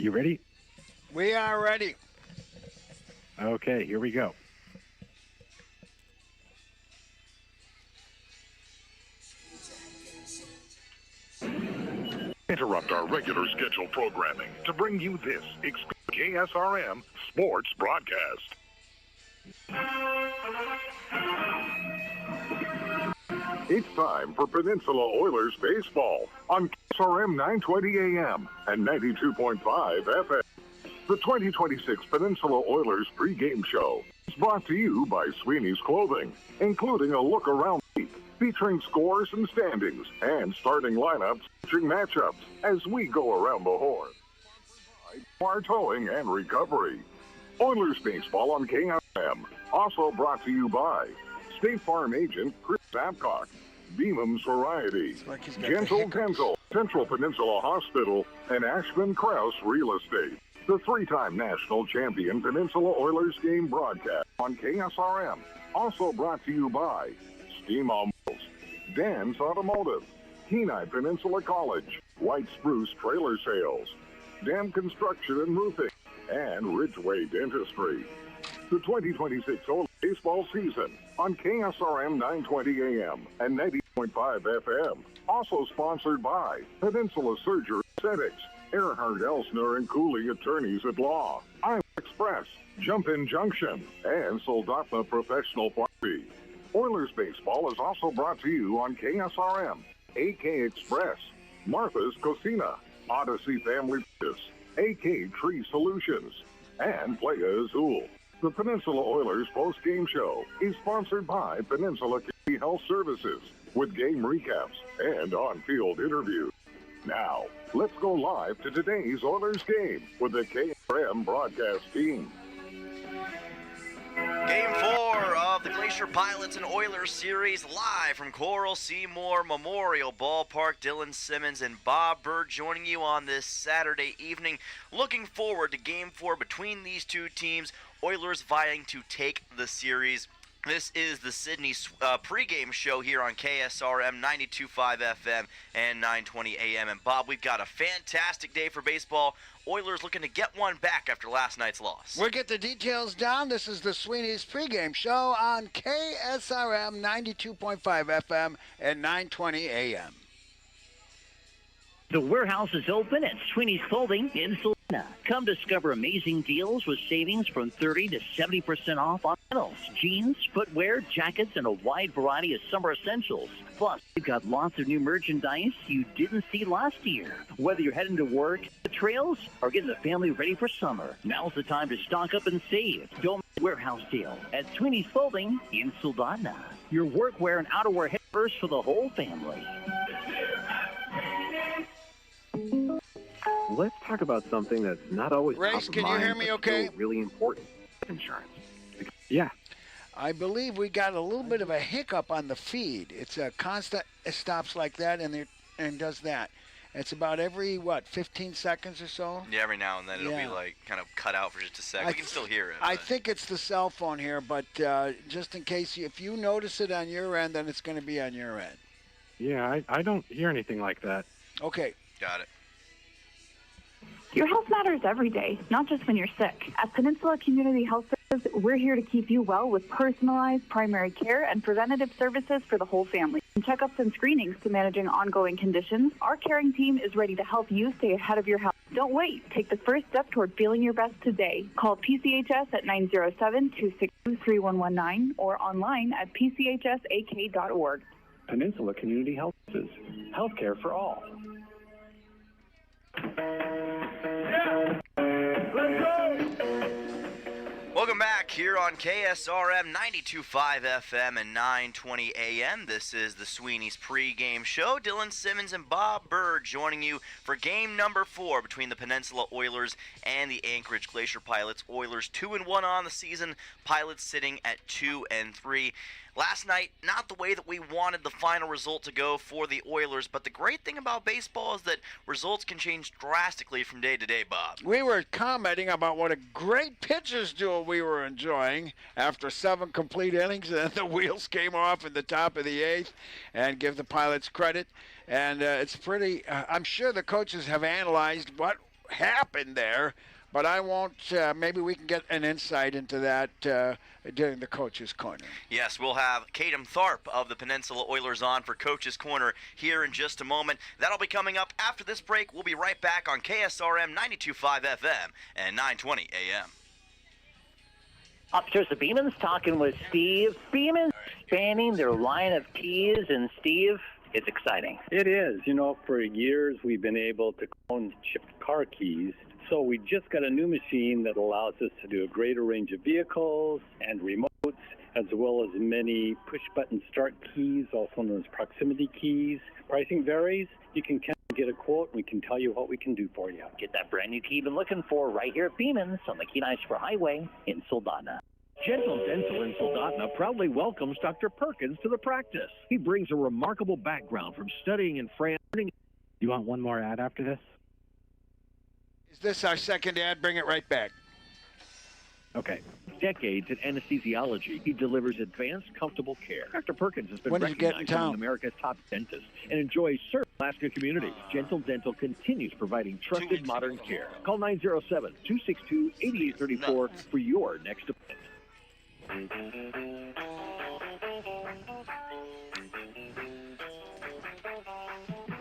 You ready? We are ready. Okay, here we go. Interrupt our regular scheduled programming to bring you this KSRM sports broadcast. It's time for Peninsula Oilers baseball on KSRM 920 AM and 92.5 FM. The 2026 Peninsula Oilers pregame show is brought to you by Sweeney's Clothing, including a look around the week featuring scores and standings and starting lineups featuring matchups as we go around the horn. Bar towing and recovery. Oilers baseball on KSRM, also brought to you by State Farm agent Chris Babcock, Beamham's Variety, Gentle Dental, Central Peninsula Hospital, and Ashman Krause Real Estate. The three-time national champion Peninsula Oilers game broadcast on KSRM, also brought to you by Steam Almost, Dan's Automotive, Kenai Peninsula College, White Spruce Trailer Sales, Dam Construction and Roofing, and Ridgeway Dentistry. The 2026 Oilers baseball season on KSRM 920 AM and 90.5 FM. Also sponsored by Peninsula Surgery Aesthetics, Earhart Elsner and Cooley Attorneys at Law, Iowa Express, Jump-In Junction, and Soldotna Professional Pharmacy. Oilers baseball is also brought to you on KSRM, AK Express, Martha's Cocina, Odyssey Family Business, AK Tree Solutions, and Playa Azul. The Peninsula Oilers post-game show is sponsored by Peninsula Community Health Services with game recaps and on-field interviews. Now, let's go live to today's Oilers game with the KSRM broadcast team. Game 4 of the Glacier Pilots and Oilers series live from Coral Seymour Memorial Ballpark. Dylan Simmons and Bob Bird joining you on this Saturday evening. Looking forward to Game 4 between these two teams. Oilers vying to take the series. This is the Sydney pregame show here on KSRM 92.5 FM and 920 AM. And Bob, we've got a fantastic day for baseball. Oilers looking to get one back after last night's loss. We'll get the details down. This is the Sweeney's pregame show on KSRM 92.5 FM and 920 AM. The warehouse is open at Sweeney's Clothing in Salina. Come discover amazing deals with savings from 30 to 70% off on metals, jeans, footwear, jackets, and a wide variety of summer essentials. Plus, we've got lots of new merchandise you didn't see last year. Whether you're heading to work, the trails, or getting the family ready for summer, now's the time to stock up and save. Don't miss the warehouse deal at Sweeney's Clothing in Soldotna. Your workwear and outerwear hit first for the whole family. Let's talk about something that's not always Race, top of can you mind, hear me but okay? still really important. Insurance. Yeah. I believe we got a little bit of a hiccup on the feed. It's a constant, it stops like that and does that. It's about every, 15 seconds or so? Yeah, every now and then it'll be like kind of cut out for just a second. We can still hear it. I think it's the cell phone here, but just in case, if you notice it on your end, then it's going to be on your end. Yeah, I don't hear anything like that. Okay. Got it. Your health matters every day, not just when you're sick. At Peninsula Community Health Services, we're here to keep you well with personalized primary care and preventative services for the whole family. From checkups and screenings to managing ongoing conditions, our caring team is ready to help you stay ahead of your health. Don't wait. Take the first step toward feeling your best today. Call PCHS at 907-262-3119 or online at pchsak.org. Peninsula Community Health Services. Healthcare for all. Welcome back here on KSRM 92.5 FM and 920 AM. This is the Sweeney's pregame show. Dylan Simmons and Bob Bird joining you for game number 4 between the Peninsula Oilers and the Anchorage Glacier Pilots. Oilers 2-1 on the season. Pilots sitting at 2-3. Last night, not the way that we wanted the final result to go for the Oilers, but the great thing about baseball is that results can change drastically from day to day, Bob. We were commenting about what a great pitcher's duel we were enjoying after 7 complete innings, and then the wheels came off in the top of the 8th, and give the Pilots credit. And it's pretty, I'm sure the coaches have analyzed what happened there, but I won't. Maybe we can get an insight into that during the Coach's Corner. Yes, we'll have Caden Tharp of the Peninsula Oilers on for Coach's Corner here in just a moment. That'll be coming up after this break. We'll be right back on KSRM 92.5 FM and 920 AM. Upstairs at Beeman's, talking with Steve. Beeman's expanding their line of keys, and Steve, it's exciting. It is. You know, for years we've been able to clone chipped car keys. So we just got a new machine that allows us to do a greater range of vehicles and remotes, as well as many push-button start keys, also known as proximity keys. Pricing varies. You can get a quote, and we can tell you what we can do for you. Get that brand new key you've been looking for right here at Beeman's on the Kenai Spur Highway in Soldotna. Gentle Dental in Soldotna proudly welcomes Dr. Perkins to the practice. He brings a remarkable background from studying in France. You want one more ad after this? Is this our second ad? Bring it right back. Okay. Decades in anesthesiology, he delivers advanced, comfortable care. Dr. Perkins has been When did you get in recognized as town? America's top dentist and enjoys serving the Alaska community. Gentle Dental continues providing trusted modern care. Call 907-262-8834 for your next appointment.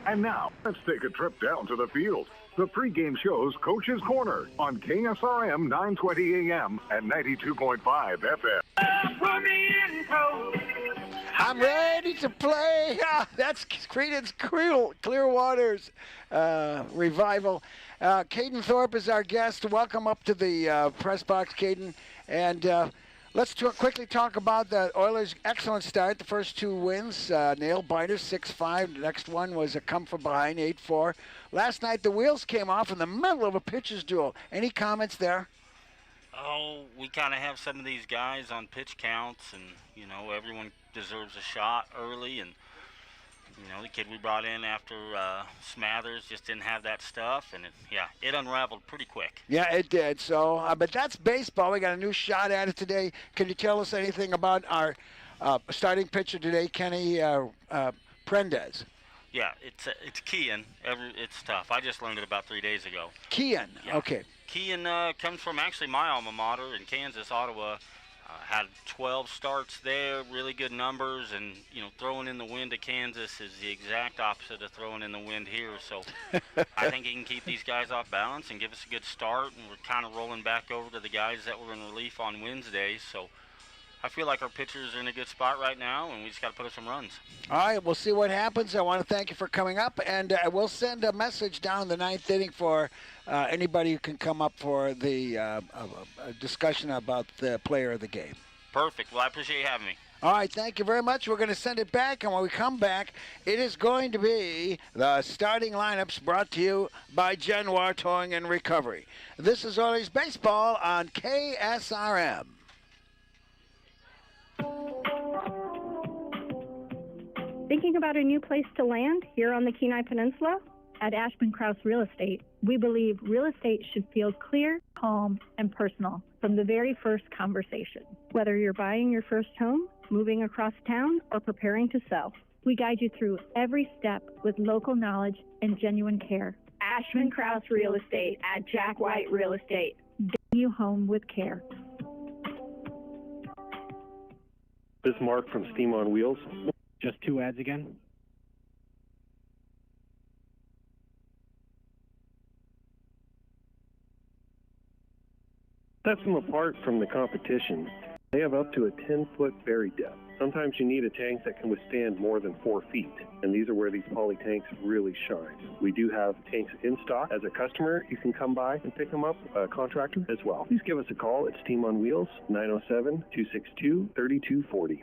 And now, let's take a trip down to the field. The pregame show's Coach's Corner on KSRM 920 AM and 92.5 FM. I'm ready to play. That's Creedence Clearwater's revival. Caden Thorpe is our guest. Welcome up to the press box, Caden. And let's quickly talk about the Oilers' excellent start. The first two wins, nail-biters, 6-5. The next one was a come-from-behind, 8-4. Last night, the wheels came off in the middle of a pitcher's duel. Any comments there? Oh, we kind of have some of these guys on pitch counts, and, you know, everyone deserves a shot early. And, you know, the kid we brought in after Smathers just didn't have that stuff. And, it unraveled pretty quick. Yeah, it did. So, but that's baseball. We got a new shot at it today. Can you tell us anything about our starting pitcher today, Kenny Prendez? Yeah, it's Kean. It's tough. I just learned it about 3 days ago. Kean, Yeah. okay. Kean comes from actually my alma mater in Kansas, Ottawa. Had 12 starts there, really good numbers, and, you know, throwing in the wind to Kansas is the exact opposite of throwing in the wind here. So I think he can keep these guys off balance and give us a good start, and we're kind of rolling back over to the guys that were in relief on Wednesday. So I feel like our pitchers are in a good spot right now, and we just got to put up some runs. All right, we'll see what happens. I want to thank you for coming up, and we'll send a message down in the ninth inning for anybody who can come up for the discussion about the player of the game. Perfect. Well, I appreciate you having me. All right, thank you very much. We're going to send it back, and when we come back, it is going to be the starting lineups brought to you by Genoir Towing and Recovery. This is Oilers Baseball on KSRM. Thinking about a new place to land here on the Kenai Peninsula? At Ashman Krause Real Estate, we believe real estate should feel clear, calm, and personal from the very first conversation. Whether you're buying your first home, moving across town, or preparing to sell, we guide you through every step with local knowledge and genuine care. Ashman Krause Real Estate at Jack White Real Estate. Bring you home with care. This is Mark from Steam on Wheels. Just two ads again? Sets them apart from the competition. They have up to a 10-foot bury depth. Sometimes you need a tank that can withstand more than 4 feet, and these are where these poly tanks really shine. We do have tanks in stock. As a customer, you can come by and pick them up, a contractor as well. Please give us a call. It's Team on Wheels, 907-262-3240.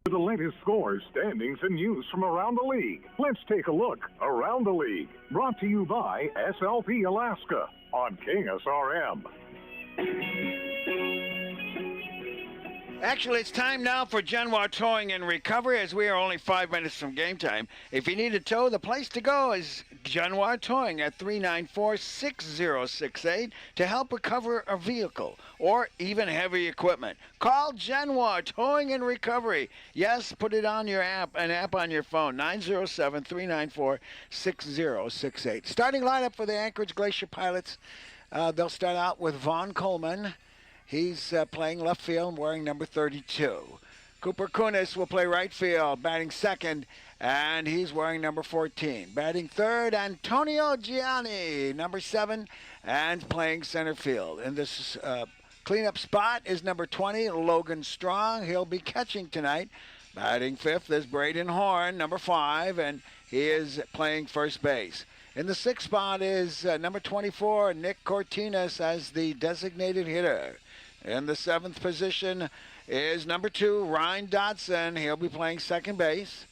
For the latest scores, standings, and news from around the league, let's take a look around the league. Brought to you by SLP Alaska on KSRM. Actually, it's time now for Genoir Towing and Recovery, as we are only 5 minutes from game time. If you need a tow, the place to go is Genoa Towing at 394-6068 to help recover a vehicle or even heavy equipment. Call Genoa Towing and Recovery. Yes, put it on your app, an app on your phone, 907-394-6068. Starting lineup for the Anchorage Glacier Pilots. They'll start out with Vaughn Coleman. He's playing left field, wearing number 32. Cooper Kunis will play right field, batting second, and he's wearing number 14. Batting third, Antonio Gianni, number 7, and playing center field. In this cleanup spot is number 20, Logan Strong. He'll be catching tonight. Batting fifth is Braden Horn, number 5, and he is playing first base. In the sixth spot is number 24, Nick Cortinas as the designated hitter. In the seventh position is number 2, Ryan Dotson. He'll be playing second base.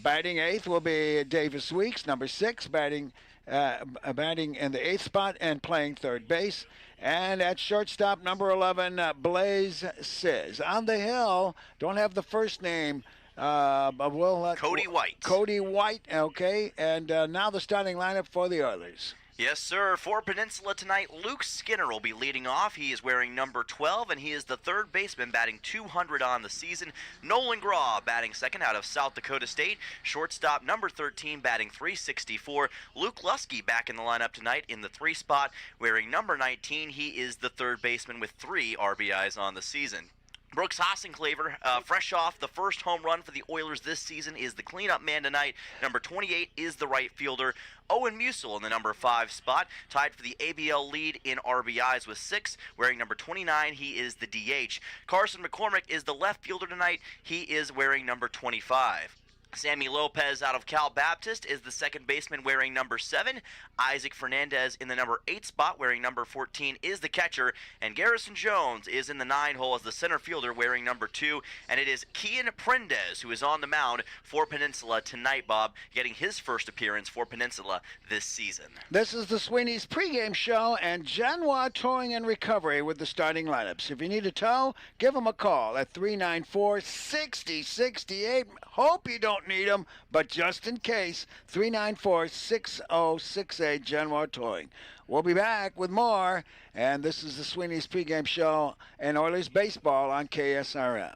Batting eighth will be Davis Weeks, number 6, batting in the eighth spot and playing third base. And at shortstop, number 11, Blaze Sizz. On the hill, don't have the first name. Cody White. Cody White, okay. And now the starting lineup for the Oilers. Yes, sir. For Peninsula tonight, Luke Skinner will be leading off. He is wearing number 12, and he is the third baseman, batting 200 on the season. Nolan Graw batting second out of South Dakota State. Shortstop number 13, batting 364. Luke Lusky back in the lineup tonight in the 3 spot, wearing number 19. He is the third baseman with 3 RBIs on the season. Brooks Hossenclaver, fresh off the first home run for the Oilers this season, is the cleanup man tonight. Number 28 is the right fielder. Owen Musil in the number 5 spot, tied for the ABL lead in RBIs with 6. Wearing number 29, he is the DH. Carson McCormick is the left fielder tonight. He is wearing number 25. Sammy Lopez out of Cal Baptist is the second baseman wearing number 7. Isaac Fernandez in the number 8 spot wearing number 14 is the catcher. And Garrison Jones is in the 9 hole as the center fielder wearing number 2. And it is Kian Prendez who is on the mound for Peninsula tonight, Bob, getting his first appearance for Peninsula this season. This is the Sweeney's pregame show and Genoa Towing and Recovery with the starting lineups. If you need a tow, give them a call at 394-6068. Hope you don't need them, but just in case, 394-6068, Genoa Towing. We'll be back with more, and this is the Sweeney's pregame show and Oilers baseball on KSRM.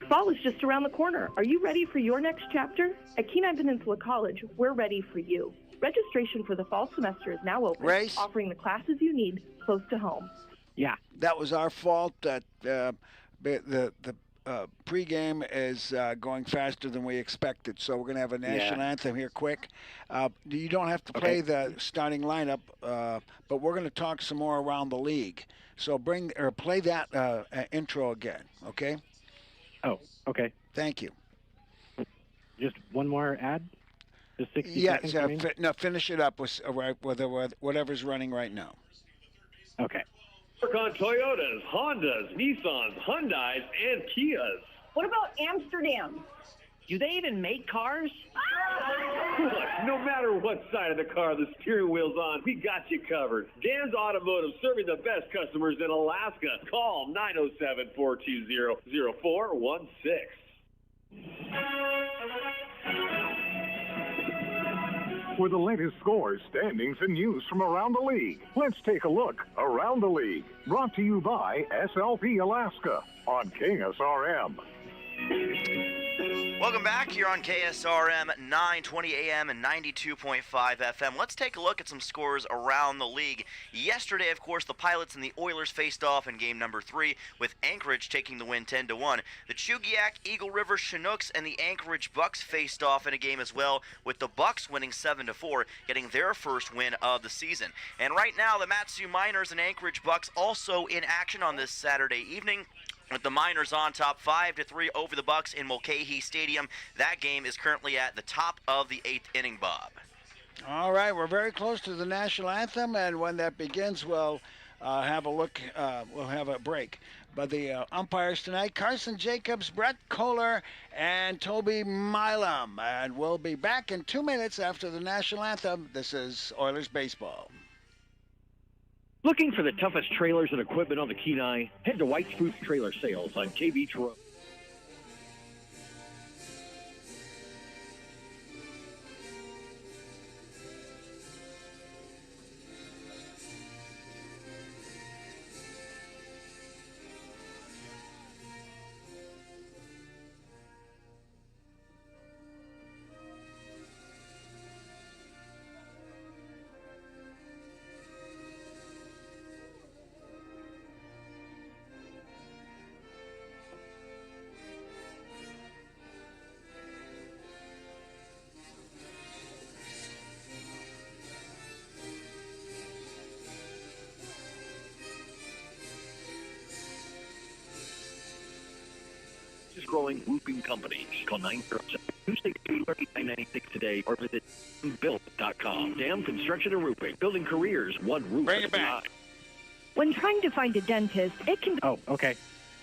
Fall is just around the corner. Are you ready for your next chapter? At Kenai Peninsula College, we're ready for you. Registration for the fall semester is now open, offering the classes you need close to home. Yeah, that was our fault that the pregame is going faster than we expected, so we're going to have a national anthem here quick. You don't have to play the starting lineup, but we're going to talk some more around the league. So play that intro again, okay? Oh, okay. Thank you. Just one more ad? Just 60 seconds? No, finish it up with whatever's running right now. Okay. Work on Toyotas, Hondas, Nissans, Hyundais, and Kias. What about Amsterdam? Do they even make cars? Look, no matter what side of the car the steering wheel's on, we got you covered. Dan's Automotive, serving the best customers in Alaska. Call 907-420-0416. With the latest scores, standings, and news from around the league, let's take a look around the league. Brought to you by SLP Alaska on KSRM. Welcome back here on KSRM 920 AM and 92.5 FM. Let's take a look at some scores around the league. Yesterday, of course, the Pilots and the Oilers faced off in game number 3, with Anchorage taking the win 10-1. The Chugiak, Eagle River Chinooks, and the Anchorage Bucks faced off in a game as well, with the Bucks winning 7-4, getting their first win of the season. And right now, the Matsu Miners and Anchorage Bucks also in action on this Saturday evening, with the Miners on top 5-3 over the Bucks in Mulcahy Stadium. That game is currently at the top of the 8th inning, Bob. All right, we're very close to the national anthem, and when that begins, we'll have a look. We'll have a break. But the umpires tonight, Carson Jacobs, Brett Kohler, and Toby Milam. And we'll be back in 2 minutes after the national anthem. This is Oilers Baseball. Looking for the toughest trailers and equipment on the Kenai? Head to White Spruce Trailer Sales on K Beach Road. fastest growing roofing company. Call 907-262-3996 today or visit built.com. Dam Construction and Roofing. Building careers one roof at a time. When trying to find a dentist, it can... Oh, okay.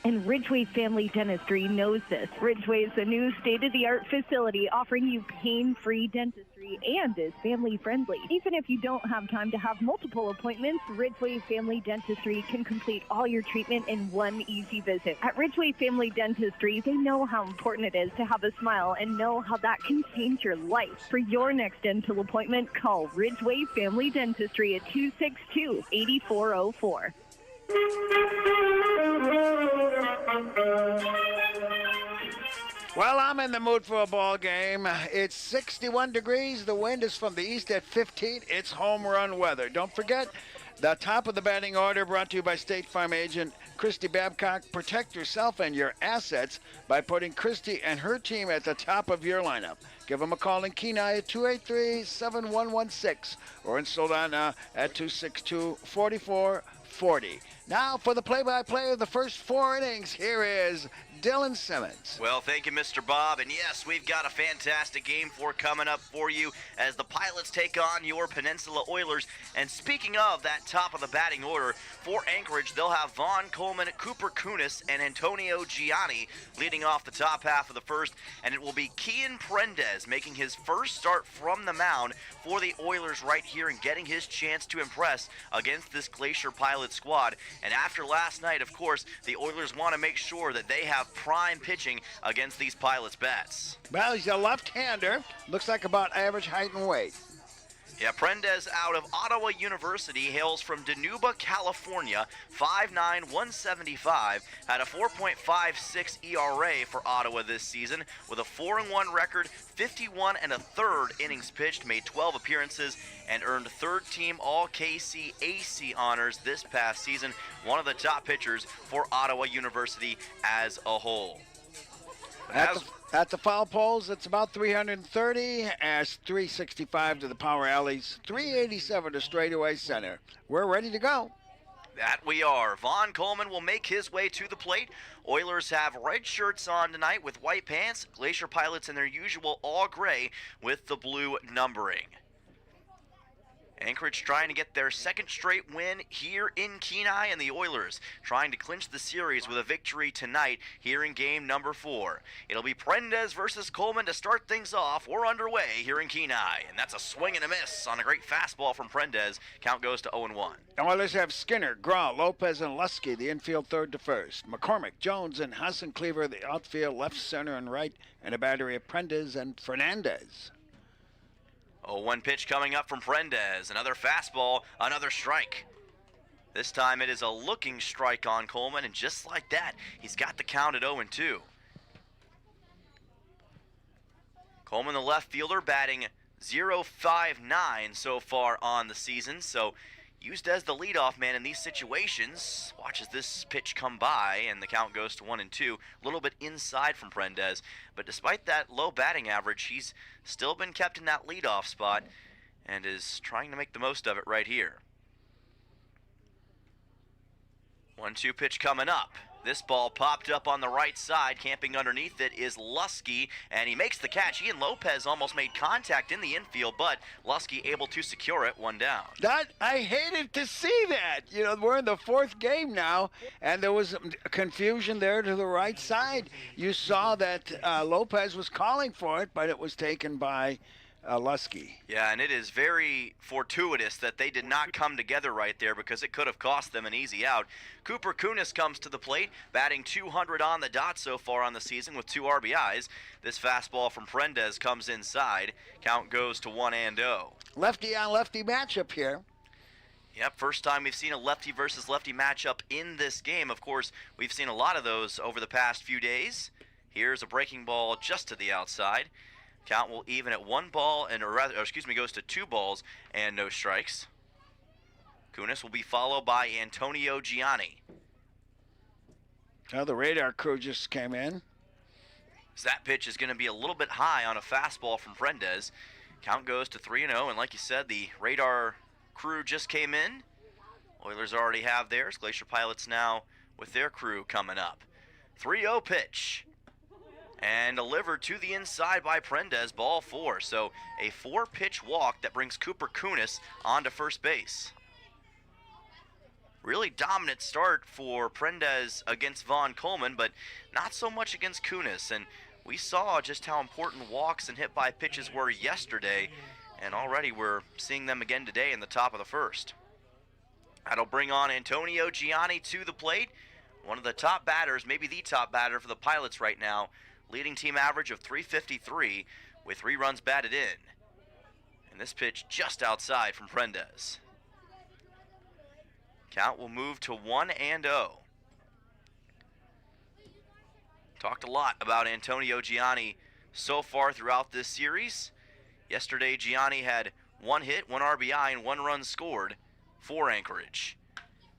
And Ridgeway Family Dentistry knows this. Ridgeway is a new state-of-the-art facility offering you pain-free dentistry and is family-friendly. Even if you don't have time to have multiple appointments, Ridgeway Family Dentistry can complete all your treatment in one easy visit. At Ridgeway Family Dentistry, they know how important it is to have a smile and know how that can change your life. For your next dental appointment, call Ridgeway Family Dentistry at 262-8404. Well, I'm in the mood for a ball game. It's 61 degrees. The wind is from the east at 15. It's home run weather. Don't forget, the top of the batting order brought to you by State Farm agent Christy Babcock. Protect yourself and your assets by putting Christy and her team at the top of your lineup. Give them a call in Kenai at 283-7116 or in Soldana at 262-4440. Now for the play-by-play of the first 4 innings, here is Dylan Simmons. Well, thank you, Mr. Bob. And yes, we've got a fantastic game coming up for you as the Pilots take on your Peninsula Oilers. And speaking of that top of the batting order, for Anchorage, they'll have Vaughn Coleman, Cooper Kunis, and Antonio Gianni leading off the top half of the first. And it will be Kian Prendez making his first start from the mound for the Oilers right here and getting his chance to impress against this Glacier Pilots squad. And after last night, of course, the Oilers want to make sure that they have prime pitching against these Pilots bats. Well, he's a left-hander. Looks like about average height and weight. Yeah, Prendez out of Ottawa University, hails from Dinuba, California, 5'9", 175, had a 4.56 ERA for Ottawa this season with a 4-1 record, 51 1/3 innings pitched, made 12 appearances, and earned third-team All-KC AC honors this past season, one of the top pitchers for Ottawa University as a whole. At the foul poles, it's about 330, as 365 to the power alleys, 387 to straightaway center. We're ready to go. That we are. Vaughn Coleman will make his way to the plate. Oilers have red shirts on tonight with white pants. Glacier Pilots in their usual all gray with the blue numbering. Anchorage trying to get their second straight win here in Kenai, and the Oilers trying to clinch the series with a victory tonight here in game number 4. It'll be Prendez versus Coleman to start things off. We're underway here in Kenai, and that's a swing and a miss on a great fastball from Prendez. Count goes to 0-1. Oilers have Skinner, Graw, Lopez, and Lusky, the infield third to first. McCormick, Jones, and Hassan Cleaver, the outfield left, center, and right, and a battery of Prendez and Fernandez. 0-1 pitch coming up from Prendez. Another fastball, another strike. This time it is a looking strike on Coleman, and just like that, he's got the count at 0-2. Coleman, the left fielder, batting .059 so far on the season, so used as the leadoff man in these situations. Watches this pitch come by, and the count goes to 1-2. A little bit inside from Prendez, but despite that low batting average, he's still been kept in that leadoff spot and is trying to make the most of it right here. 1-2 pitch coming up. This ball popped up on the right side. Camping underneath it is Lusky, and he makes the catch. Ian Lopez almost made contact in the infield, but Lusky able to secure it, 1 down. I hated to see that. You know, we're in the 4th game now, and there was confusion there to the right side. You saw that Lopez was calling for it, but it was taken by Lusky. Yeah, and it is very fortuitous that they did not come together right there, because it could have cost them an easy out. Cooper Kunis comes to the plate, batting .200 on the dot so far on the season with 2 RBIs. This fastball from Prendez comes inside. Count goes to 1-0. Lefty on lefty matchup here. Yep, first time we've seen a lefty versus lefty matchup in this game. Of course, we've seen a lot of those over the past few days. Here's a breaking ball just to the outside. Count will even at 1 ball, goes to 2 balls and no strikes. Kunis will be followed by Antonio Gianni. Now the radar crew just came in. So that pitch is going to be a little bit high on a fastball from Prendez. Count goes to 3-0, and like you said, the radar crew just came in. Oilers already have theirs. Glacier Pilots now with their crew coming up. 3-0 pitch. and delivered to the inside by Prendez, ball 4. So a 4-pitch walk that brings Cooper Kunis onto first base. Really dominant start for Prendez against Vaughn Coleman, but not so much against Kunis. And we saw just how important walks and hit by pitches were yesterday, and already we're seeing them again today in the top of the first. That'll bring on Antonio Gianni to the plate. One of the top batters, maybe the top batter for the Pilots right now, leading team average of .353 with 3 runs batted in. And this pitch just outside from Prendez. Count will move to 1-0. Talked a lot about Antonio Gianni so far throughout this series. Yesterday, Gianni had 1 hit, 1 RBI, and 1 run scored for Anchorage.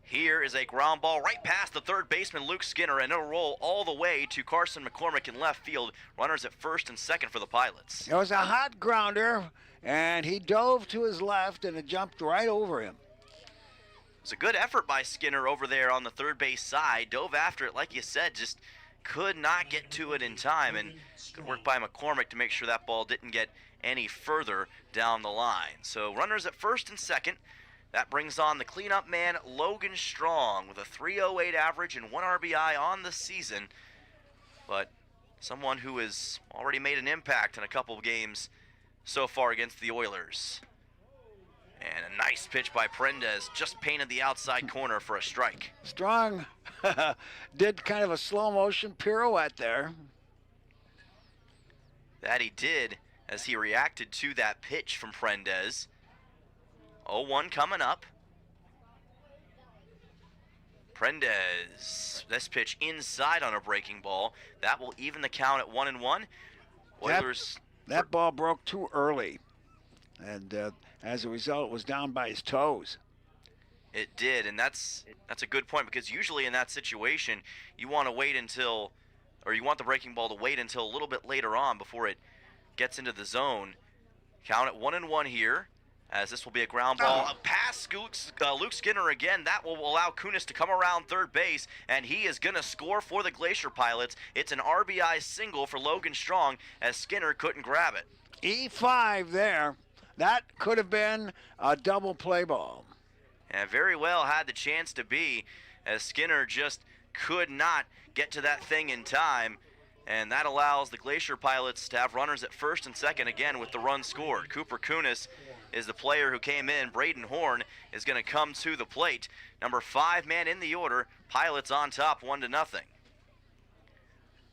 Here is a ground ball right past the third baseman, Luke Skinner, and it'll roll all the way to Carson McCormick in left field. Runners at first and second for the Pilots. It was a hot grounder, and he dove to his left, and it jumped right over him. It was a good effort by Skinner over there on the third base side. Dove after it, like you said, just could not get to it in time, and good work by McCormick to make sure that ball didn't get any further down the line. So runners at first and second. That brings on the cleanup man, Logan Strong, with a .308 average and 1 RBI on the season. But someone who has already made an impact in a couple of games so far against the Oilers. And a nice pitch by Prendez, just painted the outside corner for a strike. Strong did kind of a slow motion pirouette there. That he did as he reacted to that pitch from Prendez. 0-1 coming up. Prendez, this pitch inside on a breaking ball. That will even the count at 1-1. Oilers. That ball broke too early, and as a result, it was down by his toes. It did, and that's a good point, because usually in that situation, you want to wait until, or you want the breaking ball to wait until a little bit later on before it gets into the zone. Count at 1-1 here, as this will be a ground ball. Past Luke Skinner again. That will allow Kunis to come around third base, and he is going to score for the Glacier Pilots. It's an RBI single for Logan Strong, as Skinner couldn't grab it. E5 there. That could have been a double play ball. And very well had the chance to be, as Skinner just could not get to that thing in time. And that allows the Glacier Pilots to have runners at first and second again with the run scored. Cooper Kunis is the player who came in. Braden Horn is going to come to the plate. Number 5 man in the order. Pilots on top 1-0.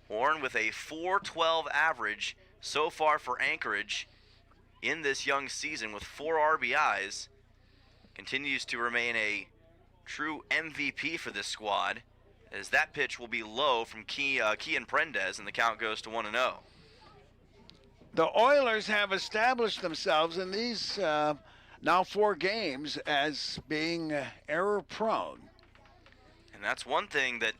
Horn with a .412 average so far for Anchorage in this young season with 4 RBIs. Continues to remain a true MVP for this squad, as that pitch will be low from Kian Prendez, and the count goes to 1-0. The Oilers have established themselves in these now 4 games as being error-prone. And that's one thing that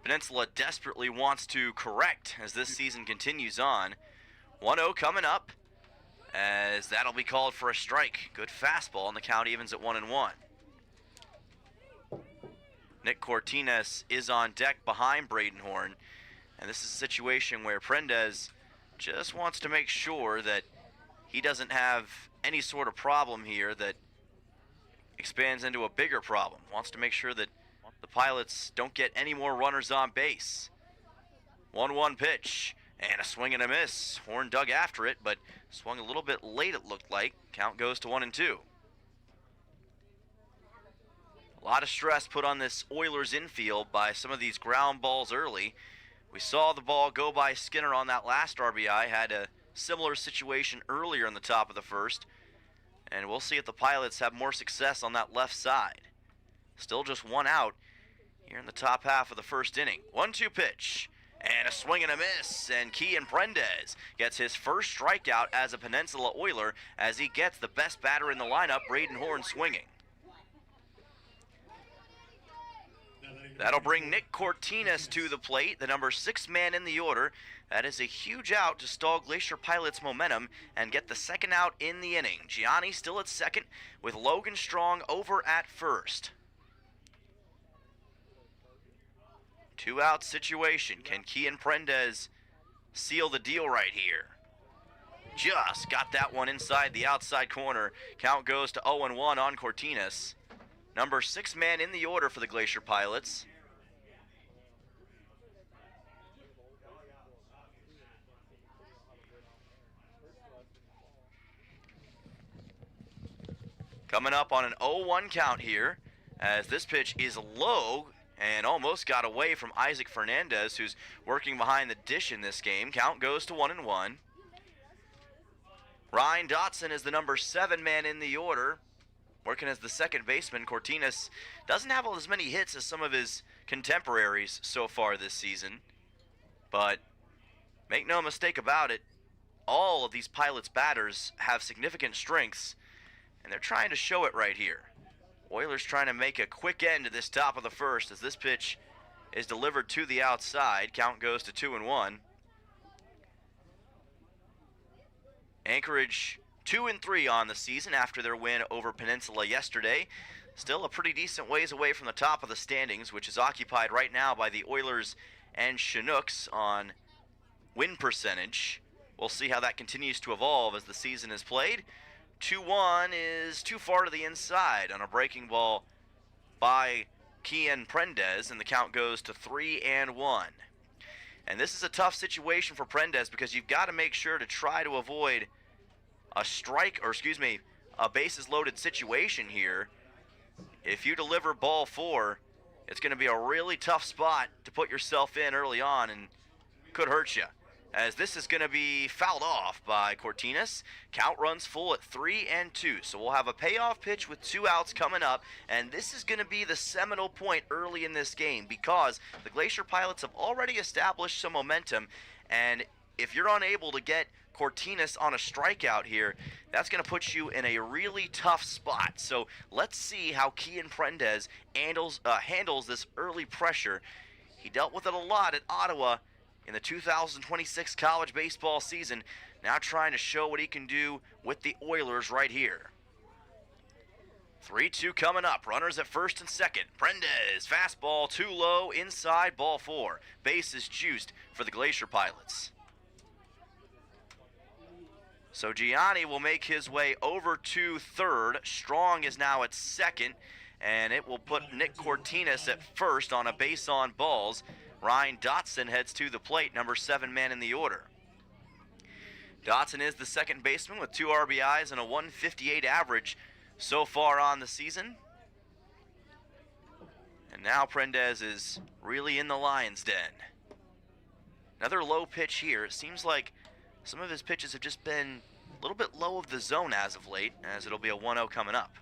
Peninsula desperately wants to correct as this season continues on. 1-0 coming up, as that'll be called for a strike. Good fastball, and the count evens at 1-1. Nick Cortines is on deck behind Braden Horn, and this is a situation where Prendez just wants to make sure that he doesn't have any sort of problem here that expands into a bigger problem. Wants to make sure that the Pilots don't get any more runners on base. 1-1 pitch, and a swing and a miss. Horn dug after it, but swung a little bit late, it looked like. Count goes to 1-2. A lot of stress put on this Oilers infield by some of these ground balls early. We saw the ball go by Skinner on that last RBI, had a similar situation earlier in the top of the first, and we'll see if the Pilots have more success on that left side. Still just 1 out here in the top half of the first inning. 1-2 pitch, and a swing and a miss, and Kian Prendez gets his first strikeout as a Peninsula Oiler as he gets the best batter in the lineup, Braden Horn, swinging. That'll bring Nick Cortines to the plate, the number 6 man in the order. That is a huge out to stall Glacier Pilots' momentum and get the second out in the inning. Gianni still at second with Logan Strong over at first. 2-out situation. Can Kian Prendez seal the deal right here. Just got that one inside the outside corner. Count goes to 0-1 on Cortinas. Number 6 man in the order for the Glacier Pilots. Coming up on an 0-1 count here, as this pitch is low and almost got away from Isaac Fernandez, who's working behind the dish in this game. Count goes to 1-1. Ryan Dotson is the number 7 man in the order, working as the second baseman. Cortinas doesn't have as many hits as some of his contemporaries so far this season, but make no mistake about it, all of these Pilots batters have significant strengths, and they're trying to show it right here. Oilers trying to make a quick end to this top of the first as this pitch is delivered to the outside. Count goes to 2-1. Anchorage 2-3 on the season after their win over Peninsula yesterday. Still a pretty decent ways away from the top of the standings, which is occupied right now by the Oilers and Chinooks on win percentage. We'll see how that continues to evolve as the season is played. 2-1 is too far to the inside on a breaking ball by Kian Prendez, and the count goes to 3-1. And this is a tough situation for Prendez because you've got to make sure to try to avoid a bases loaded situation here. If you deliver ball 4, it's going to be a really tough spot to put yourself in early on and could hurt you, as this is going to be fouled off by Cortinas. Count runs full at 3-2, so we'll have a payoff pitch with 2 outs coming up, and this is going to be the seminal point early in this game because the Glacier Pilots have already established some momentum, and if you're unable to get Cortinas on a strikeout here, that's going to put you in a really tough spot. So let's see how Kian Prendez handles this early pressure. He dealt with it a lot at Ottawa in the 2026 college baseball season, now trying to show what he can do with the Oilers right here. 3-2 coming up. Runners at first and second. Prendez, fastball too low, inside, ball 4. Base is juiced for the Glacier Pilots. So Gianni will make his way over to third. Strong is now at second, and it will put Nick Cortinas at first on a base on balls. Ryan Dotson heads to the plate, number 7 man in the order. Dotson is the second baseman with 2 RBIs and a 158 average so far on the season. And now Prendez is really in the lion's den. Another low pitch here. It seems like some of his pitches have just been a little bit low of the zone as of late, as it'll be a 1-0 coming up.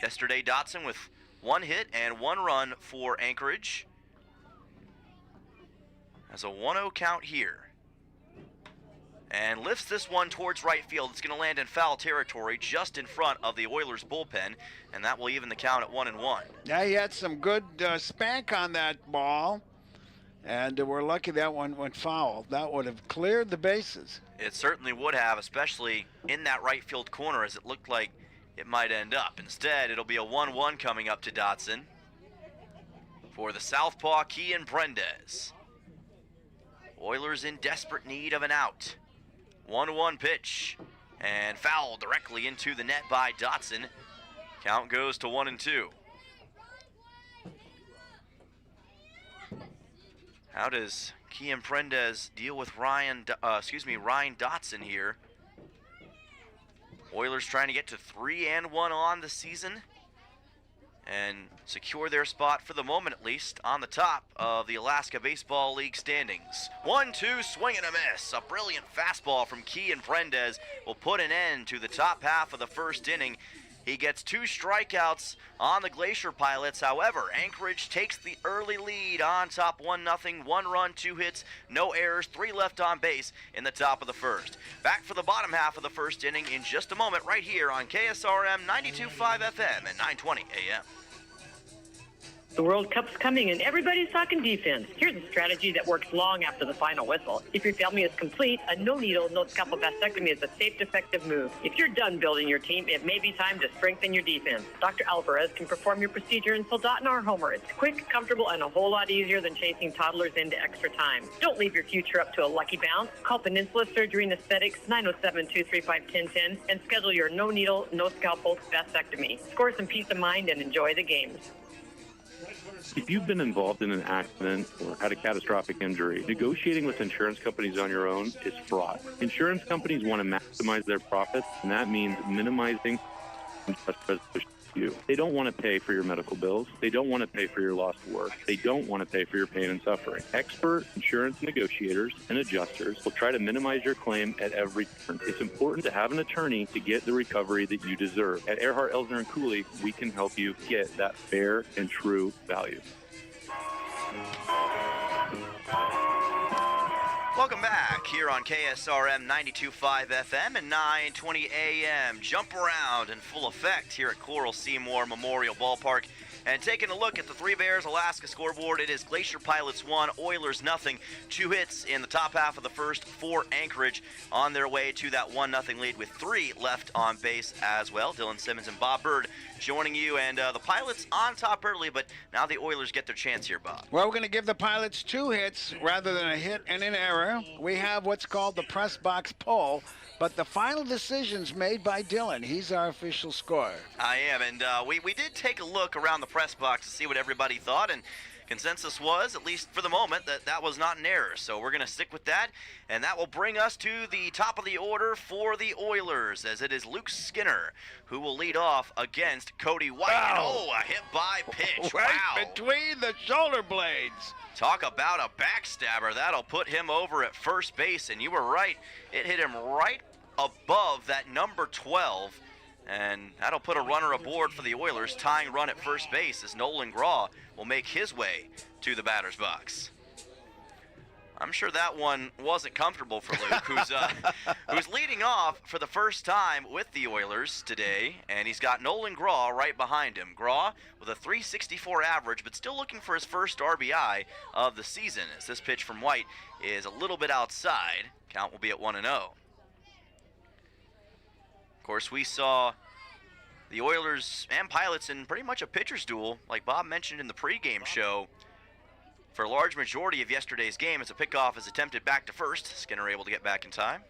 Yesterday, Dotson with 1 hit and 1 run for Anchorage. Has a 1-0 count here. And lifts this one towards right field. It's going to land in foul territory just in front of the Oilers bullpen, and that will even the count at 1-1. Yeah, he had some good spank on that ball, and we're lucky that one went foul. That would have cleared the bases. It certainly would have, especially in that right field corner, as it looked like it might end up. Instead, it'll be a 1-1 coming up to Dotson for the southpaw Kian Prendez. Oilers in desperate need of an out. 1-1 pitch, and foul directly into the net by Dotson. Count goes to 1-2. How does Kian Prendez deal with Ryan Dotson here? Oilers trying to get to 3-1 on the season and secure their spot, for the moment at least, on the top of the Alaska Baseball League standings. 1-2, swing and a miss. A brilliant fastball from Kian Prendez will put an end to the top half of the first inning. He gets 2 strikeouts on the Glacier Pilots. However, Anchorage takes the early lead on top 1-0. 1 run, 2 hits, no errors, 3 left on base in the top of the first. Back for the bottom half of the first inning in just a moment right here on KSRM 92.5 FM and 920 AM. The World Cup's coming and everybody's talking defense. Here's a strategy that works long after the final whistle. If your family is complete, a no-needle, no-scalpel vasectomy is a safe, effective move. If you're done building your team, it may be time to strengthen your defense. Dr. Alvarez can perform your procedure in Soldotna or Homer. It's quick, comfortable, and a whole lot easier than chasing toddlers into extra time. Don't leave your future up to a lucky bounce. Call Peninsula Surgery and Aesthetics 907-235-1010 and schedule your no-needle, no-scalpel vasectomy. Score some peace of mind and enjoy the games. If you've been involved in an accident or had a catastrophic injury, negotiating with insurance companies on your own is fraught. Insurance companies want to maximize their profits, and that means minimizing resolution to you. They don't want to pay for your medical bills. They don't want to pay for your lost work. They don't want to pay for your pain and suffering. Expert insurance negotiators and adjusters will try to minimize your claim at every turn. It's important to have an attorney to get the recovery that you deserve. At Earhart, Elsner & Cooley, we can help you get that fair and true value. Welcome back here on KSRM 92.5 FM and 9:20 AM. Jump around in full effect here at Coral Seymour Memorial Ballpark. And taking a look at the Three Bears Alaska scoreboard, it is Glacier Pilots 1, Oilers nothing. 2 hits in the top half of the first for Anchorage on their way to that 1-0 lead with 3 left on base as well. Dylan Simmons and Bob Bird joining you, and the Pilots on top early, but now the Oilers get their chance here, Bob. Well, we're going to give the Pilots 2 hits rather than a hit and an error. We have what's called the press box poll, but the final decision's made by Dylan. He's our official scorer. I am, and we did take a look around the press box to see what everybody thought, and consensus was, at least for the moment, that was not an error. So we're going to stick with that, and that will bring us to the top of the order for the Oilers, as it is Luke Skinner who will lead off against Cody White. Wow. And, a hit-by pitch. Right wow. between the shoulder blades. Talk about a backstabber. That'll put him over at first base, and you were right. It hit him right above that number 12, and that'll put a runner aboard for the Oilers. Tying run at first base as Nolan Graw will make his way to the batter's box. I'm sure that one wasn't comfortable for Luke, who's leading off for the first time with the Oilers today, and he's got Nolan Graw right behind him. Graw with a .364 average, but still looking for his first RBI of the season, as this pitch from White is a little bit outside. Count will be at 1-0. Of course, we saw the Oilers and Pilots in pretty much a pitcher's duel, like Bob mentioned in the pregame show. For a large majority of yesterday's game, as a pickoff is attempted back to first, Skinner able to get back in time.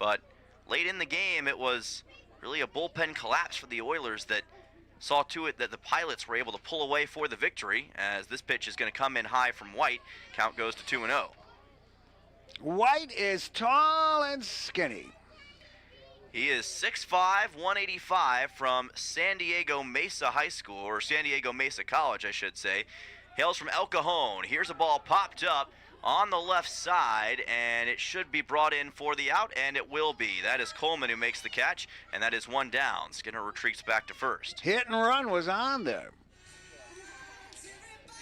But late in the game, it was really a bullpen collapse for the Oilers that saw to it that the Pilots were able to pull away for the victory, as this pitch is going to come in high from White. Count goes to 2-0. White is tall and skinny. He is 6'5", 185 from San Diego Mesa High School, or San Diego Mesa College, I should say. Hails from El Cajon. Here's a ball popped up on the left side, and it should be brought in for the out, and it will be. That is Coleman who makes the catch, and that is 1 down. Skinner retreats back to first. Hit and run was on there.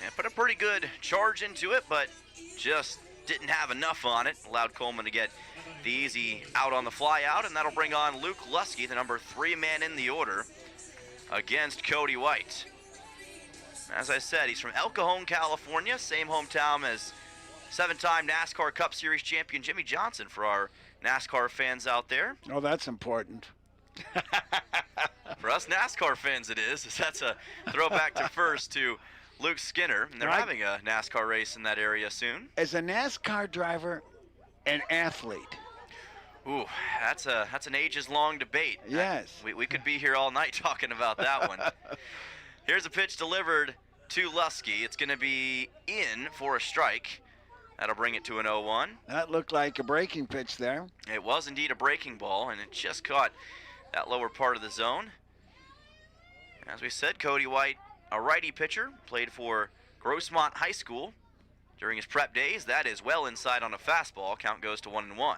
And put a pretty good charge into it, but just didn't have enough on it. Allowed Coleman to get the easy out on the fly out, and that'll bring on Luke Lusky, the number 3 man in the order, against Cody White. As I said, he's from El Cajon, California, same hometown as 7-time NASCAR Cup Series champion Jimmy Johnson for our NASCAR fans out there. Oh, that's important. For us NASCAR fans it is. That's a throwback to first to Luke Skinner, and they're having a NASCAR race in that area soon. As a NASCAR driver, an athlete. Ooh, that's an ages-long debate. Yes. We could be here all night talking about that one. Here's a pitch delivered to Lusky. It's going to be in for a strike. That'll bring it to an 0-1. That looked like a breaking pitch there. It was indeed a breaking ball, and it just caught that lower part of the zone. As we said, Cody White, a righty pitcher, played for Grossmont High School during his prep days. That is well inside on a fastball. Count goes to 1-1.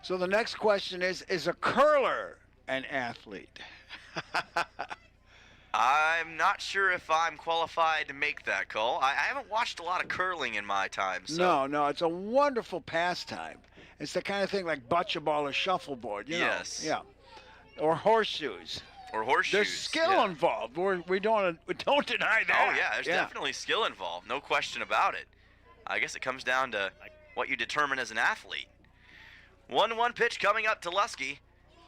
So the next question is a curler an athlete? I'm not sure if I'm qualified to make that call. I haven't watched a lot of curling in my time. So. No, it's a wonderful pastime. It's the kind of thing like bocce ball or shuffleboard, you know. Yes. Yeah. Or horseshoes. Or horseshoes. There's skill involved. We don't deny that. Oh, yeah, there's definitely skill involved. No question about it. I guess it comes down to what you determine as an athlete. 1-1 pitch coming up to Lusky,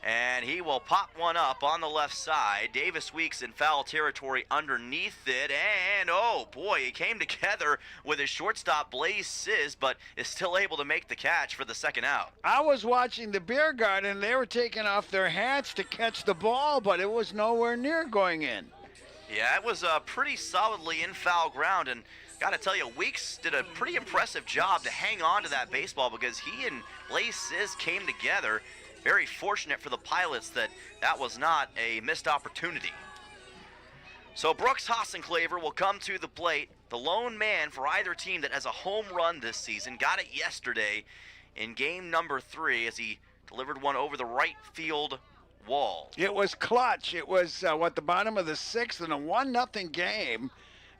and he will pop one up on the left side. Davis Weeks in foul territory underneath it, and oh boy, he came together with his shortstop Blaze Sizz, but is still able to make the catch for the second out. I was watching the beer garden. They were taking off their hats to catch the ball, but it was nowhere near going in. Yeah, it was pretty solidly in foul ground, and got to tell you, Weeks did a pretty impressive job to hang on to that baseball because he and Blaze Sizz came together. Very fortunate for the Pilots that was not a missed opportunity. So Brooks Hassenclaver will come to the plate, the lone man for either team that has a home run this season. Got it yesterday in game number 3 as he delivered one over the right field wall. It was clutch. It was, the bottom of the 6th in a 1-0 game,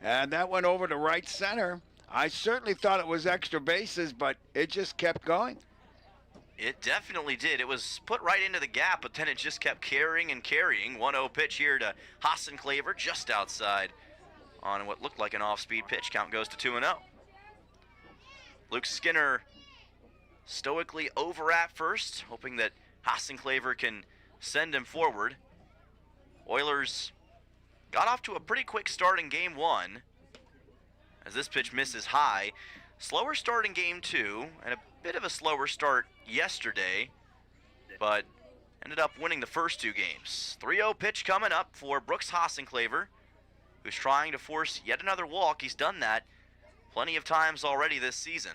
and that went over to right center. I certainly thought it was extra bases, but it just kept going. It definitely did. It was put right into the gap, but then it just kept carrying and carrying. 1-0 pitch here to Hassenclaver, just outside on what looked like an off-speed pitch. Count goes to 2-0. Luke Skinner stoically over at first, hoping that Hassenclaver can send him forward. Oilers got off to a pretty quick start in game 1 as this pitch misses high. Slower start in game 2 and a bit of a slower start yesterday, but ended up winning the first 2 games. 3-0 pitch coming up for Brooks Hassenclaver, who's trying to force yet another walk. He's done that plenty of times already this season.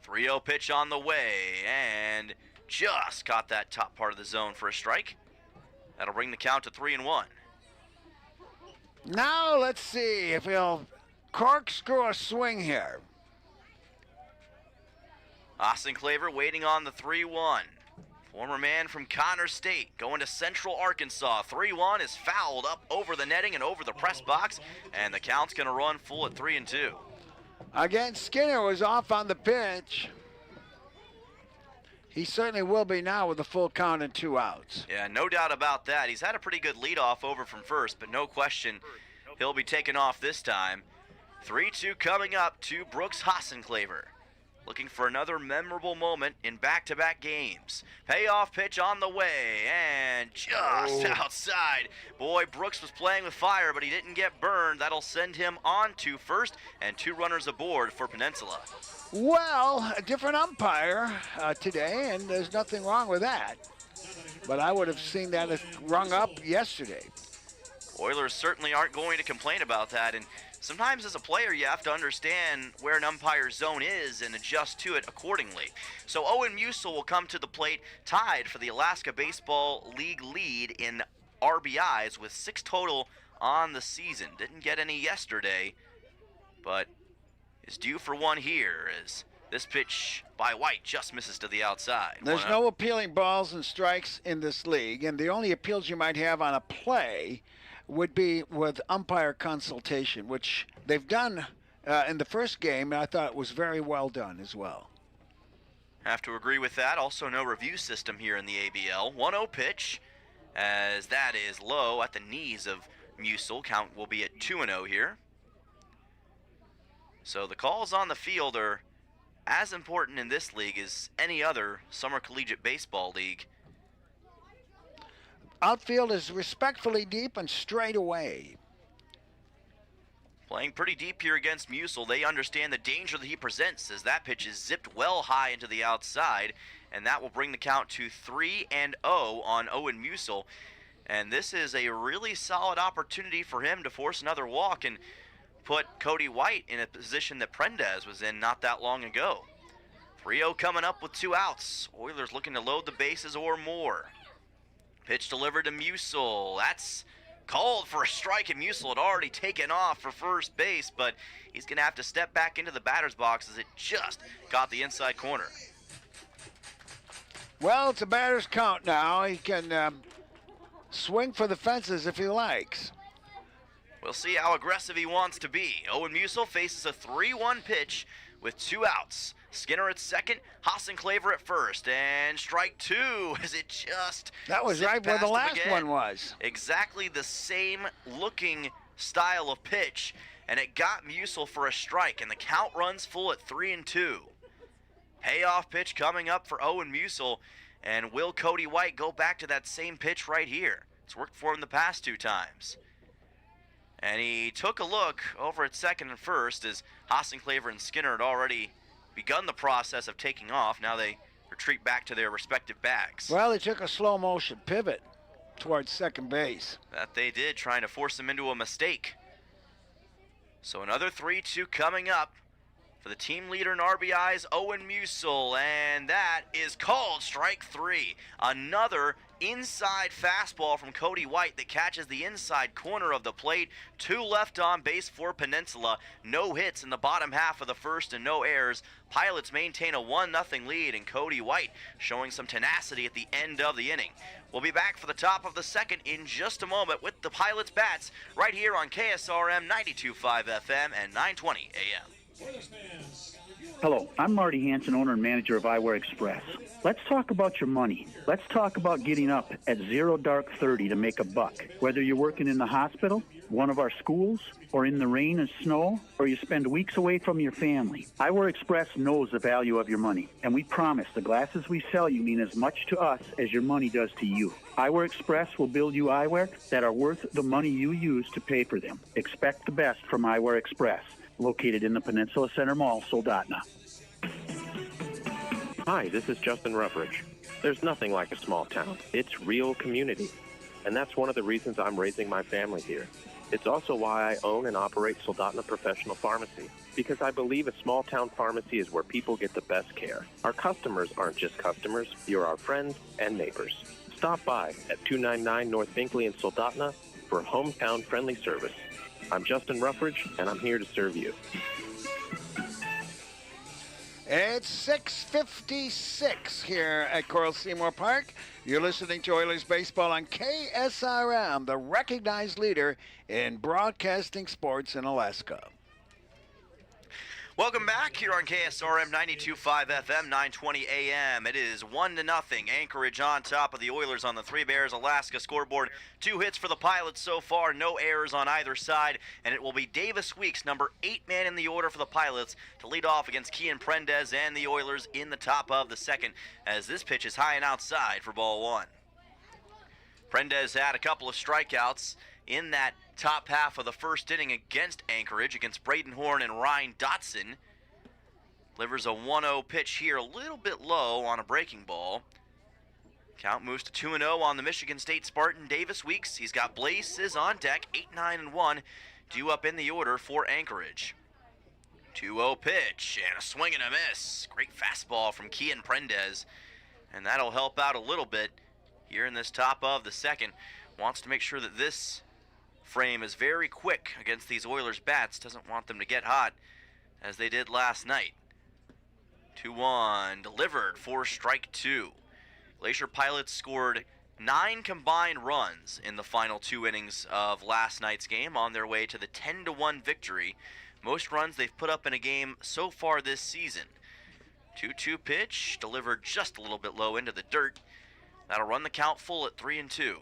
3-0 pitch on the way, and just caught that top part of the zone for a strike. That'll bring the count to 3-1. Now let's see if he'll corkscrew a swing here. Hassenclaver waiting on the 3-1. Former man from Connor State going to Central Arkansas. 3-1 is fouled up over the netting and over the press box, and the count's going to run full at 3-2. Again, Skinner was off on the pitch. He certainly will be now with a full count and 2 outs. Yeah, no doubt about that. He's had a pretty good leadoff over from first, but no question he'll be taken off this time. 3-2 coming up to Brooks Hassenclaver. Looking for another memorable moment in back-to-back games. Payoff pitch on the way, and just outside. Boy, Brooks was playing with fire, but he didn't get burned. That'll send him on to first, and 2 runners aboard for Peninsula. Well, a different umpire today, and there's nothing wrong with that. But I would have seen that as rung up yesterday. Oilers certainly aren't going to complain about that, and sometimes as a player you have to understand where an umpire's zone is and adjust to it accordingly. So Owen Musil will come to the plate tied for the Alaska Baseball League lead in RBIs with 6 total on the season. Didn't get any yesterday, but is due for one here as this pitch by White just misses to the outside. There's no appealing balls and strikes in this league, and the only appeals you might have on a play would be with umpire consultation, which they've done in the first game, and I thought it was very well done as well. Have to agree with that. Also no review system here in the ABL. 1-0 pitch, as that is low at the knees of Musil. Count will be at 2-0 here. So the calls on the field are as important in this league as any other summer collegiate baseball league. Outfield is respectfully deep and straight away. Playing pretty deep here against Musil. They understand the danger that he presents as that pitch is zipped well high into the outside, and that will bring the count to 3-0 on Owen Musil. And this is a really solid opportunity for him to force another walk and put Cody White in a position that Prendez was in not that long ago. 3-0 coming up with 2 outs. Oilers looking to load the bases or more. Pitch delivered to Musil. That's called for a strike, and Musil had already taken off for first base, but he's going to have to step back into the batter's box as it just got the inside corner. Well, it's a batter's count now. He can swing for the fences if he likes. We'll see how aggressive he wants to be. Owen Musil faces a 3-1 pitch with 2 outs. Skinner at second, Hassenclaver at first, and strike 2 as it just That was right where the last one was. Exactly the same looking style of pitch, and it got Musil for a strike, and the count runs full at 3-2. Payoff pitch coming up for Owen Musil, and will Cody White go back to that same pitch right here? It's worked for him the past 2 times. And he took a look over at second and first as Hassenclaver and Skinner had already begun the process of taking off. Now they retreat back to their respective bags. Well, they took a slow motion pivot towards second base. That they did, trying to force him into a mistake. So another 3-2 coming up for the team leader in RBIs, Owen Musil, and that is called strike 3. Another inside fastball from Cody White that catches the inside corner of the plate. 2 left on base for Peninsula. No hits in the bottom half of the first and no errors. Pilots maintain a 1-0 lead, and Cody White showing some tenacity at the end of the inning. We'll be back for the top of the second in just a moment with the Pilots bats right here on KSRM 92.5 FM and 920 AM. Hello, I'm Marty Hansen, owner and manager of Eyewear Express. Let's talk about your money. Let's talk about getting up at 0 dark 30 to make a buck. Whether you're working in the hospital, one of our schools, or in the rain and snow, or you spend weeks away from your family, Eyewear Express knows the value of your money, and we promise the glasses we sell you mean as much to us as your money does to you. Eyewear Express will build you eyewear that are worth the money you use to pay for them. Expect the best from Eyewear Express, located in the Peninsula Center Mall, Soldotna. Hi, this is Justin Ruffridge. There's nothing like a small town. It's real community. And that's one of the reasons I'm raising my family here. It's also why I own and operate Soldotna Professional Pharmacy, because I believe a small town pharmacy is where people get the best care. Our customers aren't just customers, you're our friends and neighbors. Stop by at 299 North Binkley in Soldotna for hometown friendly service. I'm Justin Ruffridge, and I'm here to serve you. It's 6:56 here at Coral Seymour Park. You're listening to Oilers Baseball on KSRM, the recognized leader in broadcasting sports in Alaska. Welcome back here on KSRM 92.5 FM, 920 AM. It is 1-0. Anchorage on top of the Oilers on the Three Bears Alaska scoreboard. 2 hits for the Pilots so far, no errors on either side, and it will be Davis Weeks, number 8 man in the order for the Pilots, to lead off against Kian Prendez and the Oilers in the top of the second, as this pitch is high and outside for ball 1. Prendez had a couple of strikeouts in that top half of the first inning against Anchorage, against Braden Horn and Ryan Dotson. Delivers a 1-0 pitch here, a little bit low on a breaking ball. Count moves to 2-0 on the Michigan State Spartan. Davis Weeks, he's got Blazes on deck, 8-9-1, due up in the order for Anchorage. 2-0 pitch, and a swing and a miss. Great fastball from Kian Prendez, and that'll help out a little bit here in this top of the second. Wants to make sure that this frame is very quick against these Oilers bats. Doesn't want them to get hot as they did last night. 2-1 delivered for strike 2. Glacier Pilots scored 9 combined runs in the final 2 innings of last night's game on their way to the 10-1 victory. Most runs they've put up in a game so far this season. 2-2 pitch delivered just a little bit low into the dirt. That'll run the count full at 3-2.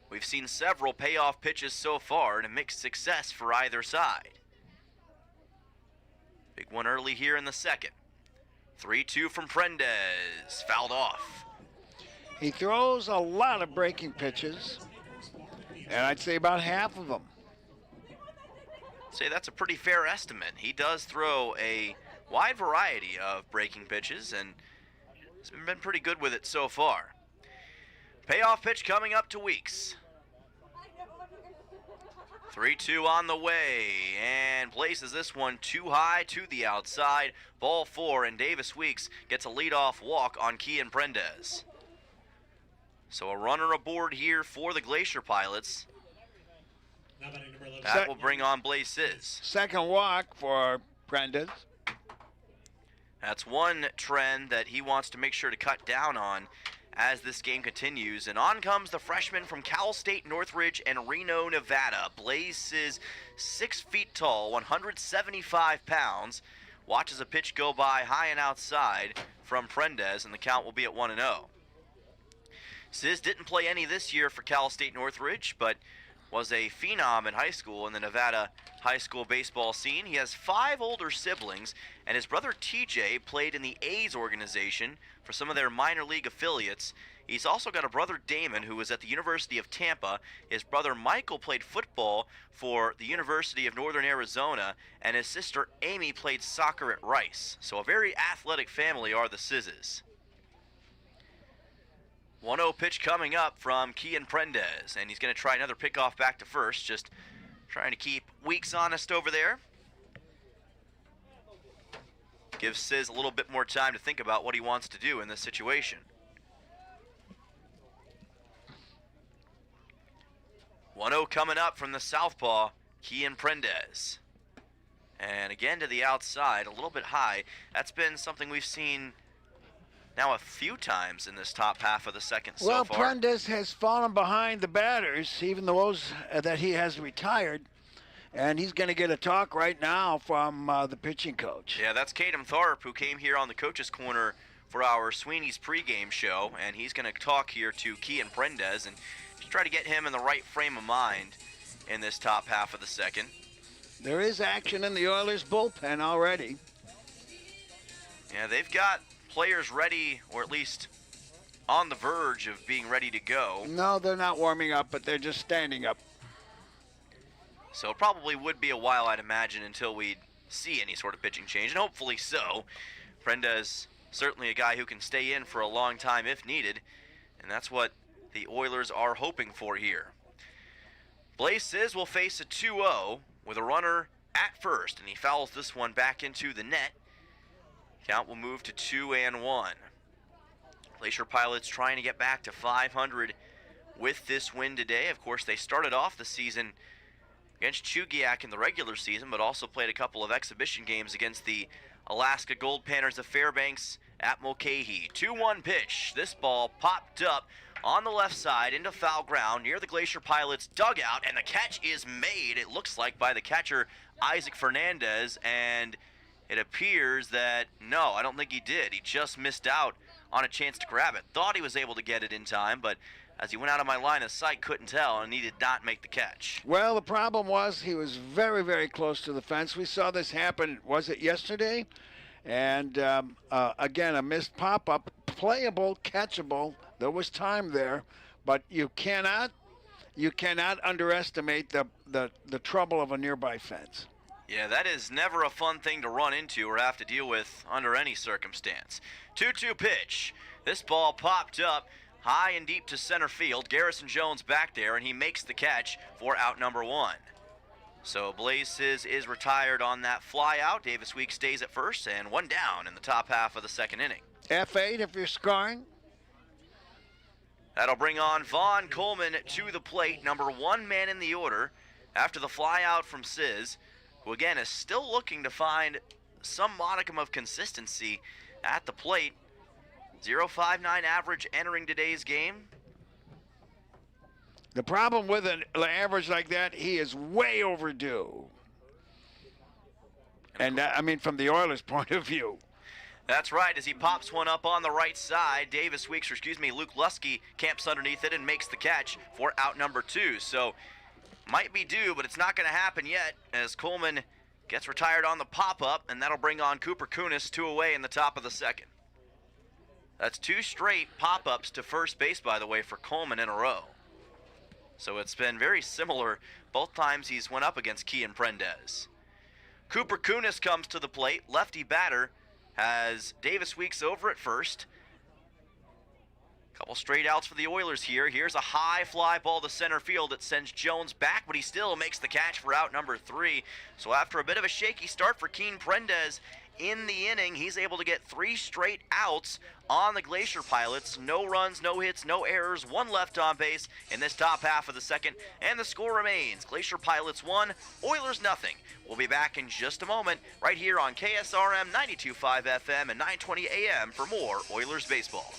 We've seen several payoff pitches so far and a mixed success for either side. Big one early here in the second. 3-2 from Prendez, fouled off. He throws a lot of breaking pitches, and I'd say about half of them. Say that's a pretty fair estimate. He does throw a wide variety of breaking pitches and has been pretty good with it so far. Payoff pitch coming up to Weeks. 3-2 on the way, and places this one too high to the outside. Ball 4, and Davis Weeks gets a leadoff walk on Kian Prendez. So a runner aboard here for the Glacier Pilots. That will bring on Blazes. Second walk for Prendez. That's one trend that he wants to make sure to cut down on as this game continues. And on comes the freshman from Cal State Northridge and Reno, Nevada. Blaze is 6 feet tall, 175 pounds. Watches a pitch go by high and outside from Prendez, and the count will be at 1-0. Sis didn't play any this year for Cal State Northridge, but was a phenom in high school in the Nevada high school baseball scene. He has 5 older siblings, and his brother TJ played in the A's organization for some of their minor league affiliates. He's also got a brother Damon who was at the University of Tampa. His brother Michael played football for the University of Northern Arizona, and his sister Amy played soccer at Rice. So a very athletic family are the Sizzes. 1-0 pitch coming up from Kian Prendez, and he's going to try another pickoff back to first, just trying to keep Weeks honest over there. Gives Sizz a little bit more time to think about what he wants to do in this situation. 1-0 coming up from the southpaw, Kian Prendez. And again to the outside, a little bit high. That's been something we've seen now a few times in this top half of the second so far. Well, Prendez has fallen behind the batters, even those that he has retired. And he's going to get a talk right now from the pitching coach. Yeah, that's Caden Tharp, who came here on the Coach's Corner for our Sweeney's pregame show. And he's going to talk here to Kian Prendez and just try to get him in the right frame of mind in this top half of the second. There is action in the Oilers bullpen already. Yeah, they've got players ready, or at least on the verge of being ready to go. No, they're not warming up, but they're just standing up. So it probably would be a while, I'd imagine, until we see any sort of pitching change, and hopefully so. Prendez, certainly a guy who can stay in for a long time if needed, and that's what the Oilers are hoping for here. Blaze Sizz will face a 2-0 with a runner at first, and he fouls this one back into the net. Count will move to 2-1. Glacier Pilots trying to get back to 500 with this win today. Of course, they started off the season against Chugiak in the regular season, but also played a couple of exhibition games against the Alaska Gold Panthers of Fairbanks at Mulcahy. 2-1 pitch. This ball popped up on the left side into foul ground near the Glacier Pilots dugout, and the catch is made, it looks like, by the catcher Isaac Fernandez, and it appears that, no, I don't think he did. He just missed out on a chance to grab it. Thought he was able to get it in time, but as he went out of my line of sight, couldn't tell, and he did not make the catch. Well, the problem was he was very, very close to the fence. We saw this happen, was it yesterday? And again, a missed pop-up, playable, catchable. There was time there, but you cannot underestimate the trouble of a nearby fence. Yeah, that is never a fun thing to run into or have to deal with under any circumstance. 2-2 pitch. This ball popped up high and deep to center field. Garrison Jones back there, and he makes the catch for out number 1. So Blaze Sizz is retired on that fly out. Davis Weeks stays at first, and 1 down in the top half of the second inning. F8 if you're scoring. That'll bring on Vaughn Coleman to the plate, number 1 man in the order, after the fly out from Sizz, who again is still looking to find some modicum of consistency at the plate. 0.59 average entering today's game. The problem with an average like that, he is way overdue. And I mean, from the Oilers' point of view. That's right, as he pops one up on the right side, Luke Lusky camps underneath it and makes the catch for out number 2. So, might be due, but it's not going to happen yet as Coleman gets retired on the pop-up, and that'll bring on Cooper Kunis 2 away in the top of the second. That's 2 straight pop-ups to first base, by the way, for Coleman in a row. So it's been very similar both times he's went up against Kian Prendez. Cooper Kunis comes to the plate. Lefty batter has Davis Weeks over at first. Couple straight outs for the Oilers here. Here's a high fly ball to center field that sends Jones back, but he still makes the catch for out number 3. So after a bit of a shaky start for Kian Prendez in the inning, he's able to get 3 straight outs on the Glacier Pilots. No runs, no hits, no errors, 1 left on base in this top half of the second, and the score remains Glacier Pilots 1, Oilers nothing. We'll be back in just a moment right here on KSRM 92.5 FM and 920 AM for more Oilers baseball.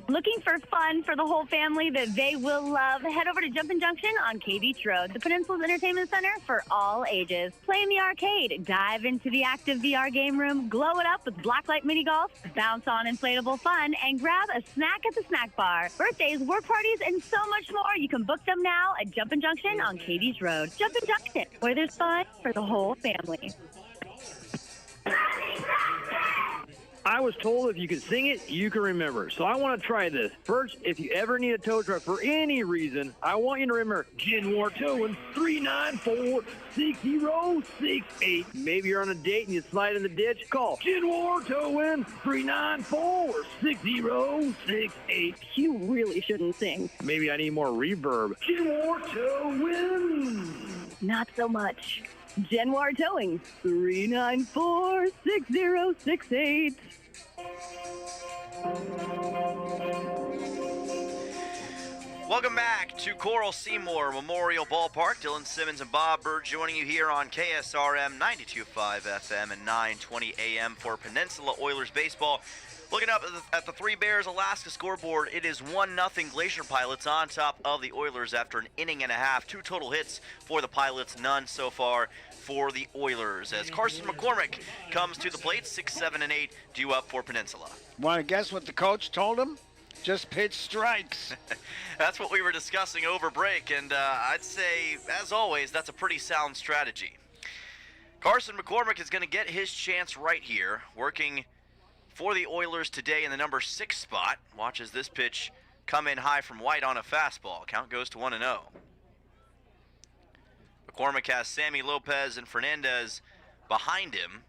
Looking for fun for the whole family that they will love? Head over to Jumpin' Junction on K Beach Road, the Peninsula's entertainment center for all ages. Play in the arcade, dive into the active VR game room, glow it up with blacklight mini golf, bounce on inflatable fun, and grab a snack at the snack bar. Birthdays, work parties, and so much more. You can book them now at Jumpin' Junction on K Beach Road. Jumpin' Junction, where there's fun for the whole family. I was told if you can sing it, you can remember. So I want to try this. First, if you ever need a tow truck for any reason, I want you to remember Genwar Towing 394-6068. Maybe you're on a date and you slide in the ditch. Call Genwar Towing 394-6068. You really shouldn't sing. Maybe I need more reverb. Genwar Towing. Not so much. Genwar Towing, 394-6068. Welcome back to Coral Seymour Memorial Ballpark. Dylan Simmons and Bob Bird joining you here on KSRM 92.5 FM and 920 AM for Peninsula Oilers baseball. Looking up at the Three Bears Alaska scoreboard, it is 1-0 Glacier Pilots on top of the Oilers after an inning and a half. 2 total hits for the Pilots, none so far for the Oilers. As Carson McCormick comes to the plate, 6, 7, and 8 due up for Peninsula. Want to guess what the coach told him? Just pitch strikes. That's what we were discussing over break, and I'd say, as always, that's a pretty sound strategy. Carson McCormick is going to get his chance right here, working for the Oilers today in the number 6 spot. Watch as this pitch come in high from White on a fastball. Count goes to 1-0. McCormick has Sammy Lopez and Fernandez behind him.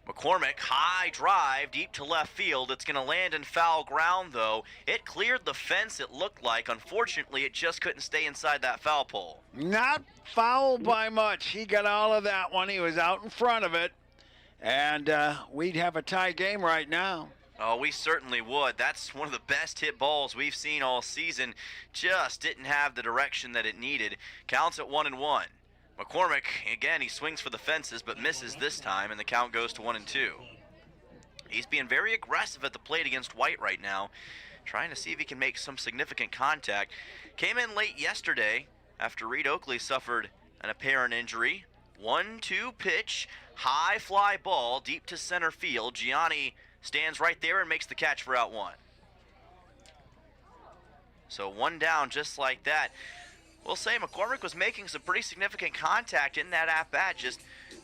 McCormick, high drive, deep to left field. It's going to land in foul ground, though. It cleared the fence, it looked like. Unfortunately, it just couldn't stay inside that foul pole. Not foul by much. He got all of that one. He was out in front of it. And we'd have a tie game right now. Oh, we certainly would. That's one of the best hit balls we've seen all season. Just didn't have the direction that it needed. Counts at 1-1. McCormick, again, he swings for the fences, but misses this time, and the count goes to 1-2. He's being very aggressive at the plate against White right now, trying to see if he can make some significant contact. Came in late yesterday after Reed Oakley suffered an apparent injury. 1-2 pitch. High fly ball deep to center field. Gianni stands right there and makes the catch for out 1. So 1 down just like that. We'll say McCormick was making some pretty significant contact in that at-bat, just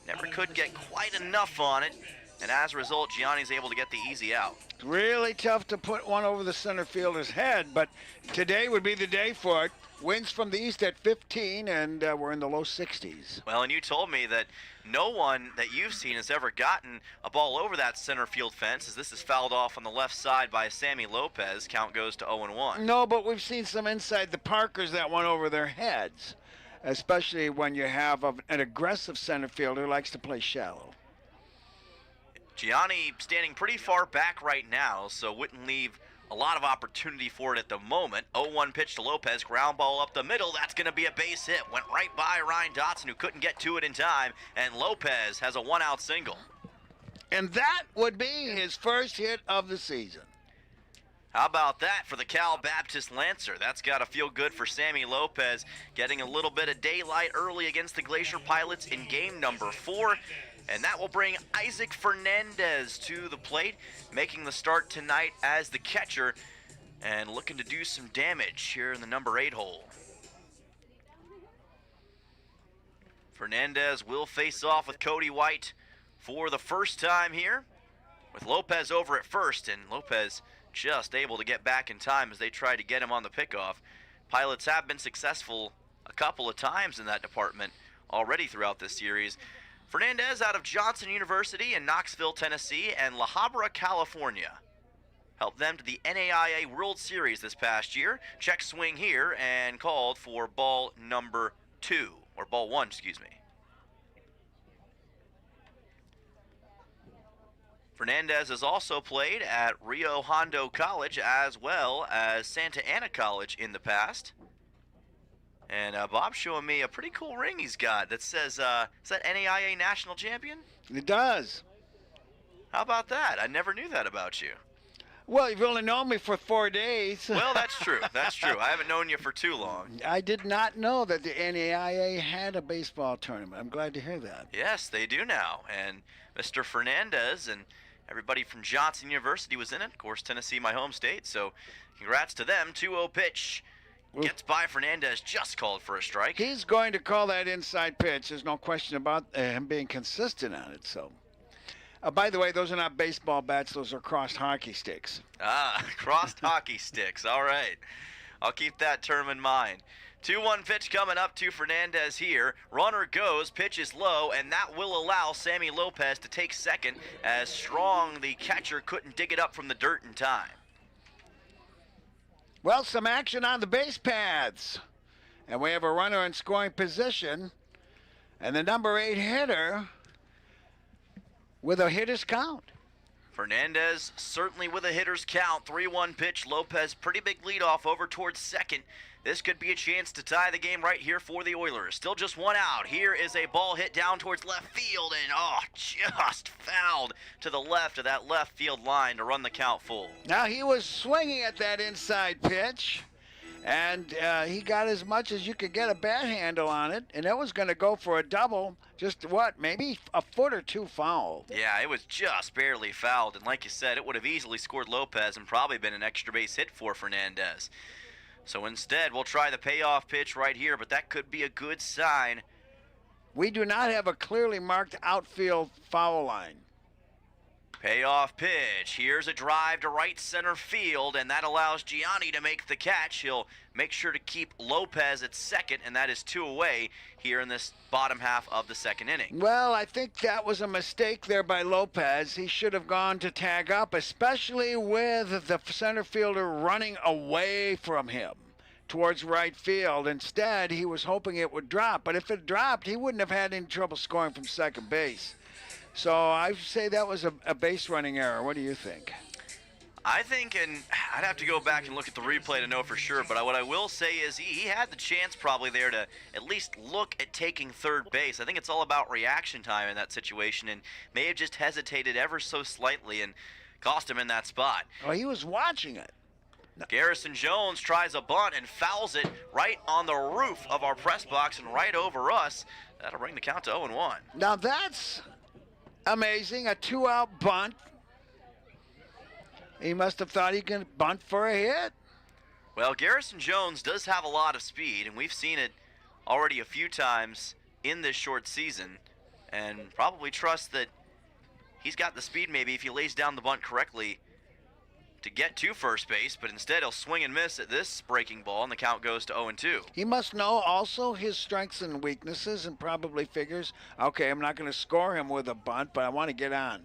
never could get quite enough on it. And as a result, Gianni's able to get the easy out. Really tough to put one over the center fielder's head, but today would be the day for it. Winds from the east at 15, and we're in the low 60s. Well, and you told me that no one that you've seen has ever gotten a ball over that center field fence, as this is fouled off on the left side by Sammy Lopez. Count goes to 0-1. No, but we've seen some inside the Parkers that went over their heads, especially when you have an aggressive center fielder who likes to play shallow. Gianni standing pretty far back right now, so wouldn't leave a lot of opportunity for it at the moment. 0-1 pitch to Lopez, ground ball up the middle. That's going to be a base hit. Went right by Ryan Dotson, who couldn't get to it in time, and Lopez has a 1-out single. And that would be his first hit of the season. How about that for the Cal Baptist Lancer? That's got to feel good for Sammy Lopez, getting a little bit of daylight early against the Glacier Pilots in game number 4. And that will bring Isaac Fernandez to the plate, making the start tonight as the catcher and looking to do some damage here in the number 8 hole. Fernandez will face off with Cody White for the first time here, with Lopez over at first, and Lopez just able to get back in time as they try to get him on the pickoff. Pilots have been successful a couple of times in that department already throughout this series. Fernandez out of Johnson University in Knoxville, Tennessee, and La Habra, California. Helped them to the NAIA World Series this past year. Check swing here and called for ball number 2, or ball 1, excuse me. Fernandez has also played at Rio Hondo College as well as Santa Ana College in the past. And Bob's showing me a pretty cool ring he's got that says, is that NAIA National Champion? It does. How about that? I never knew that about you. Well, you've only known me for 4 days. Well, that's true. That's true. I haven't known you for too long. I did not know that the NAIA had a baseball tournament. I'm glad to hear that. Yes, they do now. And Mr. Fernandez and everybody from Johnson University was in it. Of course, Tennessee, my home state. So congrats to them. 2-0 pitch. Gets by Fernandez, just called for a strike. He's going to call that inside pitch. There's no question about him being consistent on it. So, by the way, those are not baseball bats. Those are crossed hockey sticks. Ah, crossed hockey sticks. All right. I'll keep that term in mind. 2-1 pitch coming up to Fernandez here. Runner goes, pitch is low, and that will allow Sammy Lopez to take second as Strong, the catcher, couldn't dig it up from the dirt in time. Well, some action on the base paths. And we have a runner in scoring position. And the number 8 hitter with a hitter's count. Fernandez certainly with a hitter's count. 3-1 pitch. Lopez pretty big leadoff over towards second. This could be a chance to tie the game right here for the Oilers. Still just one out. Here is a ball hit down towards left field and just fouled to the left of that left field line to run the count full. Now he was swinging at that inside pitch and he got as much as you could get a bat handle on it, and that was going to go for a double. Just maybe a foot or two foul. Yeah, it was just barely fouled, and like you said, it would have easily scored Lopez and probably been an extra base hit for Fernandez. So instead, we'll try the payoff pitch right here, but that could be a good sign. We do not have a clearly marked outfield foul line. Payoff pitch. Here's a drive to right center field, and that allows Gianni to make the catch. He'll make sure to keep Lopez at second, and that is 2 away here in this bottom half of the second inning. Well, I think that was a mistake there by Lopez. He should have gone to tag up, especially with the center fielder running away from him towards right field. Instead, he was hoping it would drop, but if it dropped, he wouldn't have had any trouble scoring from second base. So I say that was a base running error. What do you think? I think, and I'd have to go back and look at the replay to know for sure, but what I will say is he had the chance probably there to at least look at taking third base. I think it's all about reaction time in that situation, and may have just hesitated ever so slightly and cost him in that spot. Oh, he was watching it. Garrison Jones tries a bunt and fouls it right on the roof of our press box and right over us. That'll bring the count to 0-1. Now that's amazing, a 2-out bunt. He must have thought he could bunt for a hit. Well, Garrison Jones does have a lot of speed, and we've seen it already a few times in this short season, and probably trust that he's got the speed maybe if he lays down the bunt correctly to get to first base, but instead he'll swing and miss at this breaking ball, and the count goes to 0-2. He must know also his strengths and weaknesses and probably figures, okay, I'm not going to score him with a bunt, but I want to get on.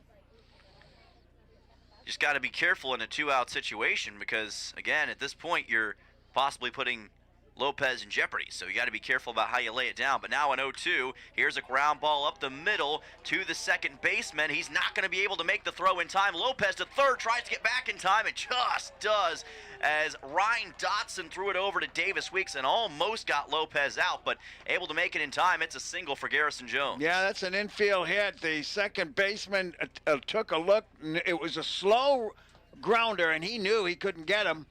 Just got to be careful in a 2-out situation because, again, at this point, you're possibly putting Lopez in jeopardy. So you got to be careful about how you lay it down. But now in 0-2, here's a ground ball up the middle to the second baseman. He's not going to be able to make the throw in time. Lopez to third, tries to get back in time, and just does as Ryan Dotson threw it over to Davis Weeks and almost got Lopez out, but able to make it in time. It's a single for Garrison Jones. Yeah, that's an infield hit. The second baseman took a look. It was a slow grounder, and he knew he couldn't get him.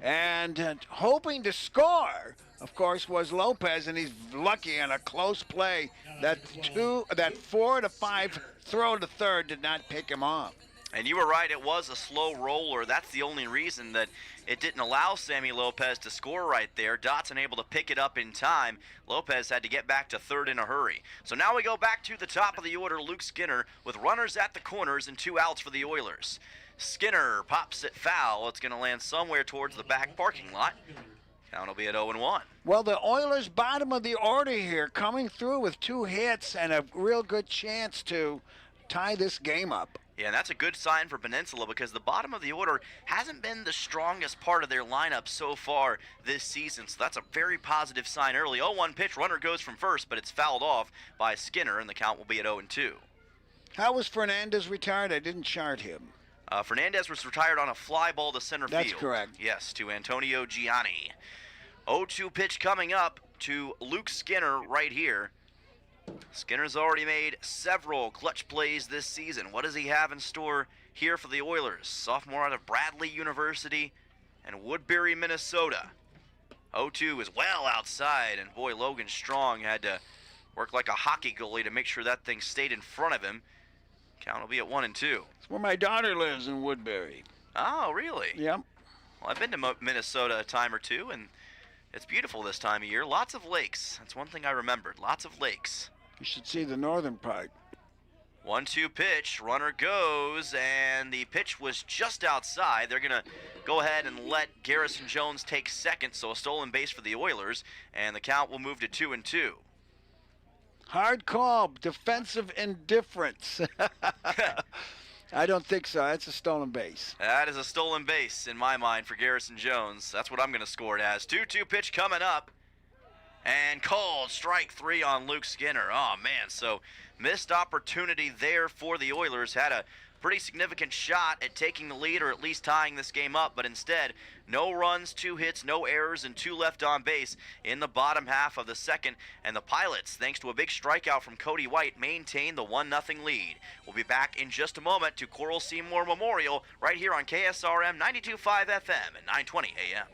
And hoping to score, of course, was Lopez, and he's lucky on a close play. That 4 to 5 throw to third did not pick him off. And you were right, it was a slow roller. That's the only reason that it didn't allow Sammy Lopez to score right there. Dotson able to pick it up in time. Lopez had to get back to third in a hurry. So now we go back to the top of the order, Luke Skinner, with runners at the corners and 2 outs for the Oilers. Skinner pops it foul. It's going to land somewhere towards the back parking lot. Count will be at 0-1. Well, the Oilers' bottom of the order here, coming through with 2 hits and a real good chance to tie this game up. Yeah, and that's a good sign for Peninsula because the bottom of the order hasn't been the strongest part of their lineup so far this season. So that's a very positive sign early. 0-1 pitch, runner goes from first, but it's fouled off by Skinner, and the count will be at 0-2. How was Fernandez retired? I didn't chart him. Fernandez was retired on a fly ball to center field. That's correct. Yes, to Antonio Gianni. 0-2 pitch coming up to Luke Skinner right here. Skinner's already made several clutch plays this season. What does he have in store here for the Oilers. Sophomore out of Bradley University and Woodbury, Minnesota. 0-2 is well outside, and boy, Logan Strong had to work like a hockey goalie to make sure that thing stayed in front of him. Count will be at 1-2. It's where my daughter lives, in Woodbury. Oh, really? Yep. Well, I've been to Minnesota a time or two, and it's beautiful this time of year. Lots of lakes. That's one thing I remembered. Lots of lakes. You should see the northern part. 1-2 pitch, runner goes, and the pitch was just outside. They're going to go ahead and let Garrison Jones take second, so a stolen base for the Oilers, and the count will move to 2-2. Hard call, defensive indifference. I don't think so. That's a stolen base. That is a stolen base in my mind for Garrison Jones. That's what I'm going to score it as. 2-2 pitch coming up. And called strike 3 on Luke Skinner. Oh, man, so missed opportunity there for the Oilers. Had a pretty significant shot at taking the lead or at least tying this game up, but instead, no runs, 2 hits, no errors, and 2 left on base in the bottom half of the second. And the Pilots, thanks to a big strikeout from Cody White, maintain the 1-0 lead. We'll be back in just a moment to Coral Seymour Memorial right here on KSRM 92.5 FM at 9:20 a.m.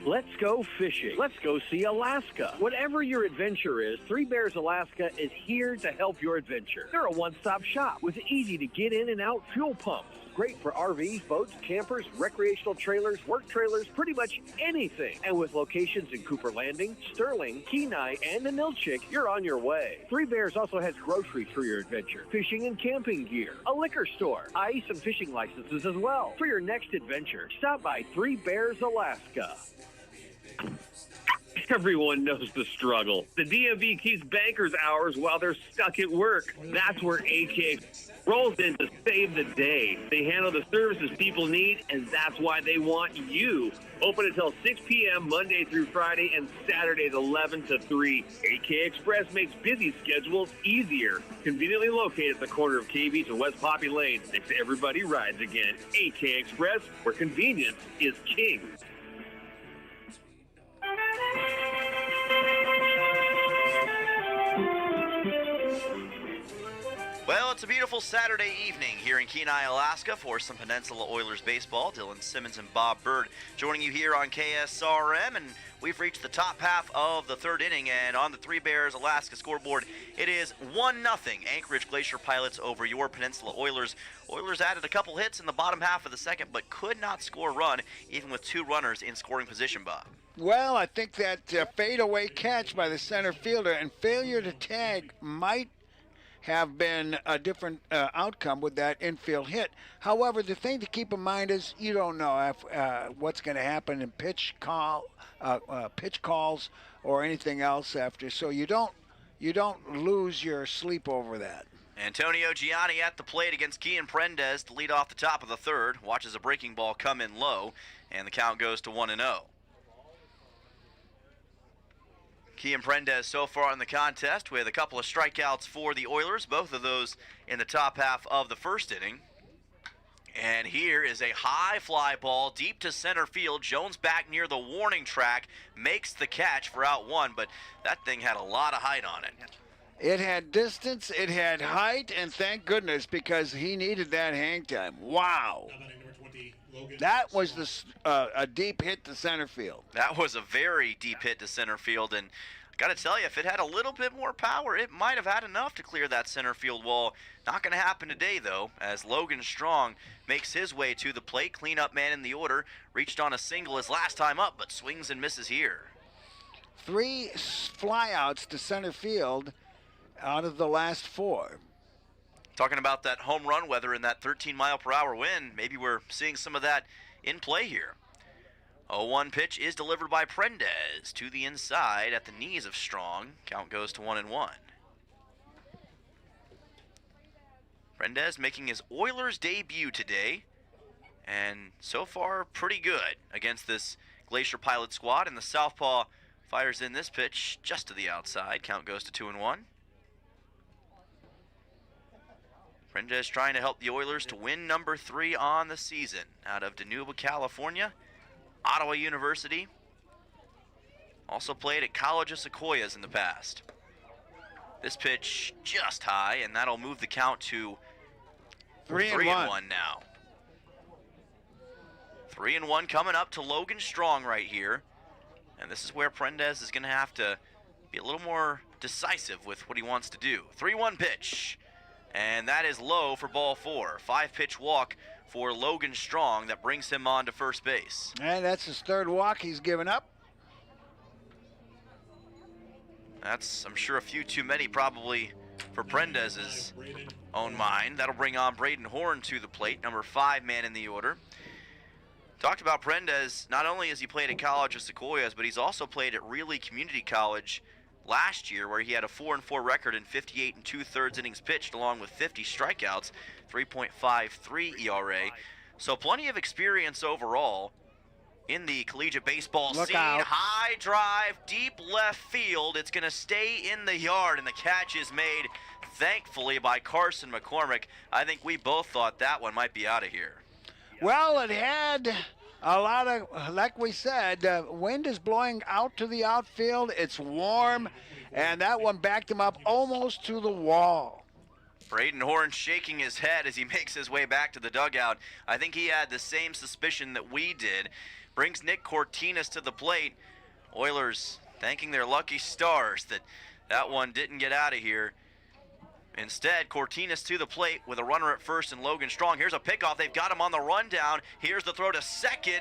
Let's go fishing. Let's go see Alaska. Whatever your adventure is, Three Bears Alaska is here to help your adventure. They're a one-stop shop with easy to get in and out fuel pumps. Great for RVs, boats, campers, recreational trailers, work trailers, pretty much anything. And with locations in Cooper Landing, Sterling, Kenai, and Anilchik, you're on your way. Three Bears also has groceries for your adventure, fishing and camping gear, a liquor store, ice and fishing licenses as well. For your next adventure, stop by Three Bears Alaska. Everyone knows the struggle. The DMV keeps bankers hours while they're stuck at work. That's where AK rolls in to save the day. They handle the services people need, and that's why they want you. Open until 6 p.m. Monday through Friday and Saturdays 11 to 3. AK Express makes busy schedules easier. Conveniently located at the corner of K Beach and West Poppy Lane. Next to Everybody Rides Again. AK Express, where convenience is king. Well, it's a beautiful Saturday evening here in Kenai, Alaska for some Peninsula Oilers baseball. Dylan Simmons and Bob Bird joining you here on KSRM, and we've reached the top half of the third inning, and on the Three Bears Alaska scoreboard, it is 1-0 Anchorage Glacier Pilots over your Peninsula Oilers. Oilers added a couple hits in the bottom half of the second, but could not score a run, even with 2 runners in scoring position, Bob. Well, I think that fadeaway catch by the center fielder and failure to tag might have been a different outcome with that infield hit. However, the thing to keep in mind is you don't know if, what's going to happen in pitch calls or anything else after, so you don't lose your sleep over that. Antonio Gianni at the plate against Kian Prendez to lead off the top of the third. Watches a breaking ball come in low, and the count goes to 1-0. Kian Prendez so far in the contest with a couple of strikeouts for the Oilers, both of those in the top half of the first inning. And here is a high fly ball deep to center field. Jones back near the warning track, makes the catch for out 1, but that thing had a lot of height on it. It had distance, it had height, and thank goodness, because he needed that hang time. Wow. That was a deep hit to center field. That was a very deep hit to center field, and I got to tell you, if it had a little bit more power, it might have had enough to clear that center field wall. Not going to happen today, though, as Logan Strong makes his way to the plate. Cleanup man in the order, reached on a single his last time up, but swings and misses here. 3 flyouts to center field out of the last 4. Talking about that home run weather and that 13-mile-per-hour wind, maybe we're seeing some of that in play here. 0-1 pitch is delivered by Prendez to the inside at the knees of Strong. Count goes to 1-1. Prendez making his Oilers debut today, and so far pretty good against this Glacier Pilot squad, and the southpaw fires in this pitch just to the outside. Count goes to 2-1. Prendez trying to help the Oilers to win number 3 on the season out of Dinuba, California. Ottawa University. Also played at College of Sequoias in the past. This pitch just high, and that'll move the count to 3-1 now. 3-1 coming up to Logan Strong right here. And this is where Prendez is going to have to be a little more decisive with what he wants to do. 3-1 pitch. And that is low for ball 4. 5-pitch walk for Logan Strong that brings him on to first base. And that's his third walk he's given up. That's, I'm sure, a few too many probably for Prendez's own mind. That'll bring on Braden Horn to the plate, number 5 man in the order. Talked about Prendez, not only has he played at college at Sequoias, but he's also played at Greeley Community College last year, where he had a 4-4 record in 58 2/3 innings pitched, along with 50 strikeouts, 3.53 ERA. So plenty of experience overall in the collegiate baseball scene. High drive, deep left field. It's going to stay in the yard, and the catch is made, thankfully, by Carson McCormick. I think we both thought that one might be out of here. Well, it had a lot of, like we said, wind is blowing out to the outfield. It's warm, and that one backed him up almost to the wall. Braden Horn shaking his head as he makes his way back to the dugout. I think he had the same suspicion that we did. Brings Nick Cortinas to the plate. Oilers thanking their lucky stars that that one didn't get out of here. Instead, Cortinas to the plate with a runner at first and Logan Strong. Here's a pickoff. They've got him on the rundown. Here's the throw to second,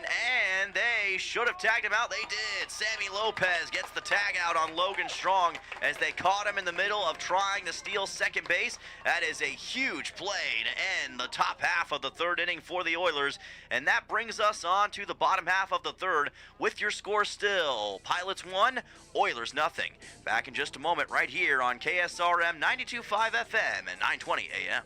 and they should have tagged him out. They did. Sammy Lopez gets the tag out on Logan Strong as they caught him in the middle of trying to steal second base. That is a huge play to end the top half of the third inning for the Oilers, and that brings us on to the bottom half of the third with your score still. Pilots 1, Oilers nothing. Back in just a moment right here on KSRM 92.5 FM and 920 AM.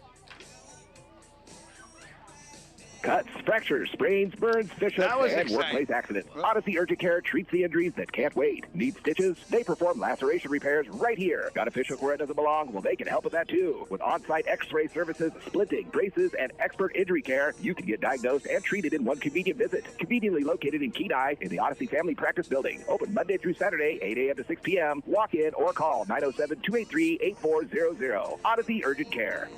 Cuts, fractures, sprains, burns, fish-ups, and workplace accidents. Odyssey Urgent Care treats the injuries that can't wait. Need stitches? They perform laceration repairs right here. Got a fishhook where it doesn't belong? Well, they can help with that too. With on-site x-ray services, splinting, braces, and expert injury care, you can get diagnosed and treated in one convenient visit. Conveniently located in Kenai in the Odyssey Family Practice Building. Open Monday through Saturday, 8 a.m. to 6 p.m. Walk in or call 907-283-8400. Odyssey Urgent Care.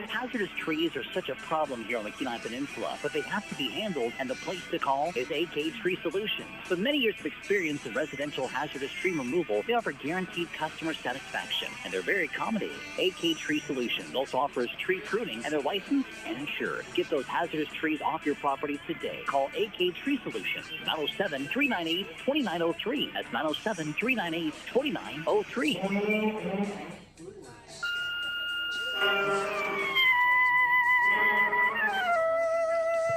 Hazardous trees are such a problem here on the Kenai Peninsula, but they have to be handled, and the place to call is AK Tree Solutions. With many years of experience in residential hazardous tree removal, they offer guaranteed customer satisfaction, and they're very accommodating. AK Tree Solutions also offers tree pruning, and they're licensed and insured. Get those hazardous trees off your property today. Call AK Tree Solutions, 907-398-2903. That's 907-398-2903.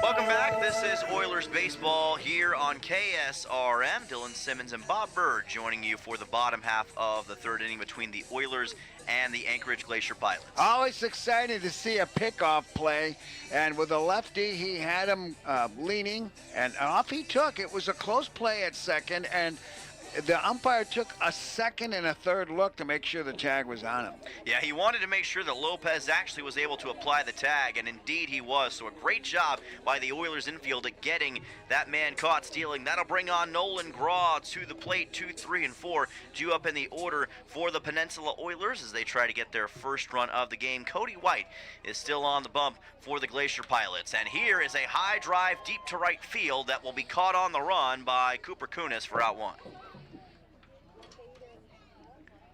Welcome back. This is Oilers baseball here on KSRM. Dylan Simmons and Bob Bird joining you for the bottom half of the third inning between the Oilers and the Anchorage Glacier Pilots. Always excited to see a pickoff play, and with a lefty, he had him leaning, and off he took. It was a close play at second, and the umpire took a second and a third look to make sure the tag was on him. Yeah, he wanted to make sure that Lopez actually was able to apply the tag, and indeed he was. So a great job by the Oilers infield at getting that man caught stealing. That'll bring on Nolan Graw to the plate. 2, 3, and 4 due up in the order for the Peninsula Oilers as they try to get their first run of the game. Cody White is still on the bump for the Glacier Pilots. And here is a high drive deep to right field that will be caught on the run by Cooper Kunis for out 1.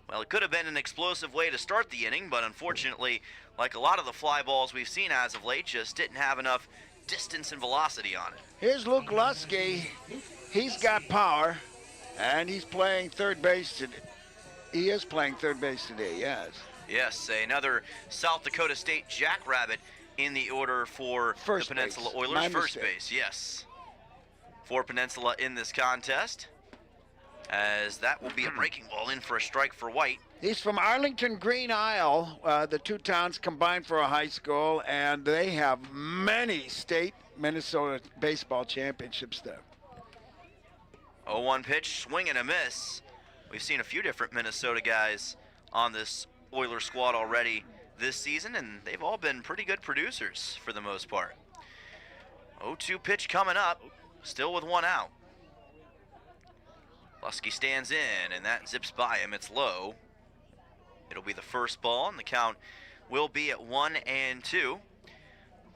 Well, it could have been an explosive way to start the inning, but unfortunately, like a lot of the fly balls we've seen as of late, just didn't have enough distance and velocity on it. Here's Luke Lusky. He's got power, and he's playing third base today. He is playing third base today, yes. Yes, another South Dakota State Jackrabbit in the order for the Peninsula Oilers. First base, yes. For Peninsula in this contest, as that will be a breaking ball in for a strike for White. He's from Arlington, Green Isle. The two towns combined for a high school, and they have many state Minnesota baseball championships there. 0-1 pitch, swing and a miss. We've seen a few different Minnesota guys on this Oilers squad already this season, and they've all been pretty good producers for the most part. 0-2 pitch coming up, still with one out. Lusky stands in, and that zips by him. It's low. It'll be the first ball, and the count will be at 1-2.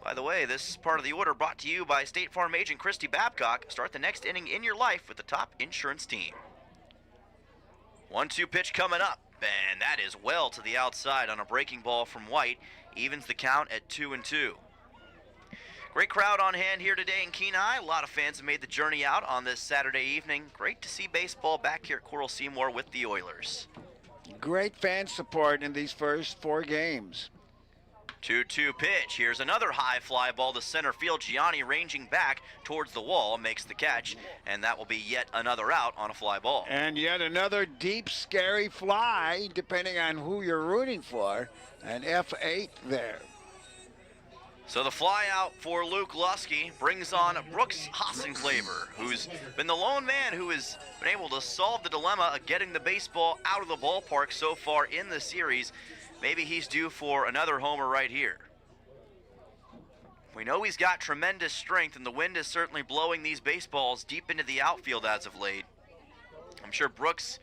By the way, this part of the order brought to you by State Farm agent Christy Babcock. Start the next inning in your life with the top insurance team. 1-2 pitch coming up, and that is well to the outside on a breaking ball from White. Evens the count at 2-2. Great crowd on hand here today in Kenai. A lot of fans have made the journey out on this Saturday evening. Great to see baseball back here at Coral Seymour with the Oilers. Great fan support in these first 4 games. 2-2 pitch. Here's another high fly ball to center field. Gianni ranging back towards the wall, makes the catch, and that will be yet another out on a fly ball. And yet another deep, scary fly, depending on who you're rooting for. An F8 there. So the fly out for Luke Lusky brings on Brooks Hassenclaver, who's been the lone man who has been able to solve the dilemma of getting the baseball out of the ballpark so far in the series. Maybe he's due for another homer right here. We know he's got tremendous strength, and the wind is certainly blowing these baseballs deep into the outfield as of late. I'm sure Brooks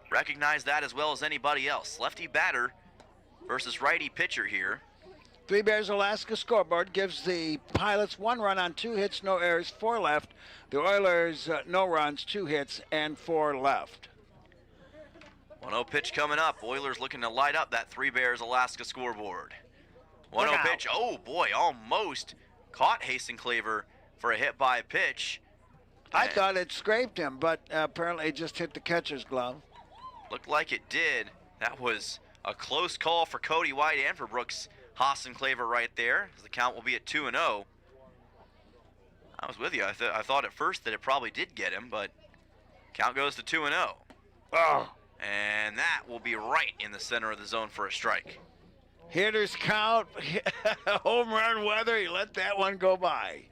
recognized that as well as anybody else. Lefty batter versus righty pitcher here. Three Bears Alaska scoreboard gives the Pilots 1 run on 2 hits, no errors, 4 left. The Oilers, no runs, 2 hits, and 4 left. 1-0 pitch coming up. Oilers looking to light up that Three Bears Alaska scoreboard. 1-0 pitch. Oh, boy, almost caught Hassenclaver for a hit by pitch. I thought it scraped him, but apparently it just hit the catcher's glove. Looked like it did. That was a close call for Cody White and for Brooks Hassenclaver right there, as the count will be at 2-0. I was with you. I thought at first that it probably did get him, but count goes to 2-0. Oh. And that will be right in the center of the zone for a strike. Hitters count, home run weather, he let that one go by.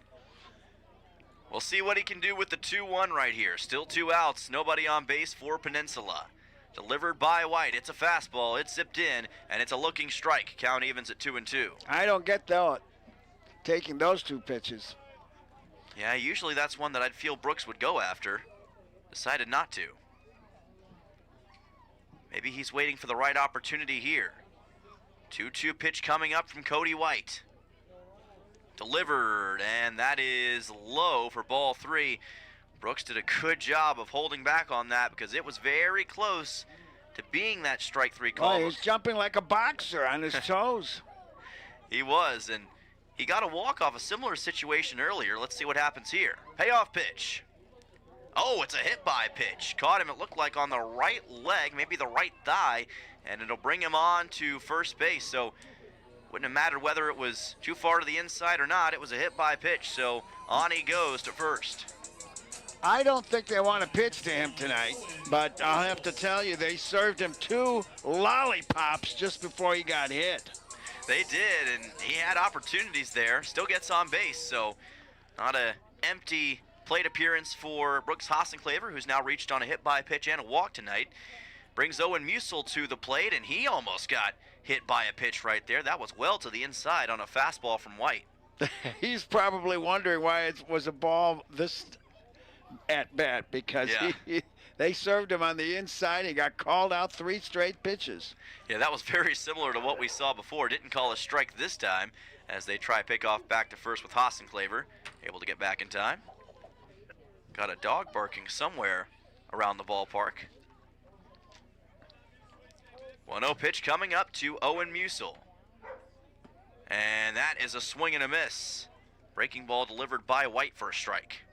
We'll see what he can do with the 2-1 right here. Still 2 outs, nobody on base for Peninsula. Delivered by White. It's a fastball. It's zipped in, and it's a looking strike. Count evens at 2-2. I don't get that, taking those 2 pitches. Yeah, usually that's one that I'd feel Brooks would go after. Decided not to. Maybe he's waiting for the right opportunity here. 2-2 pitch coming up from Cody White. Delivered, and that is low for ball 3. Brooks did a good job of holding back on that because it was very close to being that strike 3 call. Oh, he was jumping like a boxer on his toes. He was, and he got a walk off a similar situation earlier. Let's see what happens here. Payoff pitch. Oh, it's a hit by pitch. Caught him, it looked like on the right leg, maybe the right thigh, and it'll bring him on to first base. So wouldn't have mattered whether it was too far to the inside or not. It was a hit by pitch, so on he goes to first. I don't think they want to pitch to him tonight, but I'll have to tell you, they served him 2 lollipops just before he got hit. They did, and he had opportunities there. Still gets on base, so not an empty plate appearance for Brooks Hassenclaver, who's now reached on a hit by pitch and a walk tonight. Brings Owen Musil to the plate, and he almost got hit by a pitch right there. That was well to the inside on a fastball from White. He's probably wondering why it was a ball this at bat, because they served him on the inside. He got called out 3 straight pitches. Yeah, that was very similar to what we saw before. Didn't call a strike this time as they try pickoff back to first with Hassenclaver. Able to get back in time. Got a dog barking somewhere around the ballpark. 1-0 pitch coming up to Owen Musil. And that is a swing and a miss. Breaking ball delivered by White for a strike.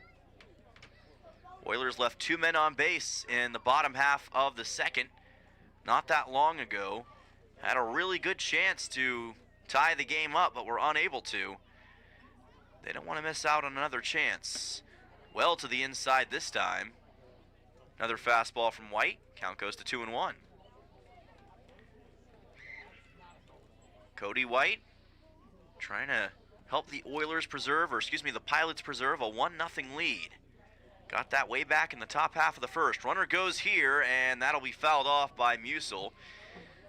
Oilers left 2 men on base in the bottom half of the second. Not that long ago. Had a really good chance to tie the game up, but were unable to. They don't want to miss out on another chance. Well to the inside this time. Another fastball from White. Count goes to 2-1. Cody White trying to help the Oilers preserve, or excuse me, the Pilots preserve a 1-0 lead. Got that way back in the top half of the first. Runner goes here, and that'll be fouled off by Musil.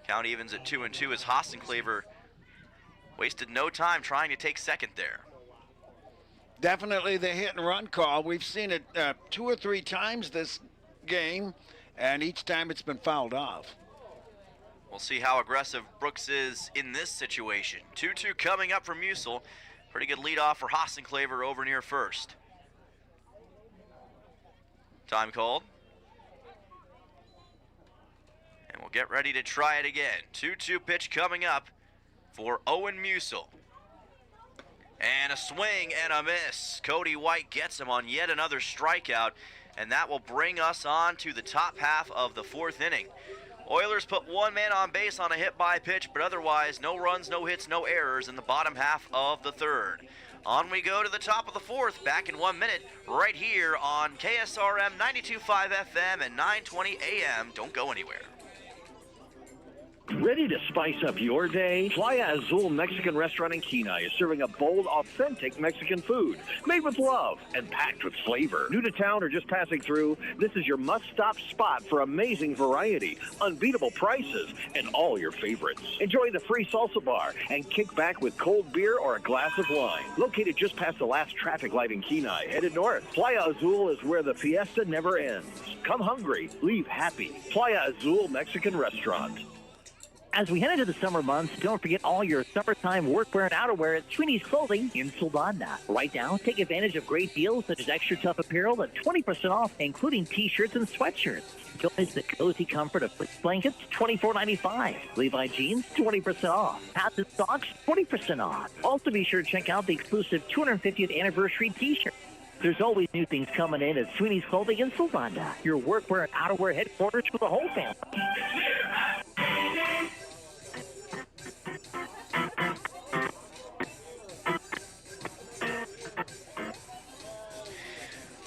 Count evens at 2-2 as Hassenclaver wasted no time trying to take second there. Definitely the hit and run call. We've seen it 2 or 3 times game, and each time it's been fouled off. We'll see how aggressive Brooks is in this situation. 2-2 coming up from Musil. Pretty good leadoff for Hassenclaver over near first. Time called. And we'll get ready to try it again. 2-2 pitch coming up for Owen Musil. And a swing and a miss. Cody White gets him on yet another strikeout, and that will bring us on to the top half of the fourth inning. Oilers put one man on base on a hit by pitch, but otherwise no runs, no hits, no errors in the bottom half of the third. On we go to the top of the fourth, back in 1 minute, right here on KSRM 92.5 FM and 920 AM. Don't go anywhere. Ready to spice up your day? Playa Azul Mexican Restaurant in Kenai is serving a bold, authentic Mexican food made with love and packed with flavor. New to town or just passing through, this is your must-stop spot for amazing variety, unbeatable prices, and all your favorites. Enjoy the free salsa bar and kick back with cold beer or a glass of wine. Located just past the last traffic light in Kenai, headed north, Playa Azul is where the fiesta never ends. Come hungry, leave happy. Playa Azul Mexican Restaurant. As we head into the summer months, don't forget all your summertime workwear and outerwear at Sweeney's Clothing in Soldotna. Right now, take advantage of great deals such as extra tough apparel at 20% off, including t-shirts and sweatshirts. Join the cozy comfort of fleece blankets, $24.95. Levi jeans, 20% off. Hats and socks, 20% off. Also be sure to check out the exclusive 250th anniversary t-shirt. There's always new things coming in at Sweeney's Clothing in Soldotna, your workwear and outerwear headquarters for the whole family.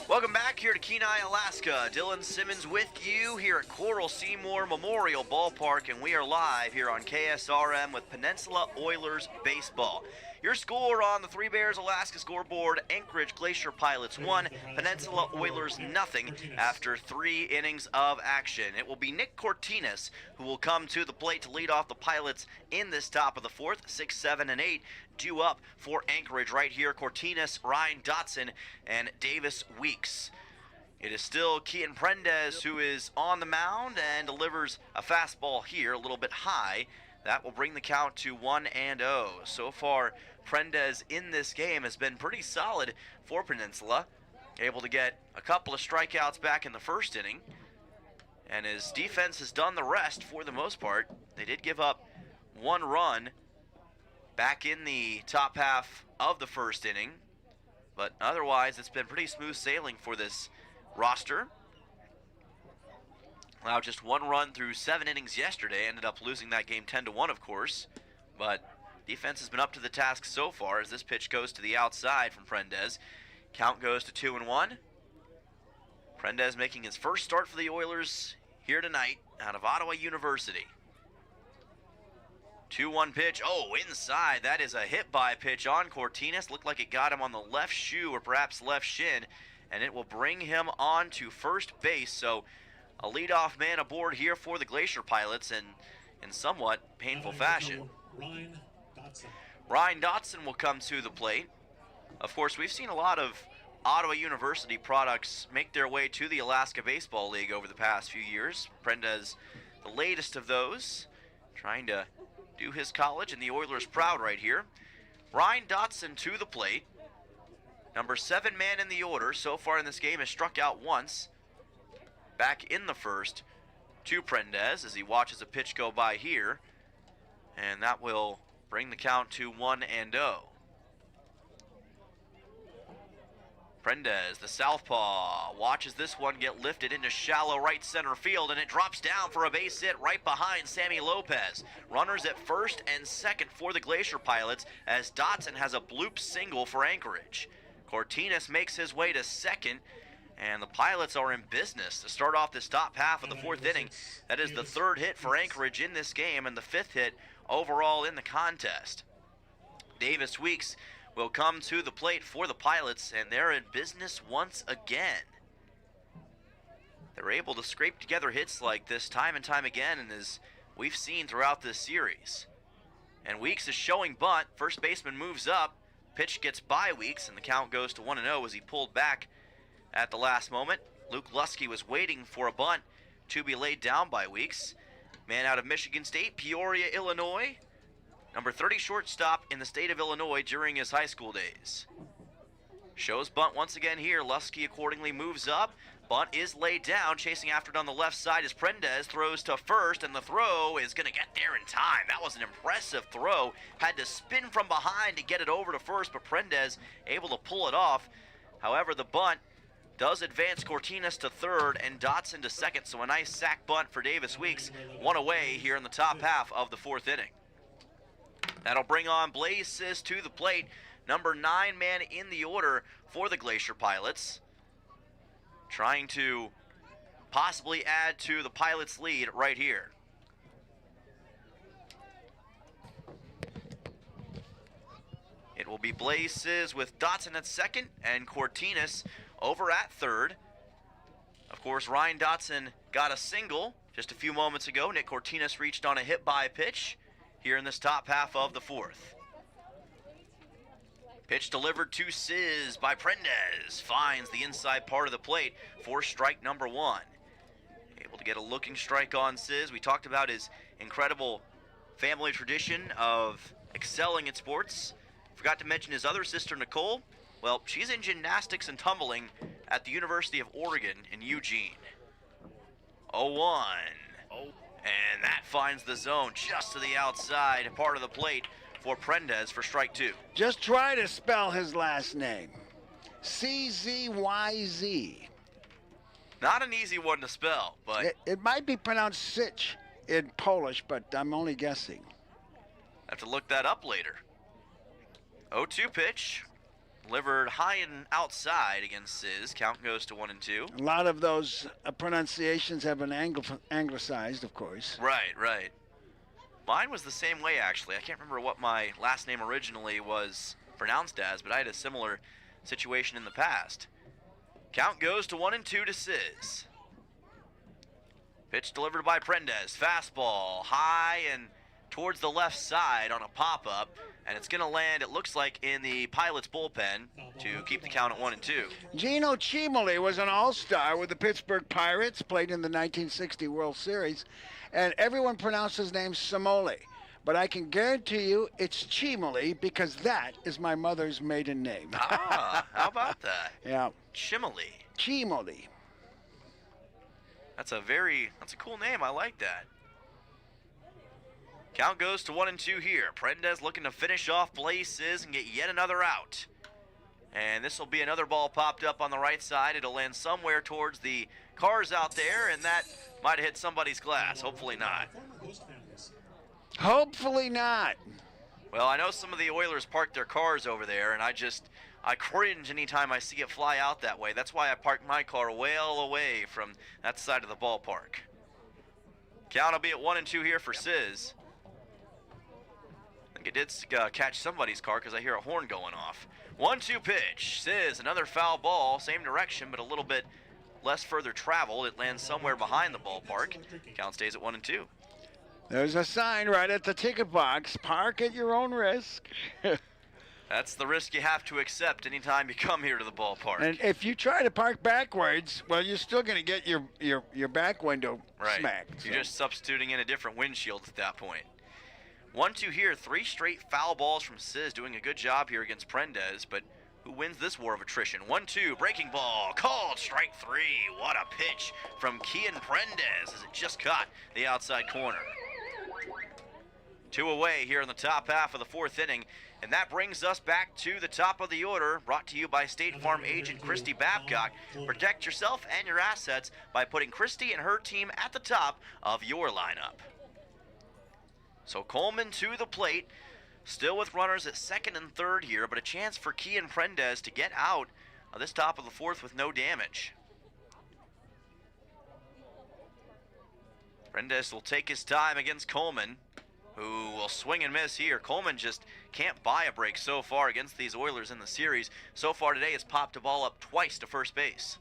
Welcome back here to Kenai, Alaska. Dylan Simmons with you here at Coral Seymour Memorial Ballpark, and we are live here on KSRM with Peninsula Oilers Baseball. Your score on the Three Bears Alaska scoreboard: Anchorage Glacier Pilots 1, Peninsula Oilers nothing after 3 innings of action. It will be Nick Cortinas who will come to the plate to lead off the Pilots in this top of the fourth. 6, 7, and 8 due up for Anchorage right here. Cortinas, Ryan Dotson, and Davis Weeks. It is still Kian Prendez who is on the mound and delivers a fastball here, a little bit high. That will bring the count to 1-0. So far, Prendez in this game has been pretty solid for Peninsula. Able to get a couple of strikeouts back in the first inning. And his defense has done the rest for the most part. They did give up 1 run back in the top half of the first inning. But otherwise, it's been pretty smooth sailing for this roster. Allowed just 1 run through 7 innings yesterday. Ended up losing that game 10-1, of course. But defense has been up to the task so far as this pitch goes to the outside from Prendez. Count goes to 2-1. Prendez making his first start for the Oilers here tonight out of Ottawa University. 2-1 pitch. Oh, inside. That is a hit-by pitch on Cortinas. Looked like it got him on the left shoe or perhaps left shin. And it will bring him on to first base. So a leadoff man aboard here for the Glacier Pilots in somewhat painful fashion. Ryan Dotson will come to the plate. Of course, we've seen a lot of Ottawa University products make their way to the Alaska Baseball League over the past few years. Prendez, the latest of those, trying to do his college, and the Oilers proud right here. Ryan Dotson to the plate. Number 7 man in the order so far in this game has struck out once. Back in the first to Prendez as he watches a pitch go by here. And that will bring the count to 1-0. Prendez, the southpaw, watches this one get lifted into shallow right center field, and it drops down for a base hit right behind Sammy Lopez. Runners at first and second for the Glacier Pilots as Dotson has a bloop single for Anchorage. Cortinas makes his way to second, and the Pilots are in business to start off this top half of the fourth inning. That is the 3rd hit for Anchorage in this game and the 5th hit overall in the contest. Davis Weeks will come to the plate for the Pilots, and they're in business once again. They're able to scrape together hits like this time and time again, and as we've seen throughout this series. And Weeks is showing bunt. First baseman moves up. Pitch gets by Weeks, and the count goes to 1-0 as he pulled back at the last moment. Luke Lusky was waiting for a bunt to be laid down by Weeks. Man out of Michigan State, Peoria, Illinois. Number 30 shortstop in the state of Illinois during his high school days. Shows bunt once again here. Lusky accordingly moves up. Bunt is laid down. Chasing after it on the left side is Prendez. Throws to first, and the throw is going to get there in time. That was an impressive throw. Had to spin from behind to get it over to first, but Prendez able to pull it off. However, the bunt does advance Cortinas to third and Dotson to second, so a nice sack bunt for Davis Weeks. One away here in the top half of the fourth inning. That'll bring on Blaze Sis to the plate. Number 9 man in the order for the Glacier Pilots. Trying to possibly add to the Pilots' lead right here. It will be Blaze Sis with Dotson at second and Cortinas over at third. Of course, Ryan Dotson got a single just a few moments ago. Nick Cortinas reached on a hit-by pitch here in this top half of the fourth. Pitch delivered to Sis by Prendez. Finds the inside part of the plate for strike number 1. Able to get a looking strike on Sis. We talked about his incredible family tradition of excelling in sports. Forgot to mention his other sister, Nicole. Well, she's in gymnastics and tumbling at the University of Oregon in Eugene. 0-1. And that finds the zone just to the outside part of the plate for Prendez for strike 2. Just try to spell his last name. C-Z-Y-Z. Not an easy one to spell, but... It might be pronounced Sich in Polish, but I'm only guessing. Have to look that up later. 0-2 pitch. Delivered high and outside against Sis. Count goes to 1-2. A lot of those pronunciations have been anglicized, of course. Right. Mine was the same way, actually. I can't remember what my last name originally was pronounced as, but I had a similar situation in the past. Count goes to 1-2 to Sis. Pitch delivered by Prendez. Fastball high and towards the left side on a pop-up, and it's going to land, it looks like, in the Pilots' bullpen to keep the count at 1-2. Gino Cimoli was an all-star with the Pittsburgh Pirates, played in the 1960 World Series, and everyone pronounced his name Cimoli. But I can guarantee you it's Cimoli because that is my mother's maiden name. How about that? Yeah. Cimoli. That's a cool name. I like that. Count goes to 1-2 here. Prendez looking to finish off Blaze Sis and get yet another out. And this will be another ball popped up on the right side. It'll land somewhere towards the cars out there, and that might have hit somebody's glass. Hopefully not. Hopefully not. Well, I know some of the Oilers parked their cars over there, and I cringe anytime I see it fly out that way. That's why I parked my car well away from that side of the ballpark. Count will be at 1-2 here for Sis. I think it did catch somebody's car because I hear a horn going off. 1-2 pitch. Sis, another foul ball, same direction, but a little bit less further traveled. It lands somewhere behind the ballpark. Count stays at 1-2. There's a sign right at the ticket box. Park at your own risk. That's the risk you have to accept anytime you come here to the ballpark. And if you try to park backwards, well, you're still going to get your back window smacked. You're just substituting in a different windshield at that point. 1-2 here, 3 straight foul balls from Sis, doing a good job here against Prendez, but who wins this war of attrition? 1-2, breaking ball, called strike 3. What a pitch from Kian Prendez as it just caught the outside corner. 2 away here in the top half of the fourth inning, and that brings us back to the top of the order, brought to you by State Farm agent Christy Babcock. Protect yourself and your assets by putting Christy and her team at the top of your lineup. So Coleman to the plate, still with runners at second and third here, but a chance for Kian Prendez to get out of this top of the fourth with no damage. Prendez will take his time against Coleman, who will swing and miss here. Coleman just can't buy a break so far against these Oilers in the series. So far today has popped a ball up twice to first base.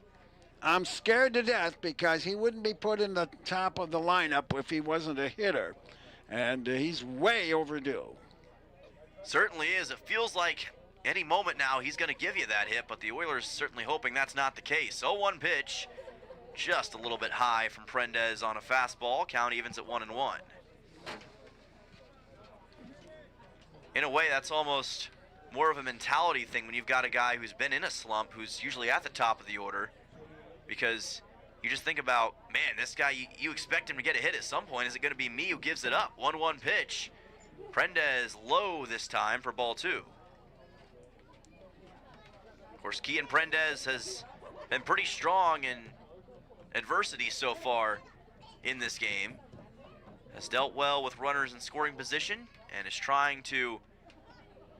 I'm scared to death because he wouldn't be put in the top of the lineup if he wasn't a hitter. And he's way overdue. Certainly is. It feels like any moment now he's going to give you that hit, but the Oilers certainly hoping that's not the case. 0-1 pitch. just a little bit high from Prendez on a fastball. Count evens at 1-1. In a way, that's almost more of a mentality thing when you've got a guy who's been in a slump, who's usually at the top of the order, because you just think about, man, this guy, you expect him to get a hit at some point. Is it going to be me who gives it up? 1-1 pitch. Prendez low this time for ball 2. Of course, Keaton Prendez has been pretty strong in adversity so far in this game. Has dealt well with runners in scoring position and is trying to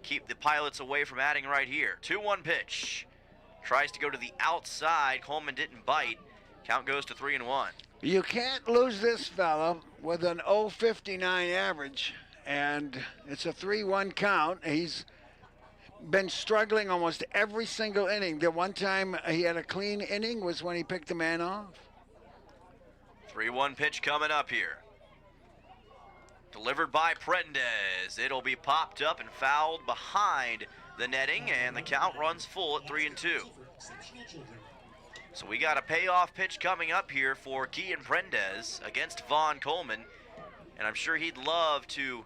keep the Pilots away from adding right here. 2-1 pitch. Tries to go to the outside. Coleman didn't bite. Count goes to 3-1. You can't lose this fella with an 0.59 average, and it's a 3-1 count. He's been struggling almost every single inning. The one time he had a clean inning was when he picked the man off. 3-1 pitch coming up here. Delivered by Prendez. It'll be popped up and fouled behind the netting, and the count runs full at 3-2. So we got a payoff pitch coming up here for Keaton Prendez against Vaughn Coleman, and I'm sure he'd love to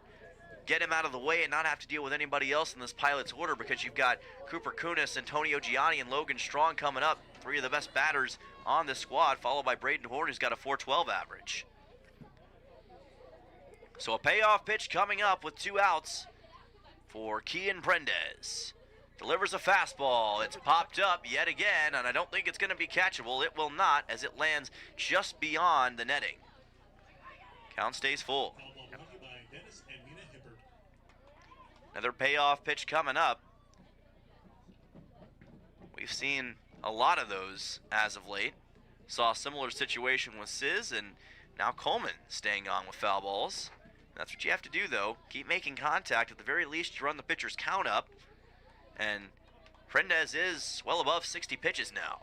get him out of the way and not have to deal with anybody else in this Pilots order, because you've got Cooper Kunis, Antonio Gianni, and Logan Strong coming up, 3 of the best batters on this squad, followed by Braden Horn, who's got a .412 average. So a payoff pitch coming up with 2 outs for Keaton Prendez. Delivers a fastball. It's popped up yet again, and I don't think it's going to be catchable. It will not, as it lands just beyond the netting. Count stays full. Another payoff pitch coming up. We've seen a lot of those as of late. Saw a similar situation with Sizz, and now Coleman staying on with foul balls. That's what you have to do, though. Keep making contact. At the very least, you run the pitcher's count up. And Prendez is well above 60 pitches now.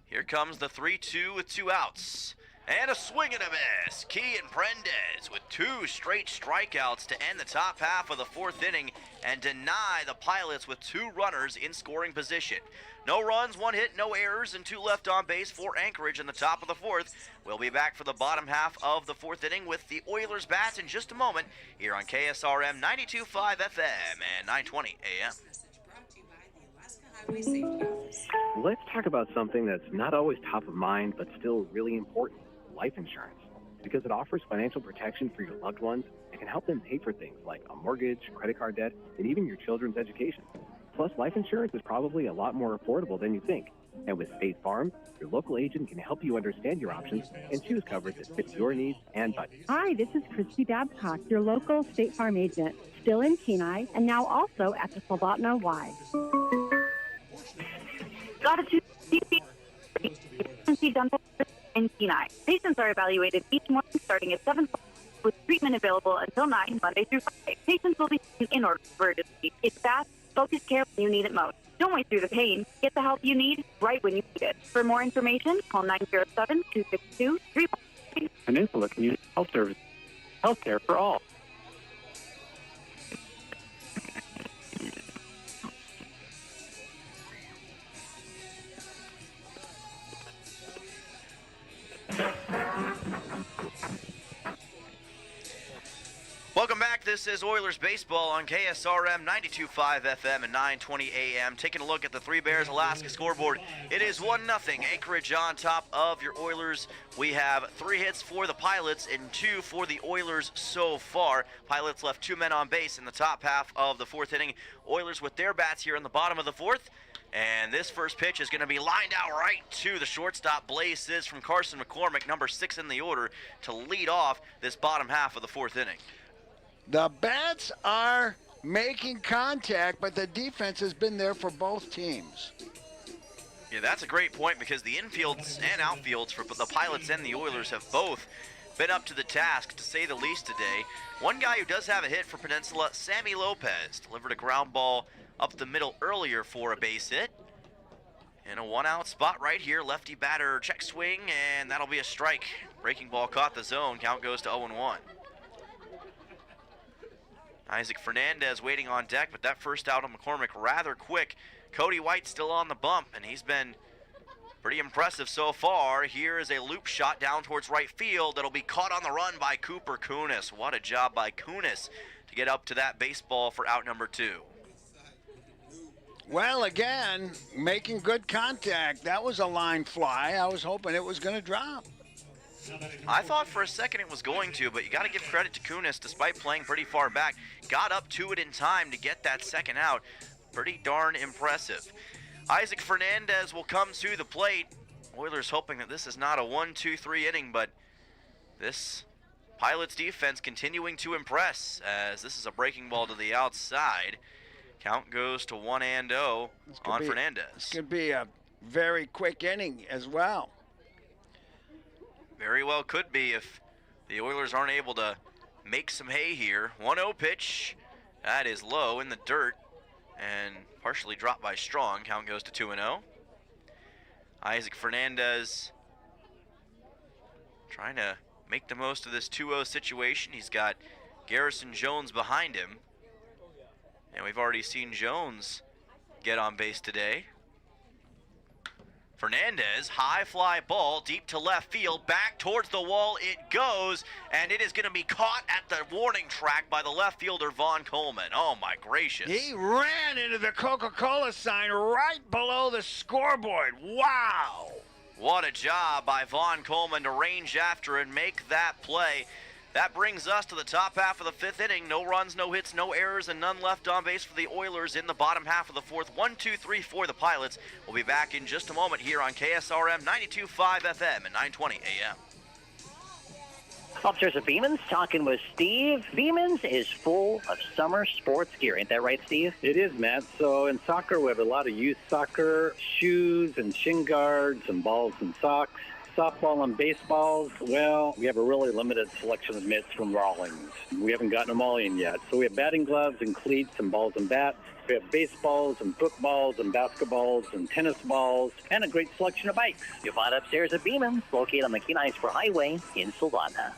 Here comes the 3-2 with 2 outs. And a swing and a miss. Keaton Prendez with 2 straight strikeouts to end the top half of the 4th inning and deny the Pilots with 2 runners in scoring position. No runs, 1 hit, no errors, and 2 left on base for Anchorage in the top of the 4th. We'll be back for the bottom half of the 4th inning with the Oilers bats in just a moment here on KSRM 92.5 FM and 920 AM. Let's talk about something that's not always top of mind, but still really important: life insurance. Because it offers financial protection for your loved ones, it can help them pay for things like a mortgage, credit card debt, and even your children's education. Plus, life insurance is probably a lot more affordable than you think. And with State Farm, your local agent can help you understand your options and choose coverage that fits your needs and budget. Hi, this is Christy Babcock, your local State Farm agent, still in Kenai, and now also at the Soldotna Y. Got it to dental in Kenai. Patients are evaluated each morning starting at 7 with treatment available until 9, Monday through Friday. Patients will be seen in order for urgency. It's fast, focused care when you need it most. Don't wait through the pain. Get the help you need right when you need it. For more information, call 907-262-31. Peninsula Community Health Service. Healthcare for all. Welcome back. This is Oilers Baseball on KSRM 92.5 FM and 920 AM. Taking a look at the Three Bears Alaska scoreboard. It is 1-0. Anchorage on top of your Oilers. We have 3 hits for the Pilots and 2 for the Oilers so far. Pilots left 2 men on base in the top half of the 4th inning. Oilers with their bats here in the bottom of the 4th. And this first pitch is going to be lined out right to the shortstop, Blaze Sizz, from Carson McCormick, number 6 in the order, to lead off this bottom half of the 4th inning. The bats are making contact, but the defense has been there for both teams. Yeah, that's a great point, because the infields and outfields for the Pilots and the Oilers have both been up to the task, to say the least, today. One guy who does have a hit for Peninsula, Sammy Lopez, delivered a ground ball up the middle earlier for a base hit. In a 1-out spot right here, lefty batter check swing, and that'll be a strike. Breaking ball caught the zone. Count goes to 0-1. Isaac Fernandez waiting on deck, but that first out on McCormick rather quick. Cody White still on the bump, and he's been Pretty impressive so far. Here is a loop shot down towards right field that'll be caught on the run by Cooper Kunis. What a job by Kunis to get up to that baseball for out number 2. Well, again, making good contact. That was a line fly. I was hoping it was going to drop. I thought for a second it was going to, but you got to give credit to Kunis. Despite playing pretty far back, got up to it in time to get that second out. Pretty darn impressive. Isaac Fernandez will come to the plate. Oilers hoping that this is not a 1-2-3 inning, but this Pilots defense continuing to impress as this is a breaking ball to the outside. Count goes to 1-0 on Fernandez. This could be a very quick inning as well. Very well could be if the Oilers aren't able to make some hay here. 1-0 pitch. That is low in the dirt and partially dropped by Strong. Count goes to 2-0. Isaac Fernandez trying to make the most of this 2-0 situation. He's got Garrison Jones behind him. And we've already seen Jones get on base today. Fernandez, high fly ball, deep to left field, back towards the wall it goes, and it is going to be caught at the warning track by the left fielder, Vaughn Coleman. Oh, my gracious. He ran into the Coca-Cola sign right below the scoreboard. Wow. What a job by Vaughn Coleman to range after and make that play. That brings us to the top half of the 5th inning. No runs, no hits, no errors, and none left on base for the Oilers in the bottom half of the 4th. 1-2-3 for the Pilots. We'll be back in just a moment here on KSRM 92.5 FM and 920 AM. Upstairs at Beeman's, talking with Steve. Beeman's is full of summer sports gear. Ain't that right, Steve? It is, Matt. So in soccer, we have a lot of youth soccer, shoes and shin guards and balls and socks. Softball and baseballs, well, we have a really limited selection of mitts from Rawlings. We haven't gotten them all in yet. So we have batting gloves and cleats and balls and bats. We have baseballs and footballs and basketballs and tennis balls and a great selection of bikes. You'll find upstairs at Beeman's, located on the Kenai Spur Highway in Soldotna.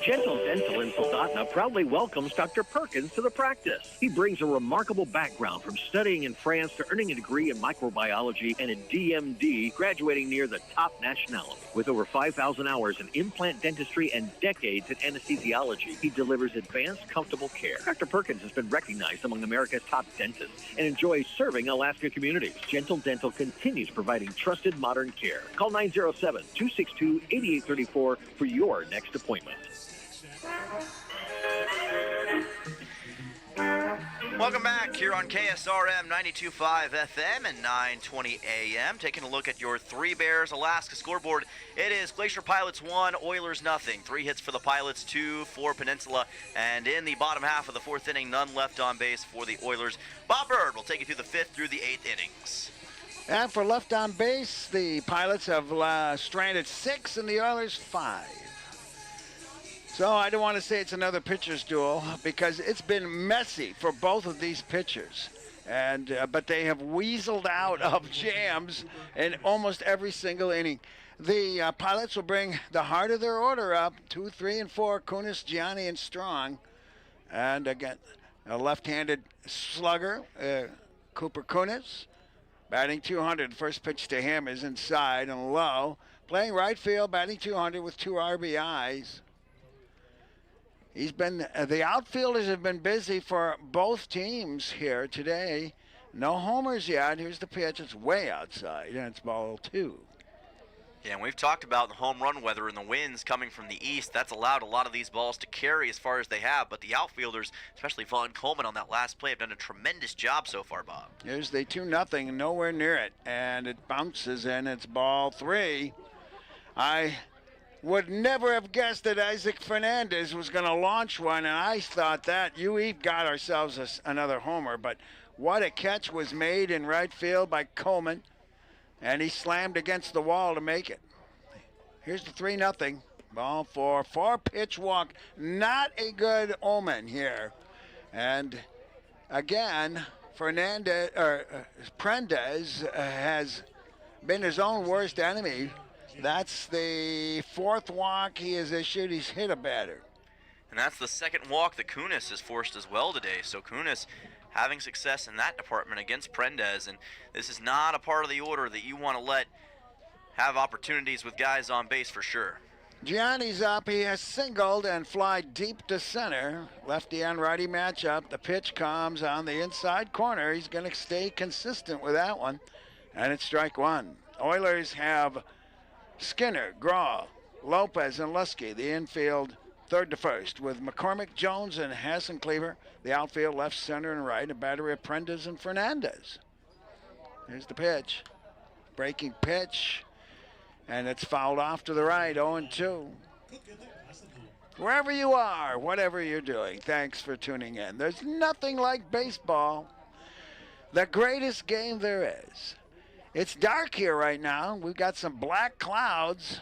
Gentle Dental in Soldotna proudly welcomes Dr. Perkins to the practice. He brings a remarkable background from studying in France to earning a degree in microbiology and a DMD, graduating near the top nationality. With over 5,000 hours in implant dentistry and decades in anesthesiology, he delivers advanced, comfortable care. Dr. Perkins has been recognized among America's top dentists and enjoys serving Alaska communities. Gentle Dental continues providing trusted modern care. Call 907-262-8834 for your next appointment. Welcome back here on KSRM 92.5 FM and 920 AM. Taking a look at your Three Bears Alaska scoreboard. It is Glacier Pilots 1, Oilers nothing. 3 hits for the Pilots, 2 for Peninsula. And in the bottom half of the 4th inning, none left on base for the Oilers. Bob Bird will take you through the 5th through the 8th innings. And for left on base, the Pilots have stranded 6 and the Oilers 5. So I don't want to say it's another pitcher's duel because it's been messy for both of these pitchers. And but they have weaseled out of jams in almost every single inning. The Pilots will bring the heart of their order up, 2, 3, and 4, Kunis, Gianni, and Strong. And again, a left-handed slugger, Cooper Kunis, batting 200. First pitch to him is inside and low. Playing right field, batting 200 with 2 RBIs. He's been, the outfielders have been busy for both teams here today. No homers yet. Here's the pitch. It's way outside, and it's ball 2. Yeah, and we've talked about the home run weather and the winds coming from the east. That's allowed a lot of these balls to carry as far as they have. But the outfielders, especially Vaughn Coleman on that last play, have done a tremendous job so far, Bob. Here's the 2-0, nowhere near it. And it bounces in. It's ball 3. I would never have guessed that Isaac Fernandez was going to launch one, and I thought that we've got ourselves another homer. But what a catch was made in right field by Coleman, and he slammed against the wall to make it. Here's the 3-0 ball 4. 4-pitch walk, not a good omen here. And again, Prendez has been his own worst enemy. That's the 4th walk he has issued. He's hit a batter. And that's the 2nd walk that Kunis has forced as well today. So Kunis having success in that department against Prendez. And this is not a part of the order that you want to let have opportunities with guys on base for sure. Gianni's up. He has singled and fly deep to center. Lefty on righty matchup. The pitch comes on the inside corner. He's going to stay consistent with that one. And it's strike one. Oilers have Skinner, Graw, Lopez, and Lusky. The infield third to first with McCormick, Jones, and Hassencleaver. The outfield left, center, and right. A battery of Prendes and Fernandez. Here's the pitch. Breaking pitch. And it's fouled off to the right, 0-2. Wherever you are, whatever you're doing, thanks for tuning in. There's nothing like baseball. The greatest game there is. It's dark here right now. We've got some black clouds.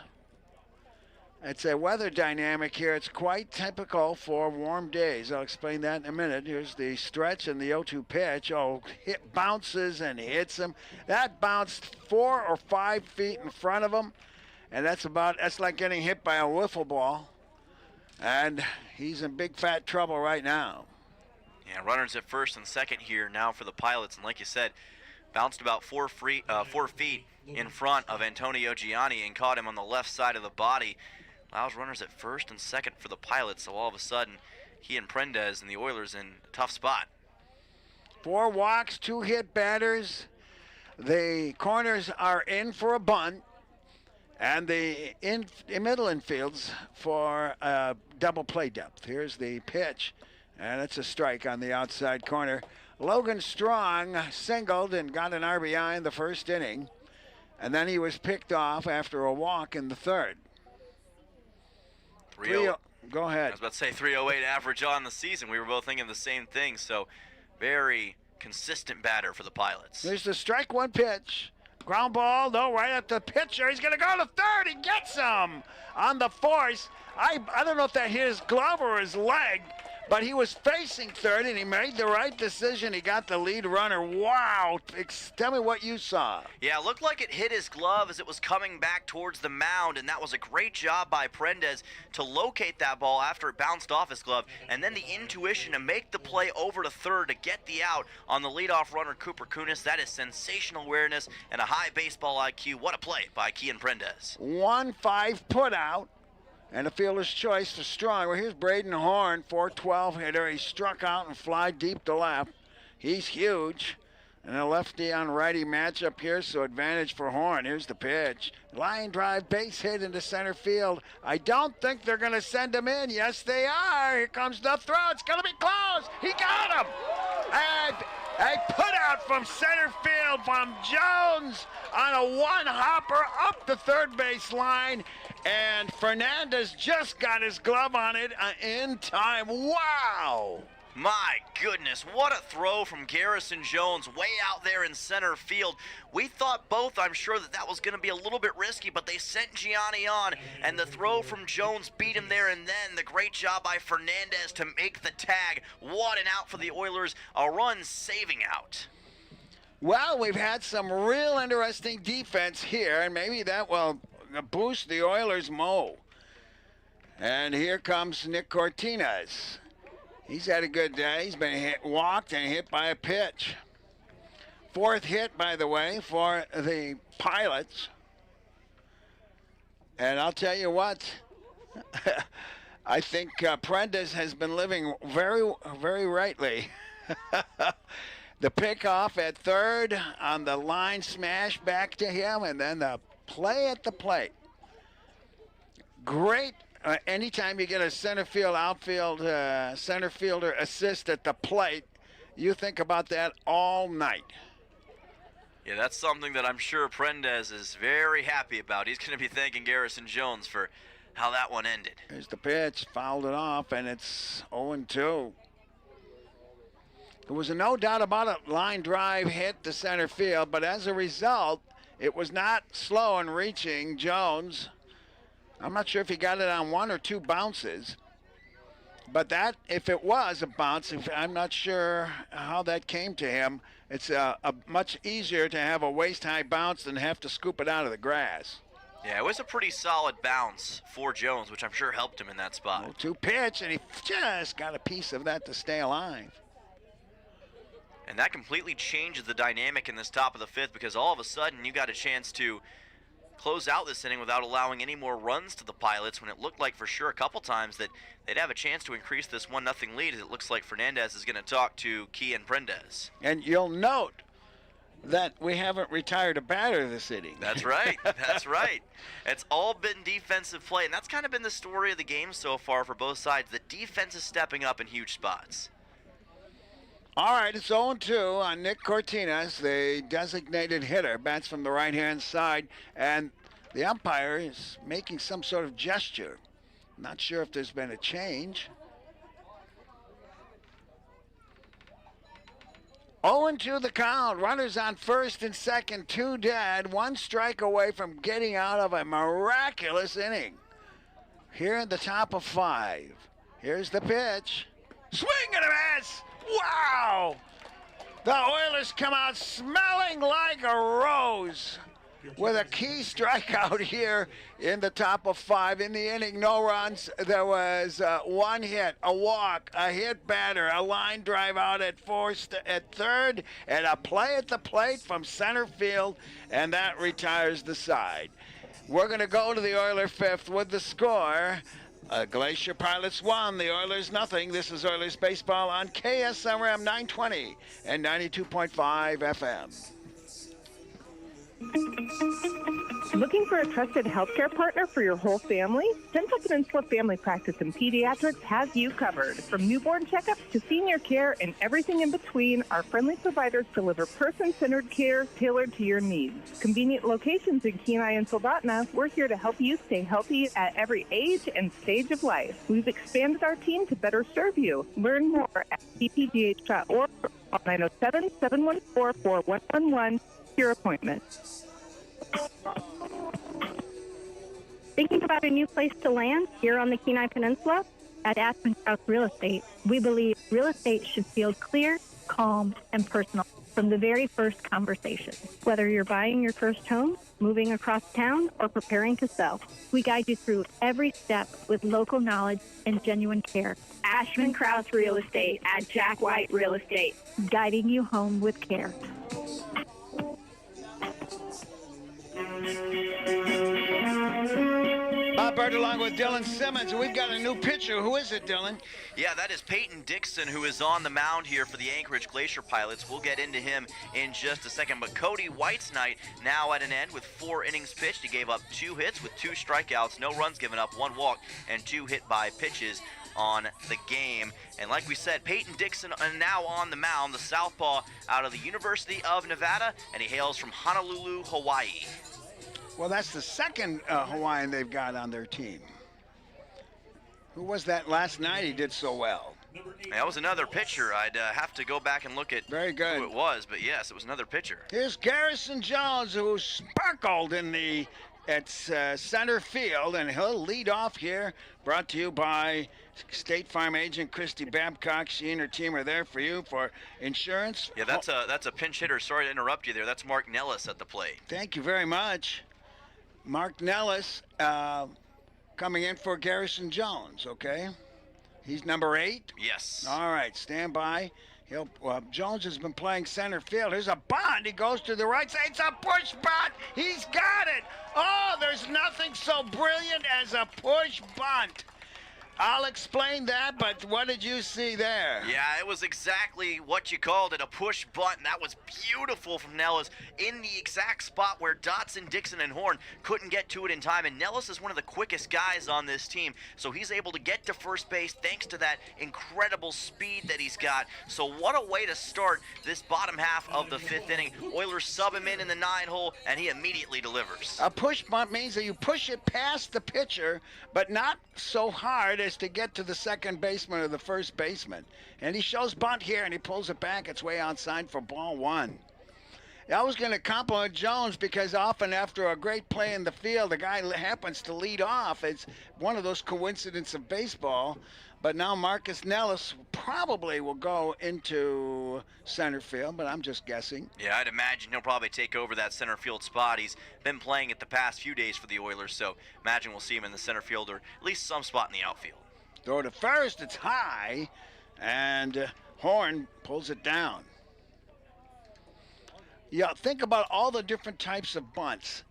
It's a weather dynamic here. It's quite typical for warm days. I'll explain that in a minute. Here's the stretch and the 0-2 pitch. Oh, it bounces and hits him. That bounced 4 or 5 feet in front of him, and that's like getting hit by a wiffle ball. And he's in big fat trouble right now. Yeah, runners at first and second here now for the Pilots, and like you said, bounced about 4 feet in front of Antonio Gianni and caught him on the left side of the body. Allows runners at first and second for the Pilots, so all of a sudden, he and Prendes and the Oilers in a tough spot. 4 walks, 2 hit batters. The corners are in for a bunt, and the middle infields for double play depth. Here's the pitch, and it's a strike on the outside corner. Logan Strong singled and got an RBI in the first inning, and then he was picked off after a walk in the third. Go ahead. I was about to say 308 average on the season. We were both thinking the same thing, so very consistent batter for the Pilots. There's the strike one pitch. Ground ball, no, right at the pitcher. He's going to go to third. He gets him on the force. I don't know if that hit his glove or his leg, but he was facing third, and he made the right decision. He got the lead runner. Wow. Tell me what you saw. Yeah, it looked like it hit his glove as it was coming back towards the mound, and that was a great job by Prendes to locate that ball after it bounced off his glove, and then the intuition to make the play over to third to get the out on the leadoff runner, Cooper Kunis. That is sensational awareness and a high baseball IQ. What a play by Kian Prendes. 1-5 put out. And a fielder's choice for Strong. Well, here's Braden Horn, 412 hitter. He struck out and fly deep to left. He's huge. And a lefty on righty matchup here, so advantage for Horn. Here's the pitch. Line drive, base hit into center field. I don't think they're going to send him in. Yes, they are. Here comes the throw. It's going to be close. He got him. And a put out from center field from Jones on a one-hopper up the third base line. And Fernandez just got his glove on it in time. Wow! My goodness, what a throw from Garrison Jones way out there in center field. We thought both, I'm sure, that was going to be a little bit risky, but they sent Gianni on, and the throw from Jones beat him there, and then the great job by Fernandez to make the tag. What an out for the Oilers, a run saving out. Well, we've had some real interesting defense here, and maybe that will boost the Oilers' mo. And here comes Nick Cortines. He's had a good day. He's been walked and hit by a pitch. 4th hit, by the way, for the Pilots. And I'll tell you what, I think Prendes has been living very, very rightly. The pickoff at third on the line smash back to him, and then the play at the plate. Great. Anytime you get a center field, outfield, center fielder assist at the plate, you think about that all night. Yeah, that's something that I'm sure Prendes is very happy about. He's going to be thanking Garrison Jones for how that one ended. Here's the pitch, fouled it off, and it's 0-2. There was no doubt about it, line drive hit to center field, but as a result, it was not slow in reaching Jones. I'm not sure if he got it on 1 or 2 bounces, but that, if it was a bounce, I'm not sure how that came to him. It's much easier to have a waist-high bounce than have to scoop it out of the grass. Yeah, it was a pretty solid bounce for Jones, which I'm sure helped him in that spot. 0-2 pitch, and he just got a piece of that to stay alive. And that completely changes the dynamic in this top of the 5th, because all of a sudden you got a chance to close out this inning without allowing any more runs to the Pilots when it looked like for sure a couple times that they'd have a chance to increase this 1-0 lead. It looks like Fernandez is going to talk to Kian Prendez. And you'll note that we haven't retired a batter this inning. That's right. That's right. It's all been defensive play, and that's kind of been the story of the game so far for both sides. The defense is stepping up in huge spots. All right, it's 0-2 on Nick Cortinas, the designated hitter. Bats from the right-hand side, and the umpire is making some sort of gesture. Not sure if there's been a change. 0-2 the count. Runners on first and second, 2 dead. 1 strike away from getting out of a miraculous inning. Here in the top of 5. Here's the pitch. Swing and a miss! Wow! The Oilers come out smelling like a rose with a key strikeout here in the top of 5. In the inning, no runs. There was 1 hit, a walk, a hit batter, a line drive out at third, and a play at the plate from center field, and that retires the side. We're going to go to the Oiler 5th with the score. Glacier Pilots 1, the Oilers nothing. This is Oilers Baseball on KSRM 920 and 92.5 FM. Looking for a trusted healthcare partner for your whole family? Central Peninsula Family Practice and Pediatrics has you covered. From newborn checkups to senior care and everything in between, our friendly providers deliver person-centered care tailored to your needs. Convenient locations in Kenai and Soldotna, we're here to help you stay healthy at every age and stage of life. We've expanded our team to better serve you. Learn more at ppgh.org or 907-714-4111. Your appointment. Thinking about a new place to land here on the Kenai Peninsula? At Aspen Crouse Real Estate, we believe real estate should feel clear, calm, and personal from the very first conversation. Whether you're buying your first home, moving across town, or preparing to sell, we guide you through every step with local knowledge and genuine care. Ashman Crouse Real Estate at Jack White Real Estate, guiding you home with care. Bob Bird along with Dylan Simmons. We've got a new pitcher. Who is it, Dylan? Yeah, that is Peyton Dixon, who is on the mound here for the Anchorage Glacier Pilots. We'll get into him in just a second. But Cody White's night now at an end with 4 innings pitched. He gave up 2 hits with 2 strikeouts, no runs given up, 1 walk, and 2 hit by pitches on the game. And like we said, Peyton Dixon now on the mound, the southpaw out of the University of Nevada, and he hails from Honolulu, Hawaii. Well, that's the second Hawaiian they've got on their team. Who was that last night? He did so well. That was another pitcher. I'd have to go back and look at Very good. who it was, but yes, it was another pitcher. Here's Garrison Jones, who sparkled at center field, and he'll lead off here. Brought to you by State Farm agent Christy Babcock. She and her team are there for you for insurance. Yeah, that's a pinch hitter. Sorry to interrupt you there. That's Mark Nellis at the plate. Thank you very much. Mark Nellis coming in for Garrison Jones, okay? He's number 8? Yes. All right, stand by. Jones has been playing center field. Here's a bunt. He goes to the right side. It's a push bunt. He's got it. Oh, there's nothing so brilliant as a push bunt. I'll explain that, but what did you see there? Yeah, it was exactly what you called it, a push bunt. That was beautiful from Nellis in the exact spot where Dotson, Dixon, and Horn couldn't get to it in time. And Nellis is one of the quickest guys on this team, so he's able to get to first base thanks to that incredible speed that he's got. So what a way to start this bottom half of the 5th inning. Oilers sub him in the 9-hole, and he immediately delivers. A push bunt means that you push it past the pitcher, but not so hard as to get to the second baseman or the first baseman. And he shows bunt here, and he pulls it back. It's way outside for ball 1. I was going to compliment Jones because often after a great play in the field, the guy happens to lead off. It's one of those coincidences of baseball. But now Marcus Nellis probably will go into center field, but I'm just guessing. Yeah, I'd imagine he'll probably take over that center field spot. He's been playing it the past few days for the Oilers, so imagine we'll see him in the center field or at least some spot in the outfield. Throw to first, it's high, and Horn pulls it down. Yeah, think about all the different types of bunts.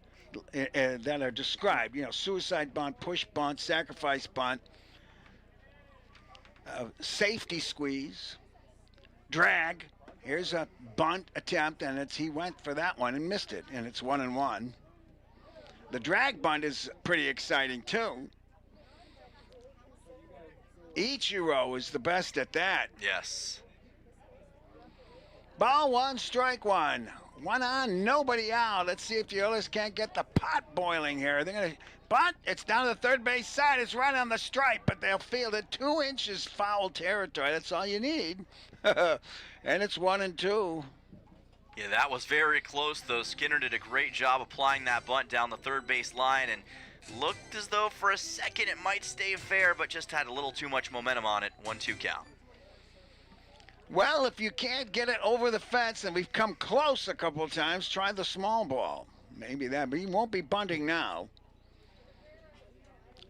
that are described. You know, suicide bunt, push bunt, sacrifice bunt, safety squeeze, drag. Here's a bunt attempt, and he went for that one and missed it, and it's 1-1. The drag bunt is pretty exciting too. Ichiro is the best at that. Yes. Ball one, strike one. One on, nobody out. Let's see if the Oilers can't get the pot boiling here. They're going to bunt. It's down to the third base side. It's right on the stripe, but they'll field it 2 inches foul territory. That's all you need. And it's 1-2. Yeah, that was very close, though. Skinner did a great job applying that bunt down the third base line and looked as though for a second it might stay fair, but just had a little too much momentum on it. 1-2 count. Well, if you can't get it over the fence, and we've come close a couple of times, try the small ball. Maybe that, but he won't be bunting now.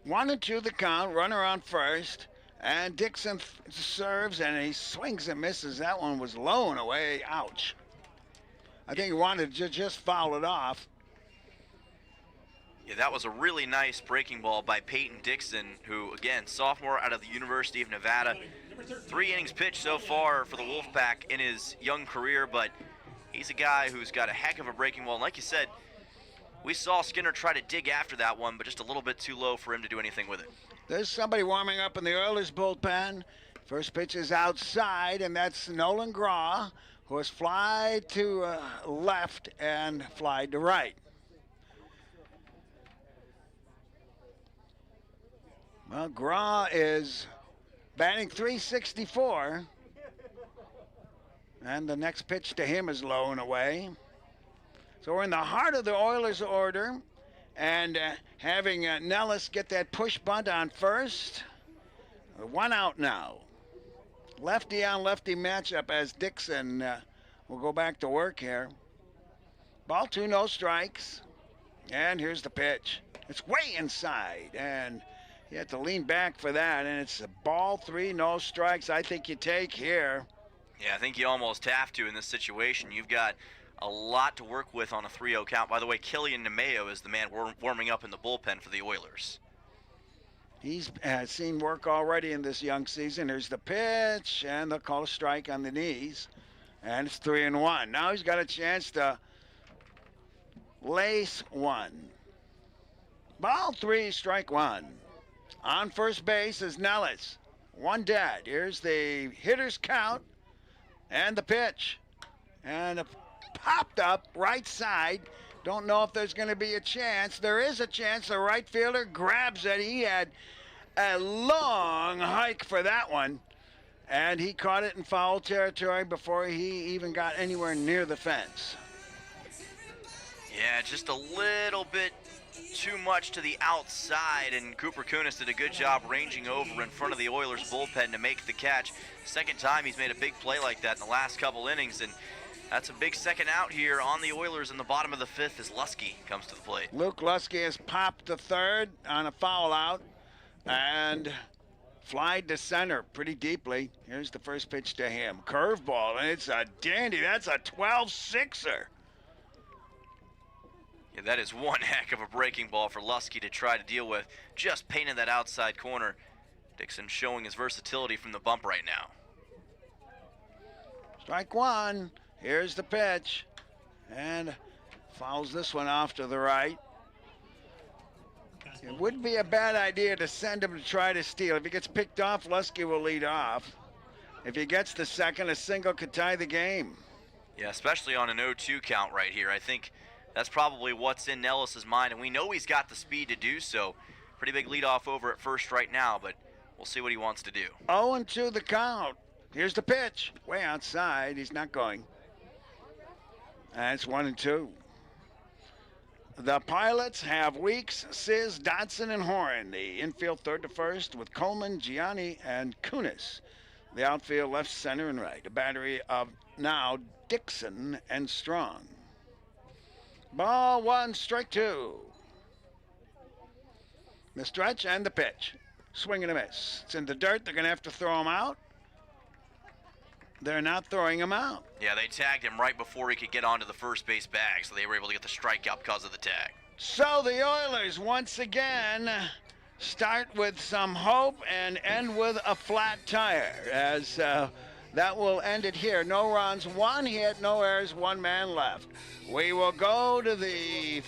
1-2 the count, runner on first, and Dixon serves, and he swings and misses. That one was low and away. Ouch. I think he wanted to just foul it off. Yeah, that was a really nice breaking ball by Peyton Dixon, who, again, sophomore out of the University of Nevada. 3 innings pitched so far for the Wolfpack in his young career, but he's a guy who's got a heck of a breaking ball. And like you said, we saw Skinner try to dig after that one, but just a little bit too low for him to do anything with it. There's somebody warming up in the Oilers bullpen. First pitch is outside, and that's Nolan Graw, who has flied to left and flied to right. Well, Graw is batting .364, and the next pitch to him is low and away. So we're in the heart of the Oilers order, and having Nellis get that push bunt on first. 1 out now. Lefty on lefty matchup as Dixon will go back to work here. Ball 2, no strikes. And here's the pitch. It's way inside, and you have to lean back for that, and it's a ball 3, no strikes. I think you take here. Yeah, I think you almost have to in this situation. You've got a lot to work with on a 3-0 count. By the way, Killian Nemeo is the man warming up in the bullpen for the Oilers. He's seen work already in this young season. Here's the pitch, and they'll call a strike on the knees, and it's 3-1. Now he's got a chance to lace one. Ball 3, strike 1. On first base is Nellis. 1 dead. Here's the hitter's count and the pitch. And popped up right side. Don't know if there's going to be a chance. There is a chance. The right fielder grabs it. He had a long hike for that one. And he caught it in foul territory before he even got anywhere near the fence. Yeah, just a little bit too much to the outside, and Cooper Kunis did a good job ranging over in front of the Oilers bullpen to make the catch. Second time he's made a big play like that in the last couple innings, and that's a big second out here on the Oilers in the bottom of the 5th as Lusky comes to the plate. Luke Lusky has popped to third on a foul out and flied to center pretty deeply. Here's the first pitch to him. Curveball, and it's a dandy. That's a 12-6er. Yeah, that is one heck of a breaking ball for Lusky to try to deal with. Just painted that outside corner. Dixon showing his versatility from the bump right now. Strike 1. Here's the pitch. And fouls this one off to the right. It wouldn't be a bad idea to send him to try to steal. If he gets picked off, Lusky will lead off. If he gets the second, a single could tie the game. Yeah, especially on an 0-2 count right here. I think that's probably what's in Nellis's mind, and we know he's got the speed to do so. Pretty big leadoff over at first right now, but we'll see what he wants to do. 0-2 the count. Here's the pitch. Way outside. He's not going. And it's 1-2. The Pilots have Weeks, Sis, Dodson, and Horn. The infield third to first with Coleman, Gianni, and Kunis. The outfield left, center, and right. A battery of now Dixon and Strong. Ball 1, strike 2. The stretch and the pitch. Swing and a miss. It's in the dirt. They're going to have to throw him out. They're not throwing him out. Yeah, they tagged him right before he could get onto the first base bag, so they were able to get the strikeout because of the tag. So the Oilers once again start with some hope and end with a flat tire, as that will end it here. No runs, 1 hit, no errors, 1 man left. We will go to the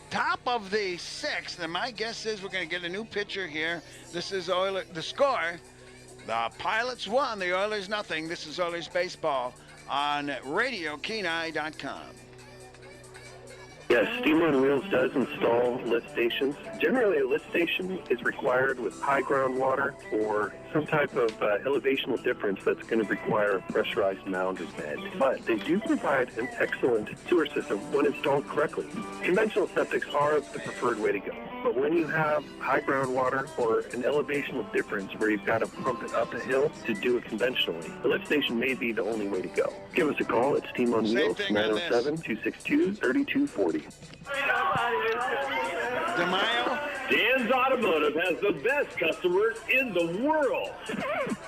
top of the 6th, and my guess is we're going to get a new pitcher here. This is the score. The Pilots won, the Oilers nothing. This is Oilers Baseball on RadioKenai.com. Yes, Steamer on Wheels does install lift stations. Generally, a lift station is required with high groundwater or some type of elevational difference that's going to require a pressurized mound or bed. But they do provide an excellent sewer system when installed correctly. Conventional septics are the preferred way to go. But when you have high groundwater or an elevational difference where you've got to pump it up a hill to do it conventionally, the lift station may be the only way to go. Give us a call at Steam on Wheels, 907-262-3240. DeMaio? Dan's Automotive has the best customers in the world.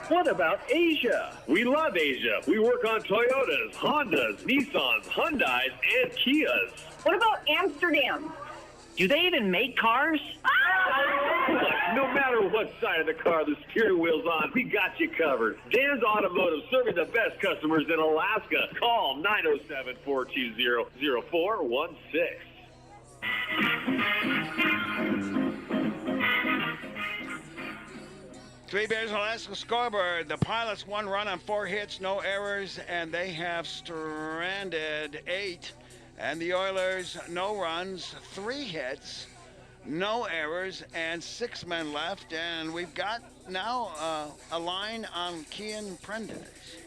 What about Asia? We love Asia. We work on Toyotas, Hondas, Nissans, Hyundais, and Kias. What about Amsterdam? Do they even make cars? No matter what side of the car the steering wheel's on, we got you covered. Dan's Automotive, serving the best customers in Alaska. Call 907-420-0416. Three Bears Alaska scoreboard. The Pilots 1 run on 4 hits, no errors, and they have stranded 8. And the Oilers, no runs, 3 hits, no errors, and 6 men left. And we've got now a line on Kian Prendez.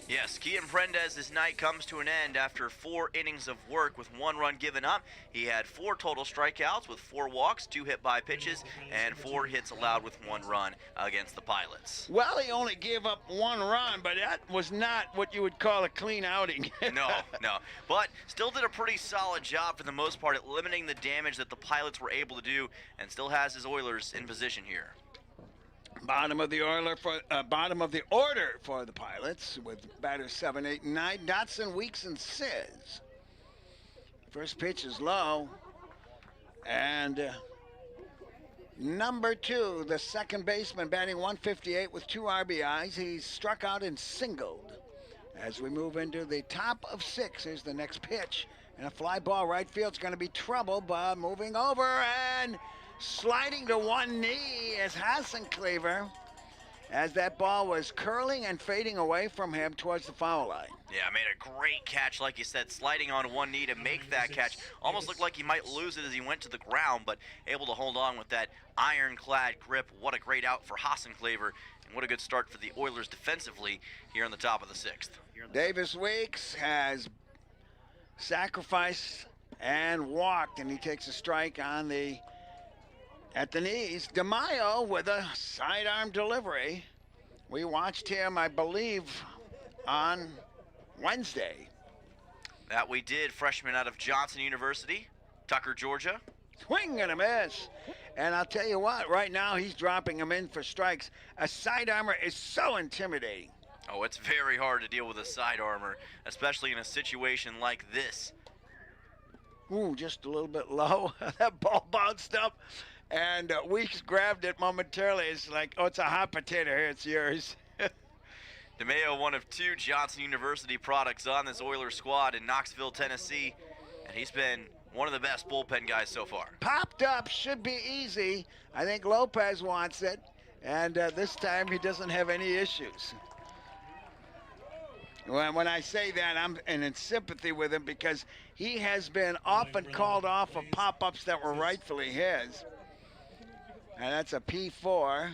Yes, Kian Prendez's night comes to an end after 4 innings of work with 1 run given up. He had 4 total strikeouts with 4 walks, 2 hit by pitches, and 4 hits allowed with 1 run against the Pilots. Well, he only gave up 1 run, but that was not what you would call a clean outing. No. But still did a pretty solid job for the most part at limiting the damage that the Pilots were able to do, and still has his Oilers in position here. Bottom of the order for the Pilots with batters 7, 8, and 9. Dotson, Weeks, and Sizz. First pitch is low. And number 2, the second baseman, batting 158 with 2 RBIs. He's struck out and singled. As we move into the top of 6, here's the next pitch. And a fly ball right field's going to be trouble, but moving over and sliding to one knee is Hasenclever, as that ball was curling and fading away from him towards the foul line. Yeah, made a great catch, like you said, sliding on one knee to make that catch. Almost looked like he might lose it as he went to the ground, but able to hold on with that ironclad grip. What a great out for Hasenclever, and what a good start for the Oilers defensively here on the top of the 6th. Davis Weeks has sacrificed and walked, and he takes a strike on at the knees. DeMaio with a sidearm delivery. We watched him, I believe, on Wednesday. That we did. Freshman out of Johnson University, Tucker, Georgia. Swing and a miss. And I'll tell you what, right now he's dropping him in for strikes. A sidearmer is so intimidating. Oh, it's very hard to deal with a sidearmer, especially in a situation like this. Ooh, just a little bit low. That ball bounced up. And Weeks grabbed it momentarily. It's like, oh, it's a hot potato. Here, it's yours. DeMaio, one of 2 Johnson University products on this Oilers squad in Knoxville, Tennessee. And he's been one of the best bullpen guys so far. Popped up, should be easy. I think Lopez wants it. And this time he doesn't have any issues. When I say that, I'm in sympathy with him because he has been often called off of pop-ups that were rightfully his. And that's a P4.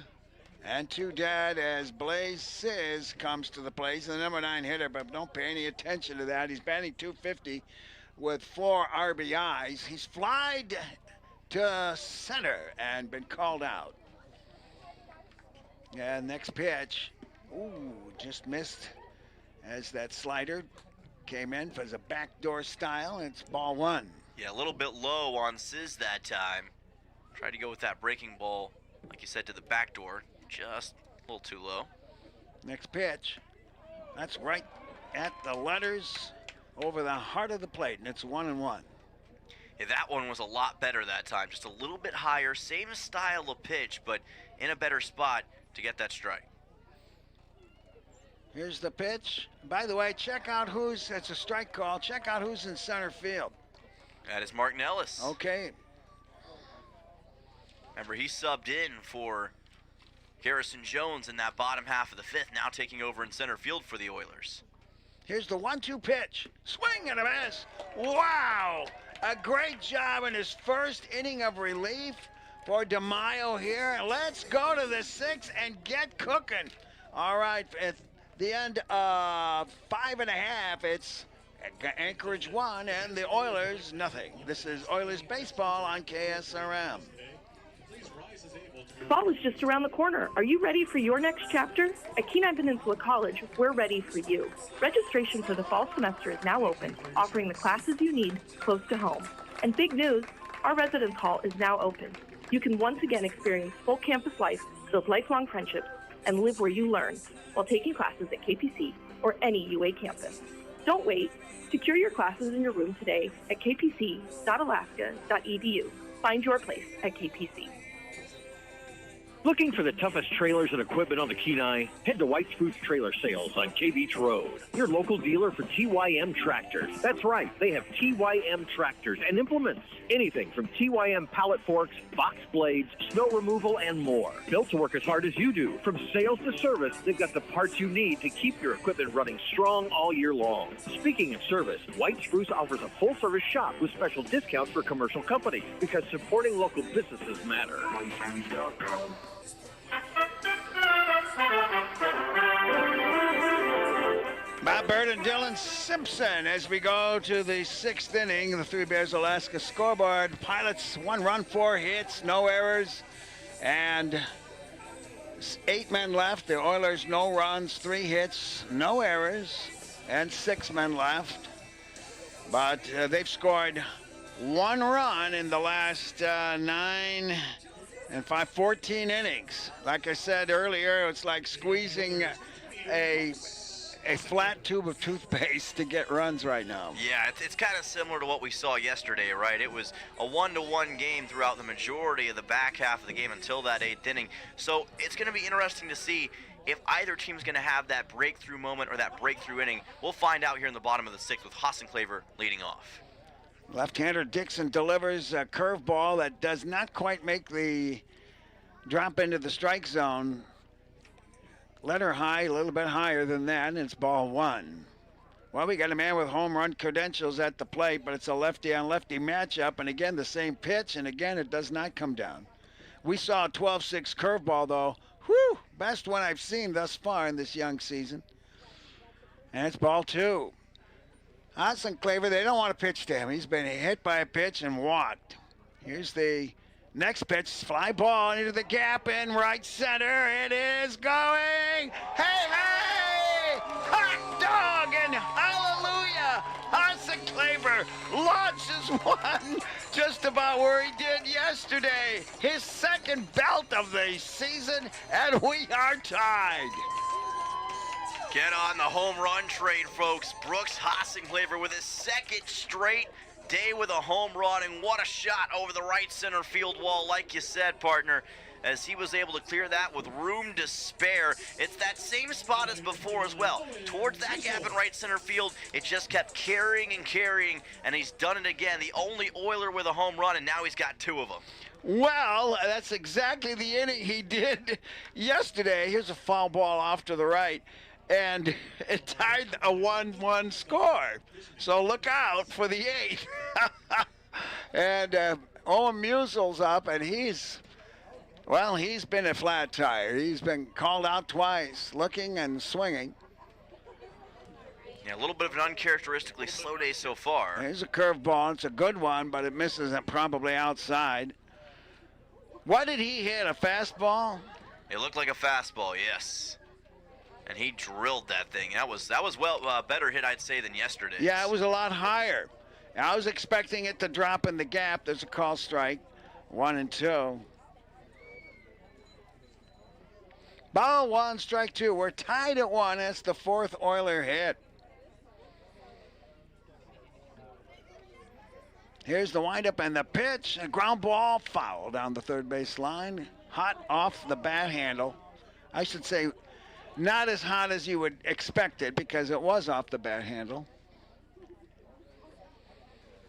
And 2 dead as Blaze Sizz comes to the plate. He's the number 9 hitter, but don't pay any attention to that. He's batting .250 with 4 RBIs. He's flied to center and been called out. And next pitch. Ooh, just missed as that slider came in as a backdoor style, and it's ball 1. Yeah, a little bit low on Sizz that time. Tried to go with that breaking ball, like you said, to the back door. Just a little too low. Next pitch. That's right at the letters over the heart of the plate, and it's 1-1. Yeah, that one was a lot better that time. Just a little bit higher, same style of pitch, but in a better spot to get that strike. Here's the pitch. By the way, check out it's a strike call. Check out who's in center field. That is Mark Nellis. Okay. Remember, he subbed in for Garrison Jones in that bottom half of the fifth, now taking over in center field for the Oilers. Here's the 1-2 pitch. Swing and a miss. Wow! A great job in his first inning of relief for DeMaio here. Let's go to the sixth and get cooking. All right, at the end of 5.5, it's Anchorage 1 and the Oilers nothing. This is Oilers baseball on KSRM. Fall is just around the corner. Are you ready for your next chapter? At Kenai Peninsula College, we're ready for you. Registration for the fall semester is now open, offering the classes you need close to home. And big news, our residence hall is now open. You can once again experience full campus life, build lifelong friendships, and live where you learn while taking classes at KPC or any UA campus. Don't wait. Secure your classes in your room today at kpc.alaska.edu. Find your place at KPC. Looking for the toughest trailers and equipment on the Kenai? Head to White Spruce Trailer Sales on K Beach Road, your local dealer for TYM tractors. That's right, they have TYM tractors and implements. Anything from TYM pallet forks, box blades, snow removal, and more. Built to work as hard as you do. From sales to service, they've got the parts you need to keep your equipment running strong all year long. Speaking of service, White Spruce offers a full-service shop with special discounts for commercial companies because supporting local businesses matter. Bob Bird and Dylan Simpson as we go to the sixth inning. The Three Bears Alaska scoreboard. Pilots 1 run, 4 hits, no errors, and 8 men left. The Oilers no runs, 3 hits, no errors, and 6 men left. But they've scored 1 run in the last 9 and 14 innings. Like I said earlier, it's like squeezing a flat tube of toothpaste to get runs right now. Yeah, it's kind of similar to what we saw yesterday, right? It was a 1-1 game throughout the majority of the back half of the game until that 8th inning. So it's going to be interesting to see if either team's going to have that breakthrough moment or that breakthrough inning. We'll find out here in the bottom of the 6th with Hassenclaver leading off. Left-hander Dixon delivers a curveball that does not quite make the drop into the strike zone. Let her high, a little bit higher than that, and it's ball 1. Well, we got a man with home run credentials at the plate, but it's a lefty-on-lefty matchup, and again, the same pitch, and again, it does not come down. We saw a 12-6 curveball, though. Whew, best one I've seen thus far in this young season. And it's ball 2. Hassenclaver, they don't want to pitch to him. He's been hit by a pitch and walked. Here's the next pitch, fly ball into the gap in right center. It is going. Hey! Hot dog and hallelujah! Hassenclaver launches one just about where he did yesterday. His second belt of the season, and we are tied. Get on the home run trade, folks. Brooks Hassenclaver with his second straight day with a home run, and what a shot over the right center field wall, like you said, partner, as he was able to clear that with room to spare. It's that same spot as before as well. Towards that gap in right center field, it just kept carrying and carrying, and he's done it again. The only Oiler with a home run, and now he's got 2 of them. Well, that's exactly the inning he did yesterday. Here's a foul ball off to the right, and it tied a 1-1 score. So look out for the 8th. And Owen Musel's up, and he's been a flat tire. He's been called out twice, looking and swinging. Yeah, a little bit of an uncharacteristically slow day so far. Here's a curveball. It's a good one, but it misses it probably outside. What did he hit, a fastball? It looked like a fastball, yes. And he drilled that thing. That was well better hit, I'd say, than yesterday. Yeah, it was a lot higher. I was expecting it to drop in the gap. There's a call strike, 1-2. Ball 1, strike 2. We're tied at 1. That's the 4th Oiler hit. Here's the windup and the pitch. A ground ball, foul down the third base line. Hot off the bat handle. I should say not as hot as you would expect it because it was off the bat handle.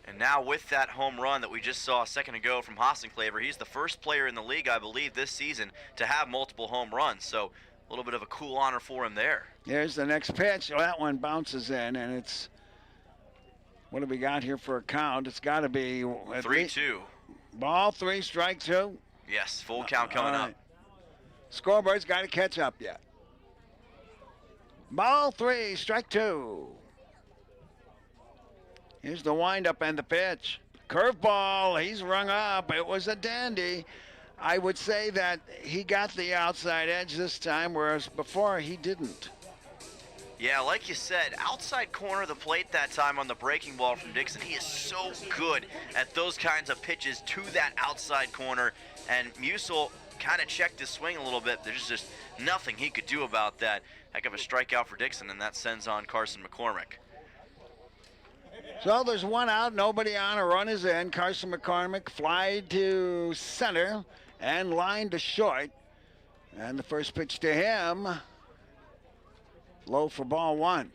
And now with that home run that we just saw a second ago from Hassenclaver, he's the first player in the league, I believe, this season to have multiple home runs. So a little bit of a cool honor for him there. Here's the next pitch. Well, that one bounces in, and it's, what do we got here for a count? It's got to be 3-2. Ball 3, strike 2. Yes, full count coming up. Scoreboard's got to catch up yet. Ball 3, strike 2. Here's the windup and the pitch. Curveball, he's rung up. It was a dandy. I would say that he got the outside edge this time, whereas before he didn't. Yeah, like you said, outside corner of the plate that time on the breaking ball from Dixon. He is so good at those kinds of pitches to that outside corner. And Musil kind of checked his swing a little bit. There's just nothing he could do about that. Heck of a strikeout for Dixon, and that sends on Carson McCormick. So there's one out, nobody on, a run is in. Carson McCormick flied to center and lined to short. And the first pitch to him, low for ball 1.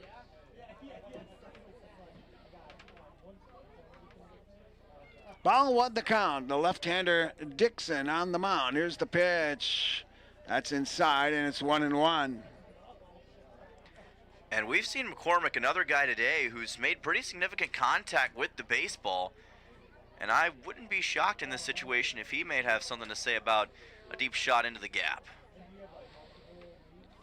Ball 1 the count. The left-hander Dixon on the mound. Here's the pitch. That's inside, and it's 1-1. And we've seen McCormick, another guy today, who's made pretty significant contact with the baseball. And I wouldn't be shocked in this situation if he may have something to say about a deep shot into the gap.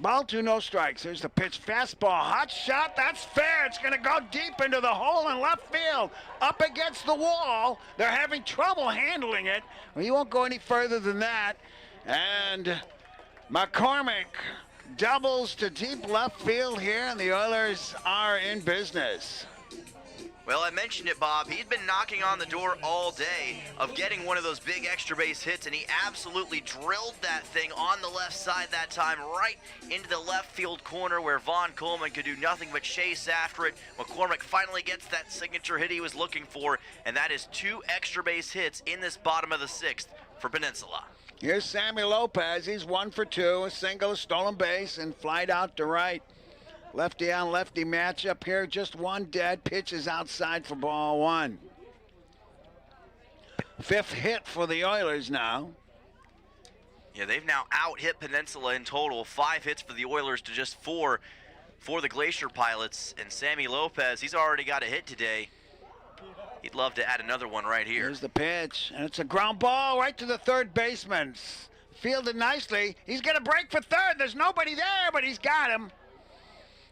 Ball 2, no strikes. Here's the pitch. Fastball, hot shot. That's fair. It's going to go deep into the hole in left field. Up against the wall. They're having trouble handling it. Well, you won't go any further than that. And McCormick doubles to deep left field here, and the Oilers are in business. Well, I mentioned it, Bob. He'd been knocking on the door all day of getting one of those big extra base hits, and he absolutely drilled that thing on the left side that time, right into the left field corner where Vaughn Coleman could do nothing but chase after it. McCormick finally gets that signature hit he was looking for, and that is 2 extra base hits in this bottom of the 6th for Peninsula. Here's Sammy Lopez. He's 1 for 2, a single, a stolen base, and flied out to right. Lefty on lefty matchup here. Just one dead. Pitches outside for ball 1. 5th hit for the Oilers now. Yeah, they've now out-hit Peninsula in total. 5 hits for the Oilers to just 4 for the Glacier Pilots. And Sammy Lopez, he's already got a hit today. He'd love to add another one right here. Here's the pitch, and it's a ground ball right to the third baseman. Fielded nicely. He's going to break for third. There's nobody there, but he's got him.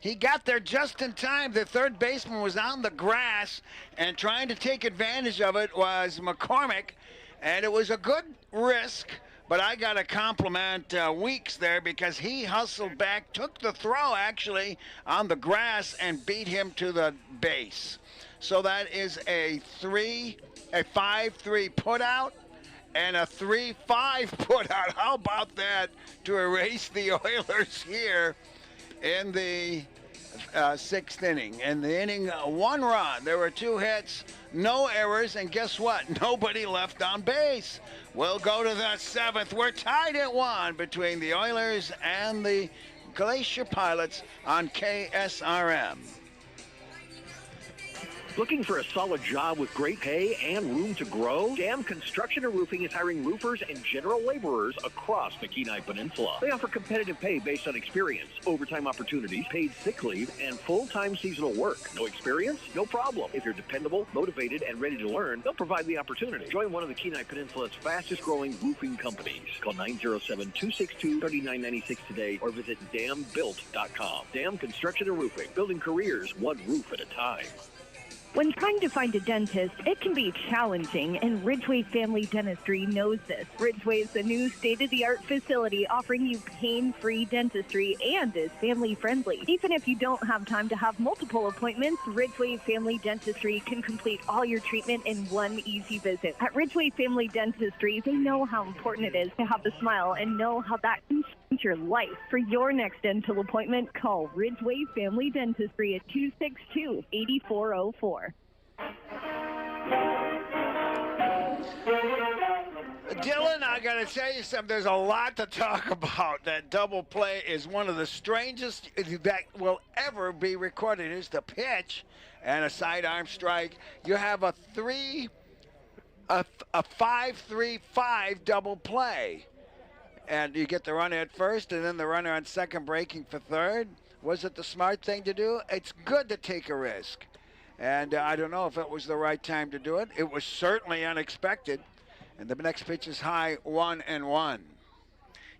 He got there just in time. The third baseman was on the grass, and trying to take advantage of it was McCormick, and it was a good risk, but I got to compliment Weeks there because he hustled back, took the throw actually on the grass, and beat him to the base. So that is a 5-3 putout and a 3-5 putout. How about that to erase the Oilers here in the 6th inning? In the inning, 1 run. There were 2 hits, no errors, and guess what? Nobody left on base. We'll go to the 7th. We're tied at 1 between the Oilers and the Glacier Pilots on KSRM. Looking for a solid job with great pay and room to grow? Dam Construction and Roofing is hiring roofers and general laborers across the Kenai Peninsula. They offer competitive pay based on experience, overtime opportunities, paid sick leave, and full-time seasonal work. No experience? No problem. If you're dependable, motivated, and ready to learn, they'll provide the opportunity. Join one of the Kenai Peninsula's fastest-growing roofing companies. Call 907-262-3996 today or visit dambuilt.com. Dam Construction and Roofing, building careers one roof at a time. When trying to find a dentist, it can be challenging, and Ridgeway Family Dentistry knows this. Ridgeway is a new state-of-the-art facility offering you pain-free dentistry and is family-friendly. Even if you don't have time to have multiple appointments, Ridgeway Family Dentistry can complete all your treatment in one easy visit. At Ridgeway Family Dentistry, they know how important it is to have a smile and know how that can change your life. For your next dental appointment, call Ridgeway Family Dentistry at 262-8404. Dylan, I got to tell you something. There's a lot to talk about. That double play is one of the strangest that will ever be recorded. Here's the pitch and a sidearm strike. You have a 5-3-5 double play. And you get the runner at first and then the runner on second breaking for third. Was it the smart thing to do? It's good to take a risk. And I don't know if it was the right time to do it. It was certainly unexpected. And the next pitch is high, 1-1.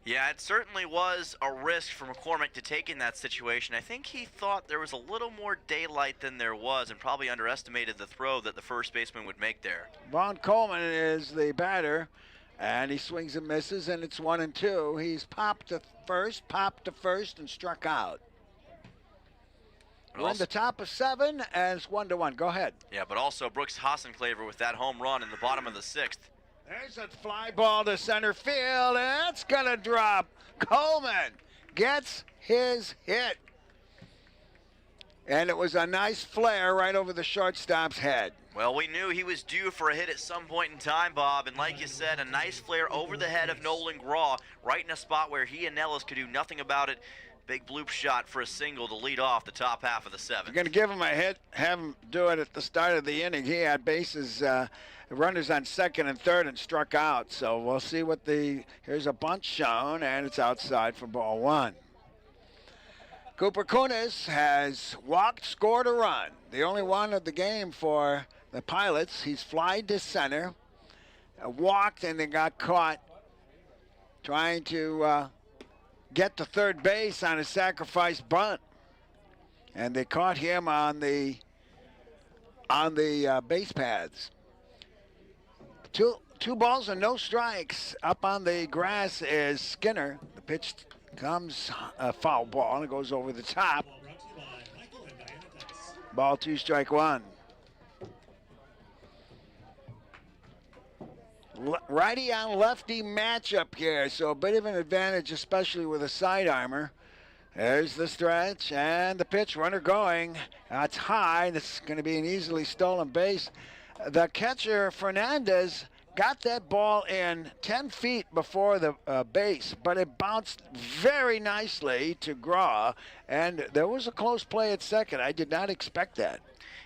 Yeah, it certainly was a risk for McCormick to take in that situation. I think he thought there was a little more daylight than there was and probably underestimated the throw that the first baseman would make there. Vaughn Coleman is the batter, and he swings and misses, and it's 1-2. He's popped to first, and struck out. We're in the top of 7, and it's 1-1. Go ahead. Yeah, but also Brooks Hassenclaver with that home run in the bottom of the 6th. There's a fly ball to center field, and it's going to drop. Coleman gets his hit. And it was a nice flare right over the shortstop's head. Well, we knew he was due for a hit at some point in time, Bob, and like you said, a nice flare over the head of Nolan Graw, right in a spot where he and Nellis could do nothing about it. Big bloop shot for a single to lead off the top half of the 7th. You're going to give him a hit, have him do it at the start of the inning. He had bases, runners on second and third and struck out. So we'll see what here's a bunt shown, and it's outside for ball 1. Cooper Kunis has walked, scored a run. The only one of the game for the Pilots. He's flied to center, walked, and then got caught trying to get to third base on a sacrifice bunt, and they caught him on the base paths. Two balls and no strikes. Up on the grass is Skinner. The pitch comes a foul ball and it goes over the top. Ball 2, strike 1. Righty on lefty matchup here, so a bit of an advantage, especially with a sidearmer. There's the stretch and the pitch, runner going. That's high. This is going to be an easily stolen base. The catcher, Fernandez, got that ball in 10 feet before the base, but it bounced very nicely to Graw, and there was a close play at second. I did not expect that.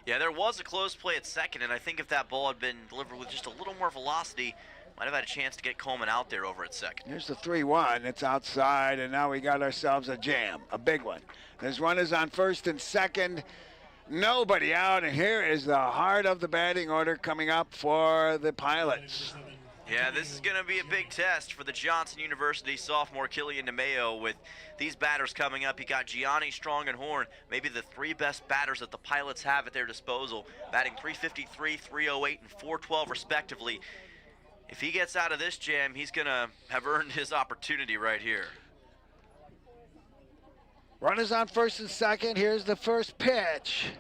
Yeah, there was a close play at second, and I think if that ball had been delivered with just a little more velocity, might have had a chance to get Coleman out there over at second. Here's the 3-1. It's outside, and now we got ourselves a jam, a big one. There's runners on first and second. Nobody out, and here is the heart of the batting order coming up for the Pilots. Yeah, this is going to be a big test for the Johnson University sophomore Killian DeMeo with these batters coming up. You got Gianni, Strong, and Horn, maybe the 3 best batters that the Pilots have at their disposal, batting .353, .308, and .412 respectively. If he gets out of this jam, he's going to have earned his opportunity right here. Runners on first and second. Here's the first pitch.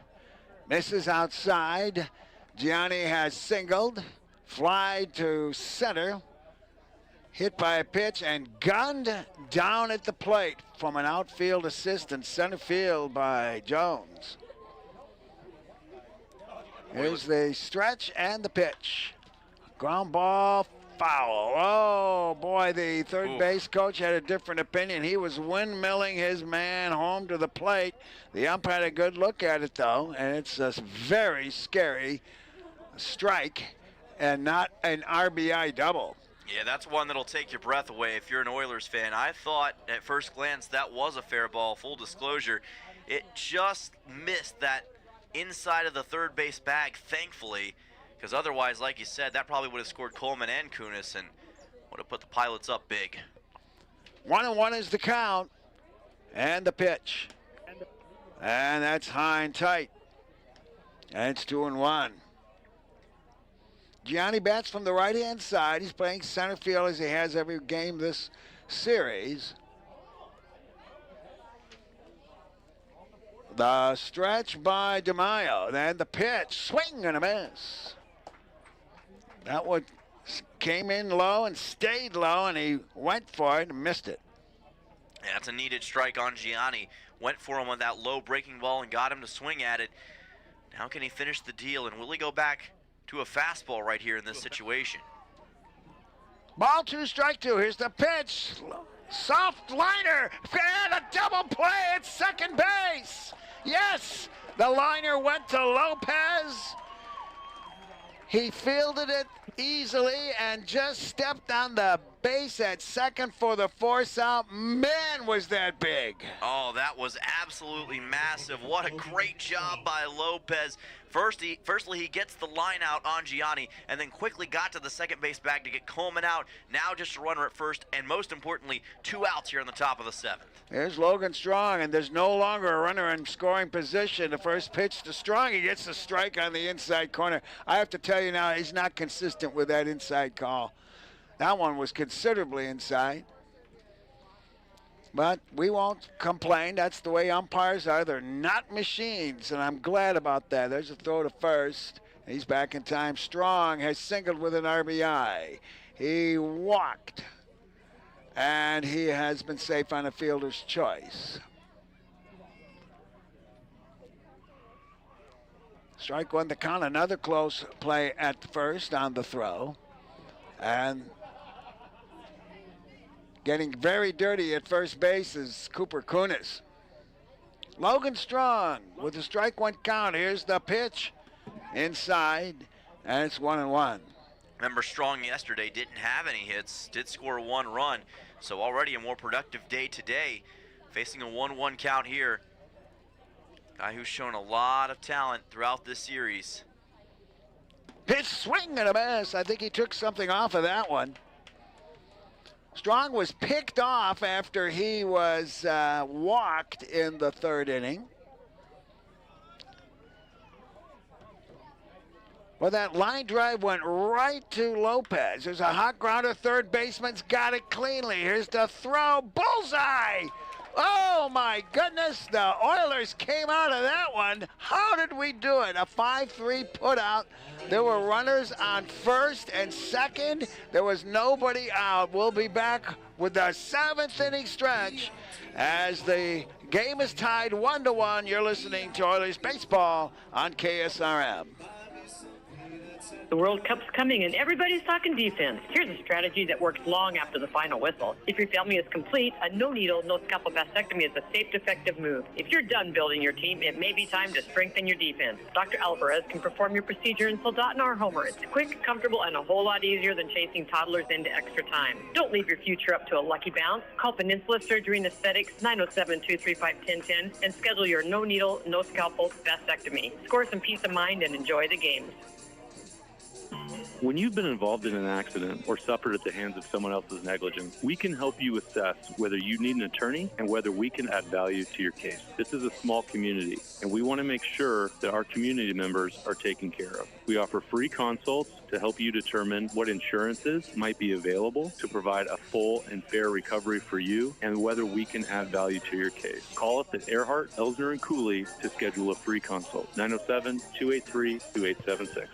Misses outside. Gianni has singled. Fly to center, hit by a pitch, and gunned down at the plate from an outfield assist in center field by Jones. Here's the stretch and the pitch. Ground ball, foul. Oh, boy, the third base coach had a different opinion. He was windmilling his man home to the plate. The ump had a good look at it, though, and it's a very scary strike. And not an RBI double. Yeah, that's one that'll take your breath away if you're an Oilers fan. I thought at first glance that was a fair ball, full disclosure. It just missed that inside of the third base bag, thankfully, because otherwise, like you said, that probably would have scored Coleman and Kunis and would have put the Pilots up big. 1-1 is the count, and the pitch. And that's high and tight. And it's 2-1. Gianni bats from the right-hand side. He's playing center field as he has every game this series. The stretch by DeMaio. Then the pitch. Swing and a miss. That one came in low and stayed low, and he went for it and missed it. Yeah, that's a needed strike on Gianni. Went for him on that low breaking ball and got him to swing at it. Now can he finish the deal, and will he go back to a fastball right here in this situation? Ball 2, strike 2. Here's the pitch. Soft liner. And a double play at second base. Yes, the liner went to Lopez. He fielded it easily and just stepped on the base at second for the force out. Man, was that big. Oh, that was absolutely massive. What a great job by Lopez. Firstly, he gets the line out on Gianni and then quickly got to the second base bag to get Coleman out. Now just a runner at first, and most importantly, 2 outs here in the top of the 7th. Here's Logan Strong, and there's no longer a runner in scoring position. The first pitch to Strong, he gets the strike on the inside corner. I have to tell you now, he's not consistent with that inside call. That one was considerably inside. But we won't complain. That's the way umpires are. They're not machines, and I'm glad about that. There's a throw to first. He's back in time. Strong has singled with an RBI. He walked, and he has been safe on a fielder's choice. Strike 1 the count. Another close play at first on the throw. And getting very dirty at first base is Cooper Kunis. Logan Strong with a strike 1 count. Here's the pitch inside, and it's 1-1. Remember, Strong yesterday didn't have any hits, did score 1 run, so already a more productive day today. Facing a 1-1 count here. Guy who's shown a lot of talent throughout this series. Pitch, swing and a miss. I think he took something off of that one. Strong was picked off after he was walked in the 3rd inning. Well, that line drive went right to Lopez. There's a hot grounder. Third baseman's got it cleanly. Here's the throw. Bullseye! Oh, my goodness. The Oilers came out of that one. How did we do it? A 5-3 put out. There were runners on first and second. There was nobody out. We'll be back with the 7th inning stretch as the game is tied 1-1. You're listening to Oilers Baseball on KSRM. The World Cup's coming and everybody's talking defense. Here's a strategy that works long after the final whistle. If your family is complete, a no-needle, no-scalpel vasectomy is a safe, effective move. If you're done building your team, it may be time to strengthen your defense. Dr. Alvarez can perform your procedure in Soldotna or Homer. It's quick, comfortable, and a whole lot easier than chasing toddlers into extra time. Don't leave your future up to a lucky bounce. Call Peninsula Surgery and Aesthetics 907-235-1010 and schedule your no-needle, no-scalpel vasectomy. Score some peace of mind and enjoy the games. When you've been involved in an accident or suffered at the hands of someone else's negligence, we can help you assess whether you need an attorney and whether we can add value to your case. This is a small community, and we want to make sure that our community members are taken care of. We offer free consults to help you determine what insurances might be available to provide a full and fair recovery for you and whether we can add value to your case. Call us at Earhart, Elsner, and Cooley to schedule a free consult. 907-283-2876.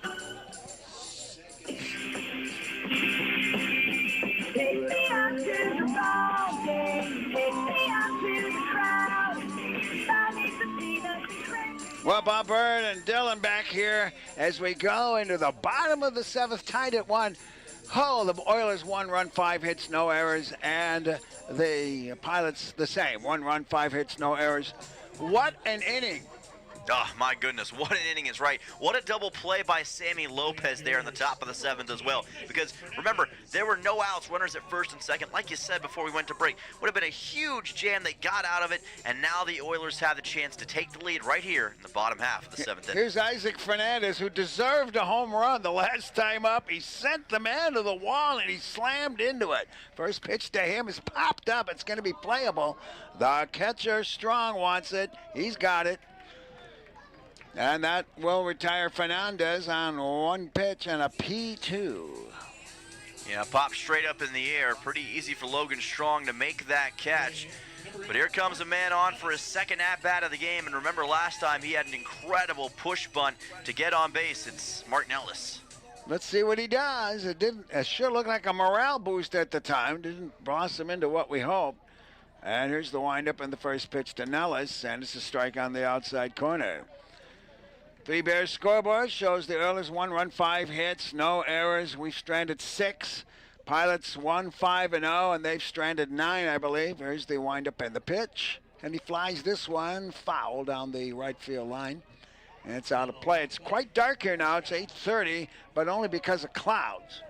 Take me out to the ball game. Take me out to the crowd. I need to see the train. Well, Bob Bird and Dylan back here as we go into the bottom of the 7th, tied at 1. Oh, the Oilers 1 run, 5 hits, no errors, and the Pilots the same. 1 run, 5 hits, no errors. What an inning. Oh, my goodness, what an inning is right. What a double play by Sammy Lopez there in the top of the 7th as well. Because, remember, there were no outs, runners at first and second. Like you said before we went to break, would have been a huge jam. They got out of it, and now the Oilers have the chance to take the lead right here in the bottom half of the 7th inning. Here's Isaac Fernandez, who deserved a home run the last time up. He sent the man to the wall, and he slammed into it. First pitch to him is popped up. It's going to be playable. The catcher, Strong, wants it. He's got it. And that will retire Fernandez on 1 pitch and a P2. Yeah, pop straight up in the air. Pretty easy for Logan Strong to make that catch. But here comes a man on for his 2nd at-bat of the game. And remember, last time he had an incredible push bunt to get on base. It's Martin Ellis. Let's see what he does. It sure looked like a morale boost at the time. Didn't blossom into what we hoped. And here's the windup in the first pitch to Nellis. And it's a strike on the outside corner. Three Bears scoreboard shows the Oilers 1 run, 5 hits, no errors. We've stranded 6. Pilots 1-5-0, and they've stranded 9, I believe. Here's the windup and the pitch. And he flies this one foul down the right field line. And it's out of play. It's quite dark here now. It's 8:30, but only because of clouds.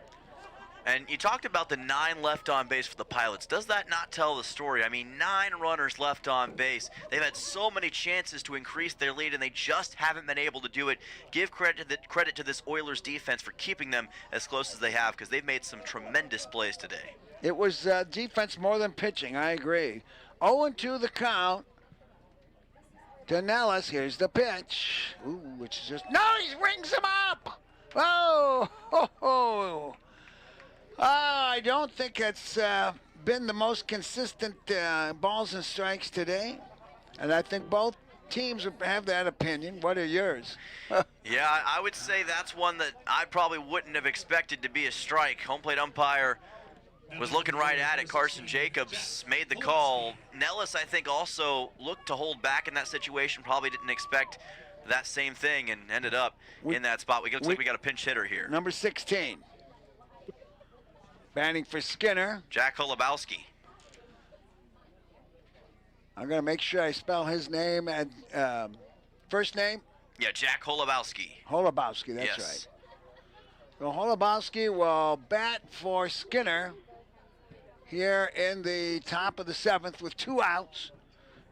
And you talked about the 9 left on base for the Pilots. Does that not tell the story? I mean, 9 runners left on base. They've had so many chances to increase their lead, and they just haven't been able to do it. Give credit to this Oilers defense for keeping them as close as they have, because they've made some tremendous plays today. It was defense more than pitching, I agree. 0-2 the count. To Nellis, here's the pitch. Ooh, which is just, no, he rings him up. Oh, ho, ho. I don't think it's been the most consistent balls and strikes today. And I think both teams have that opinion. What are yours? Yeah, I would say that's one that I probably wouldn't have expected to be a strike. Home plate umpire was looking right at it. Carson Jacobs made the call. Nellis, I think, also looked to hold back in that situation. Probably didn't expect that same thing and ended up in that spot. Looks like we got a pinch hitter here. Number 16. Batting for Skinner. Jack Holubowski. I'm going to make sure I spell his name and first name. Yeah, Jack Holubowski. Holubowski, that's right. So Holubowski will bat for Skinner here in the top of the 7th with 2 outs.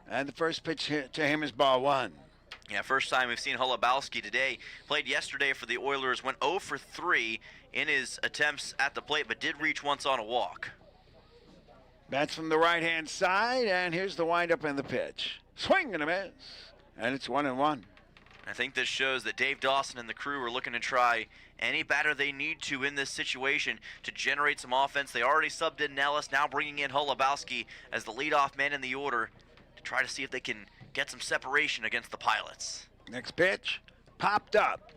And the first pitch to him is ball 1. Yeah, first time we've seen Holubowski today. Played yesterday for the Oilers, went 0 for 3 in his attempts at the plate, but did reach once on a walk. Bats from the right-hand side, and here's the windup and the pitch. Swing and a miss, and it's 1-1. I think this shows that Dave Dawson and the crew are looking to try any batter they need to in this situation to generate some offense. They already subbed in Nellis, now bringing in Holubowski as the leadoff man in the order to try to see if they can get some separation against the Pilots. Next pitch, popped up,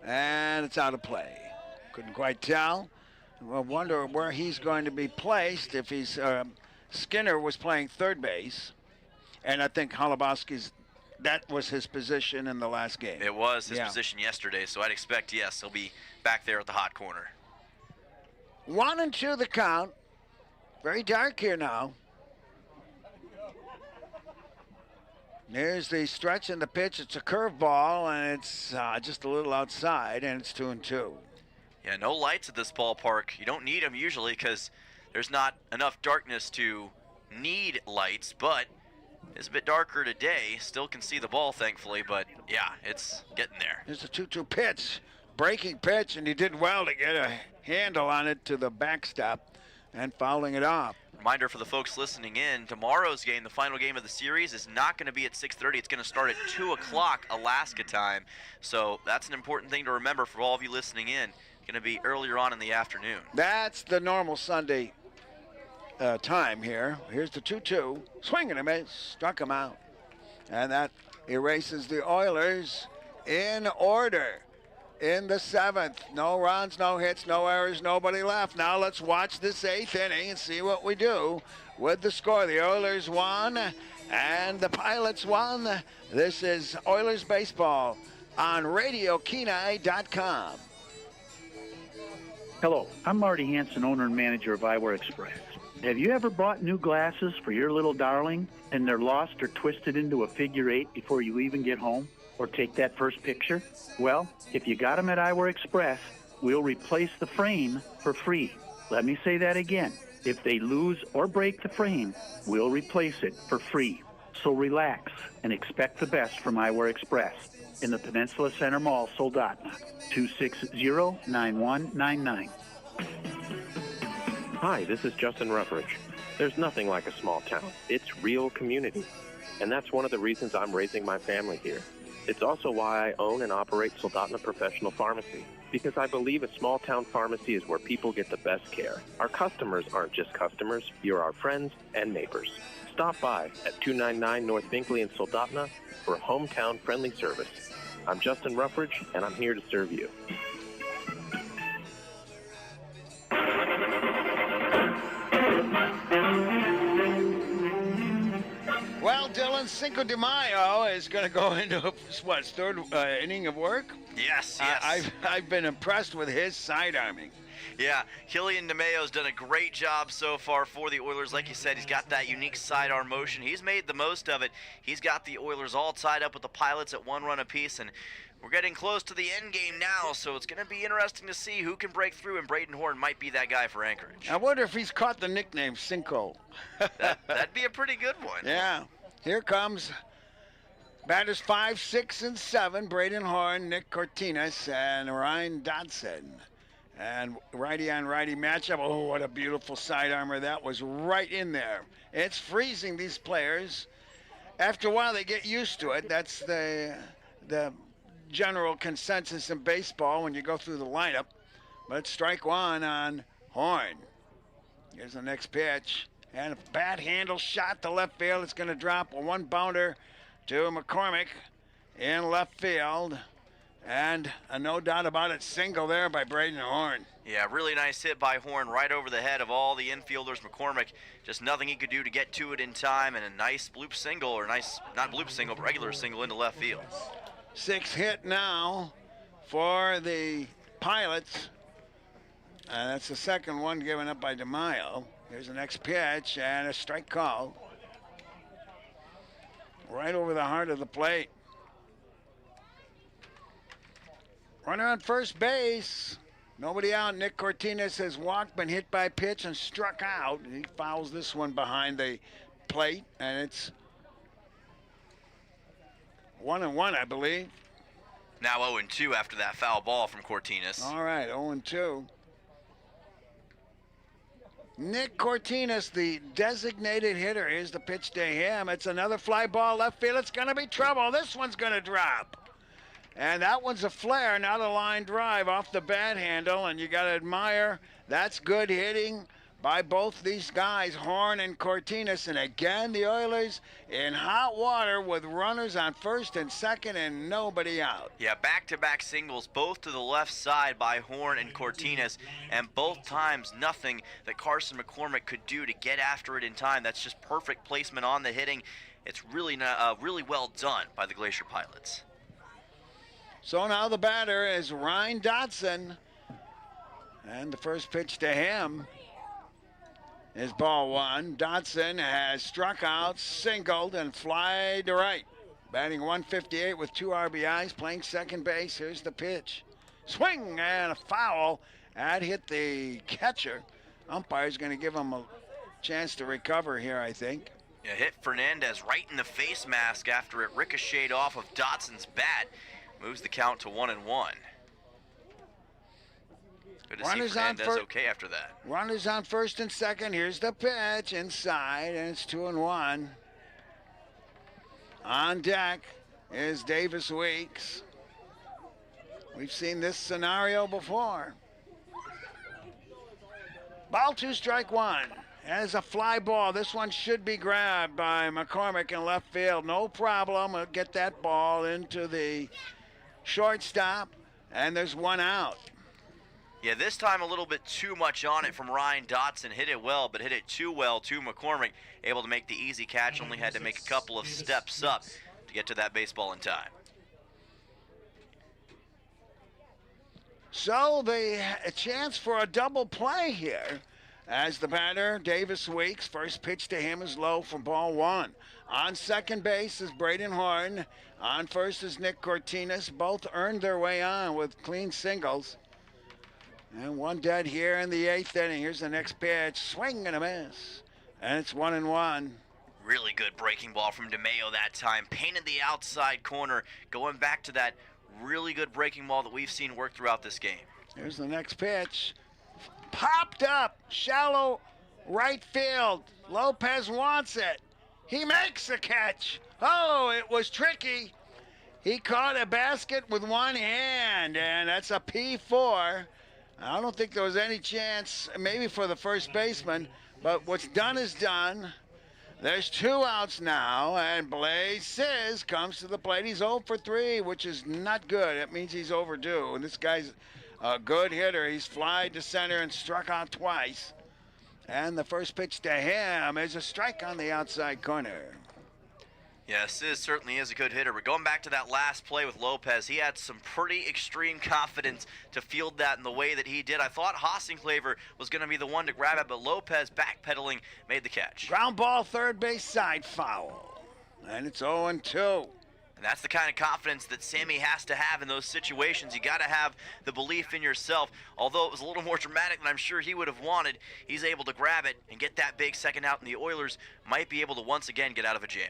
and it's out of play. Couldn't quite tell. I wonder where he's going to be placed if he's, Skinner was playing third base, and I think Holubowski's, that was his position in the last game. It was his position yesterday, so I'd expect, yes, he'll be back there at the hot corner. 1-2 the count. Very dark here now. There's the stretch and the pitch. It's a curveball, and it's just a little outside, and it's 2-2. Yeah, no lights at this ballpark. You don't need them usually because there's not enough darkness to need lights, but it's a bit darker today. Still can see the ball, thankfully, but yeah, it's getting there. There's a 2-2 pitch, breaking pitch, and he did well to get a handle on it to the backstop and fouling it off. Reminder for the folks listening in, tomorrow's game, the final game of the series, is not going to be at 6:30. It's going to start at 2 o'clock Alaska time. So that's an important thing to remember for all of you listening in. Going to be earlier on in the afternoon. That's the normal Sunday time here. Here's the 2-2. Swing and a miss. Struck him out. And that erases the Oilers in order. In the 7th, no runs, no hits, no errors, nobody left. Now let's watch this 8th inning and see what we do with the score. The Oilers won and the Pilots won. This is Oilers Baseball on RadioKenai.com. Hello, I'm Marty Hansen, owner and manager of Eyewear Express. Have you ever bought new glasses for your little darling and they're lost or twisted into a figure 8 before you even get home? Or take that first picture? Well, if you got them at Eyewear Express, we'll replace the frame for free. Let me say that again. If they lose or break the frame, we'll replace it for free. So relax and expect the best from Eyewear Express in the Peninsula Center Mall, Soldotna, 260-9199. Hi, this is Justin Ruffridge. There's nothing like a small town. It's real community. And that's one of the reasons I'm raising my family here. It's also why I own and operate Soldotna Professional Pharmacy, because I believe a small-town pharmacy is where people get the best care. Our customers aren't just customers. You're our friends and neighbors. Stop by at 299 North Binkley in Soldotna for hometown-friendly service. I'm Justin Ruffridge, and I'm here to serve you. Well, Dylan, Cinco de Mayo is going to go into, third inning of work? Yes. I've been impressed with his sidearming. Yeah, Killian DeMayo's done a great job so far for the Oilers. Like you said, he's got that unique sidearm motion. He's made the most of it. He's got the Oilers all tied up with the Pilots at 1 run apiece, and we're getting close to the end game now, so it's going to be interesting to see who can break through, and Braden Horn might be that guy for Anchorage. I wonder if he's caught the nickname Cinco. That'd be a pretty good one. Yeah. Here comes batters 5, 6, and 7. Braden Horn, Nick Cortinas, and Ryan Dodson. And righty on righty matchup. Oh, what a beautiful side armor. That was right in there. It's freezing these players. After a while, they get used to it. That's the general consensus in baseball when you go through the lineup. But strike one on Horn. Here's the next pitch. And a bat handle shot to left field. It's going to drop a one-bounder to McCormick in left field. And a no doubt about it single there by Braden Horn. Yeah, really nice hit by Horn right over the head of all the infielders. McCormick, just nothing he could do to get to it in time. And a nice bloop single, or nice, not bloop single, but regular single into left field. 6th hit now for the Pilots. That's the second one given up by DeMaio. Here's the next pitch and a strike call. Right over the heart of the plate. Runner on first base. Nobody out. Nick Cortinas has walked, been hit by pitch, and struck out. He fouls this one behind the plate, and it's 1-1, I believe. Now 0-2 after that foul ball from Cortinas. All right, 0-2. Nick Cortinas, the designated hitter. Here's the pitch to him. It's another fly ball left field. It's going to be trouble. This one's going to drop. And that one's a flare, not a line drive off the bat handle. And you got to admire that's good hitting by both these guys, Horn and Cortinas. And again, the Oilers in hot water with runners on first and second and nobody out. Yeah, back-to-back singles, both to the left side by Horn and Cortinas, and both times nothing that Carson McCormick could do to get after it in time. That's just perfect placement on the hitting. It's really well done by the Glacier Pilots. So now the batter is Ryan Dodson, and the first pitch to him is ball one. Dodson has struck out, singled, and fly to right. Batting 158 with 2 RBIs, playing second base. Here's the pitch. Swing and a foul. That hit the catcher. Umpire's going to give him a chance to recover here, I think. Yeah, hit Fernandez right in the face mask after it ricocheted off of Dodson's bat. Moves the count to 1-1. Good to see Fernandez okay after that. Runners on first and second. Here's the pitch inside, and it's 2-1. On deck is Davis Weeks. We've seen this scenario before. Ball 2, strike 1. As a fly ball, this one should be grabbed by McCormick in left field. No problem. We'll get that ball into the shortstop, and there's one out. Yeah, this time a little bit too much on it from Ryan Dodson. Hit it well, but hit it too well to McCormick. Able to make the easy catch, only had to make a couple of steps up to get to that baseball in time. So a chance for a double play here as the batter, Davis Weeks. First pitch to him is low for ball 1. On second base is Braden Horn. On first is Nick Cortinas. Both earned their way on with clean singles. And one dead here in the 8th inning. Here's the next pitch. Swing and a miss. And it's 1-1. Really good breaking ball from DeMaio that time. Painted the outside corner. Going back to that really good breaking ball that we've seen work throughout this game. Here's the next pitch. Popped up. Shallow right field. Lopez wants it. He makes the catch. Oh, it was tricky. He caught a basket with one hand, and that's a P4. I don't think there was any chance, maybe for the first baseman, but what's done is done. There's 2 outs now, and Blaze Sizz comes to the plate. He's 0 for 3, which is not good. It means he's overdue, and this guy's a good hitter. He's flied to center and struck out twice. And the first pitch to him is a strike on the outside corner. Yeah, Sis certainly is a good hitter, but going back to that last play with Lopez, he had some pretty extreme confidence to field that in the way that he did. I thought Hossinclaver was going to be the one to grab it, but Lopez backpedaling made the catch. Ground ball, third base side foul. And it's 0-2. And that's the kind of confidence that Sammy has to have in those situations. You got to have the belief in yourself. Although it was a little more dramatic than I'm sure he would have wanted, he's able to grab it and get that big second out, and the Oilers might be able to once again get out of a jam.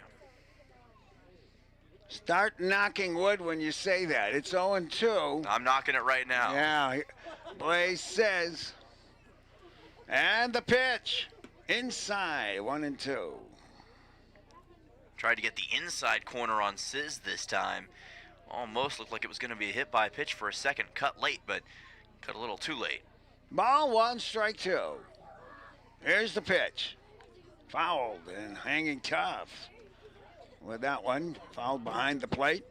Start knocking wood when you say that. It's 0-2. I'm knocking it right now. Yeah, Blaze says. And the pitch. Inside, 1-2. Tried to get the inside corner on Sis this time. Almost looked like it was going to be a hit by pitch for a second. Cut late, but cut a little too late. Ball 1, strike 2. Here's the pitch. Fouled and hanging tough. With that one, fouled behind the plate.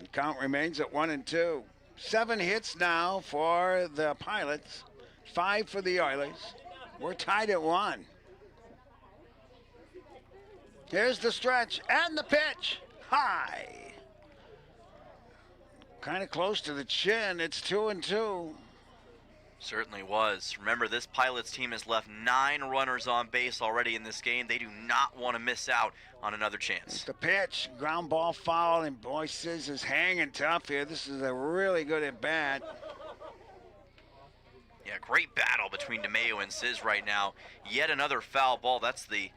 The count remains at 1-2. 7 hits now for the Pilots, 5 for the Oilers. We're tied at 1. Here's the stretch and the pitch. High. Kind of close to the chin. It's 2-2. Certainly was. Remember, this Pilots team has left 9 runners on base already in this game. They do not want to miss out on another chance. It's the pitch, ground ball foul, and boy, Sis is hanging tough here. This is a really good at bat. Yeah, great battle between DeMayo and Sis right now. Yet another foul ball. That's the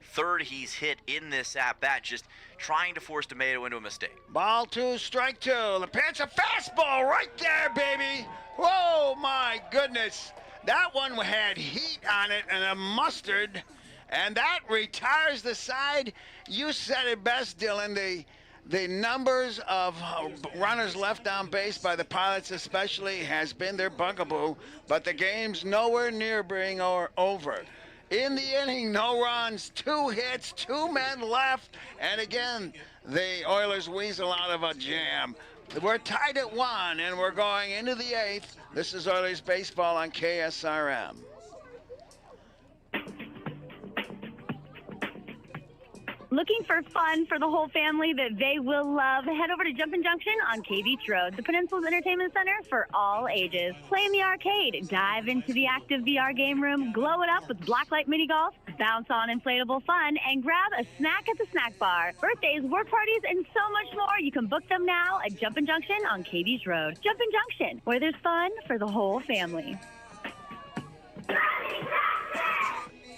third he's hit in this at-bat, just trying to force DeMayo into a mistake. Ball 2, strike 2. The pitch, a fastball right there, baby. Whoa, my goodness. That one had heat on it and a mustard, and that retires the side. You said it best, Dylan. The numbers of runners left on base by the Pilots especially has been their bugaboo, but the game's nowhere near being over. In the inning, no runs, 2 hits, 2 men left, and again, the Oilers weasel out of a jam. We're tied at 1, and we're going into the 8th. This is Oilers baseball on KSRM. Looking for fun for the whole family that they will love? Head over to Jumpin' Junction on K Beach Road, the Peninsula's entertainment center for all ages. Play in the arcade, dive into the active VR game room, glow it up with blacklight mini golf, bounce on inflatable fun, and grab a snack at the snack bar. Birthdays, work parties, and so much more. You can book them now at Jumpin' Junction on K Beach Road. Jumpin' Junction, where there's fun for the whole family.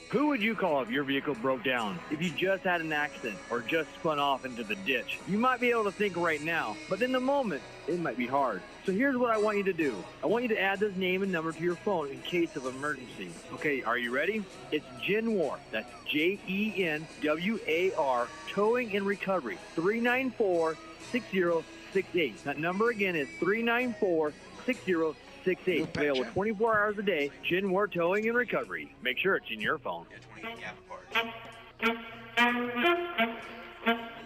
Who would you call if your vehicle broke down? If you just had an accident or just spun off into the ditch? You might be able to think right now, but in the moment, it might be hard. So here's what I want you to do. I want you to add this name and number to your phone in case of emergency. Okay, are you ready? It's Genwar. That's Jenwar, Towing and Recovery, 394-6068. That number again is 394-6068. Available 24 hours a day. Genwar Towing and Recovery. Make sure it's in your phone.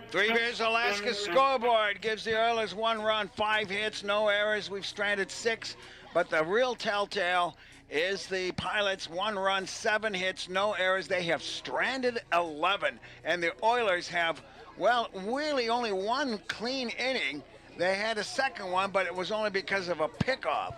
3 Bears Alaska scoreboard gives the Oilers 1 run, 5 hits, no errors. We've stranded 6, but the real telltale is the Pilots 1 run, 7 hits, no errors. They have stranded 11, and the Oilers have, well, really only 1 clean inning. They had a second one, but it was only because of a pickoff.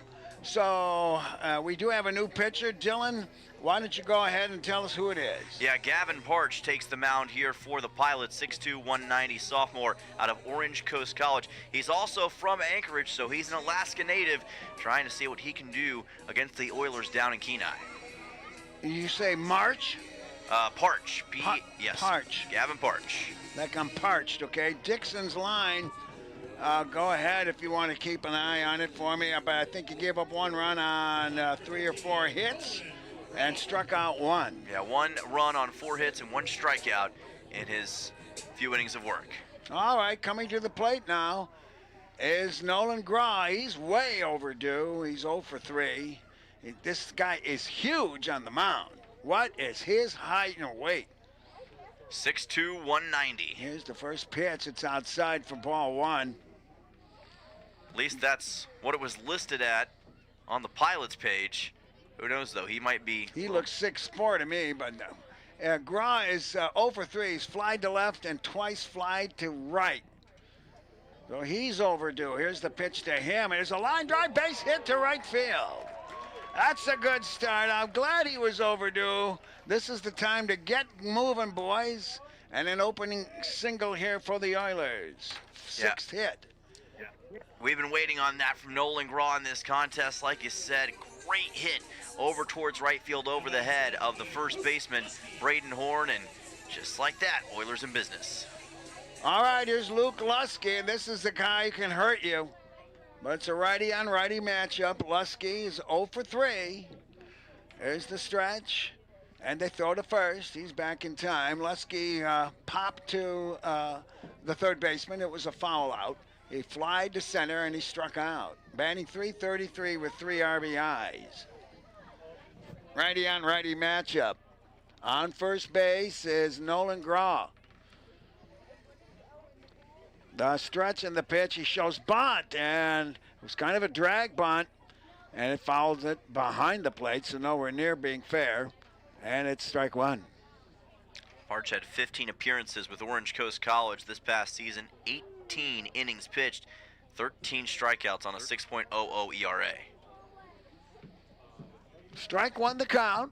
So we do have a new pitcher. Dylan, why don't you go ahead and tell us who it is? Yeah, Gavin Parch takes the mound here for the Pilots, 6'2", 190 sophomore out of Orange Coast College. He's also from Anchorage, so he's an Alaska native, trying to see what he can do against the Oilers down in Kenai. You say March? Parch. Yes. Parch. Gavin Parch. Like I'm parched, okay? Dixon's line. Go ahead if you want to keep an eye on it for me. But I think he gave up 1 run on 3 or 4 hits and struck out 1. Yeah, 1 run on 4 hits and 1 strikeout in his few innings of work. All right, coming to the plate now is Nolan Graw. He's way overdue. He's 0 for 3. This guy is huge on the mound. What is his height and weight? 6'2", 190. Here's the first pitch. It's outside for ball 1. At least that's what it was listed at on the Pilots page. Who knows, though? He might be... He looks 6'4" to me, but Gra is 0 for 3. He's flied to left and twice flied to right. So he's overdue. Here's the pitch to him. There's a line drive base hit to right field. That's a good start. I'm glad he was overdue. This is the time to get moving, boys. And an opening single here for the Oilers. Sixth hit. We've been waiting on that from Nolan Gra in this contest. Like you said, great hit over towards right field over the head of the first baseman, Braden Horn. And just like that, Oilers in business. All right, here's Luke Lusky, and this is the guy who can hurt you. But it's a righty-on-righty matchup. Lusky is 0 for 3. There's the stretch, and they throw to first. He's back in time. Lusky popped to the third baseman. It was a foul out. He flied to center, and he struck out. Batting .333 with 3 RBIs. Righty-on-righty matchup. On first base is Nolan Gra. The stretch and the pitch, he shows bunt, and it was kind of a drag bunt, and it fouls it behind the plate, so nowhere near being fair, and it's strike one. Parch had 15 appearances with Orange Coast College this past season, 18 innings pitched, 13 strikeouts on a 6.00 ERA. Strike one the count.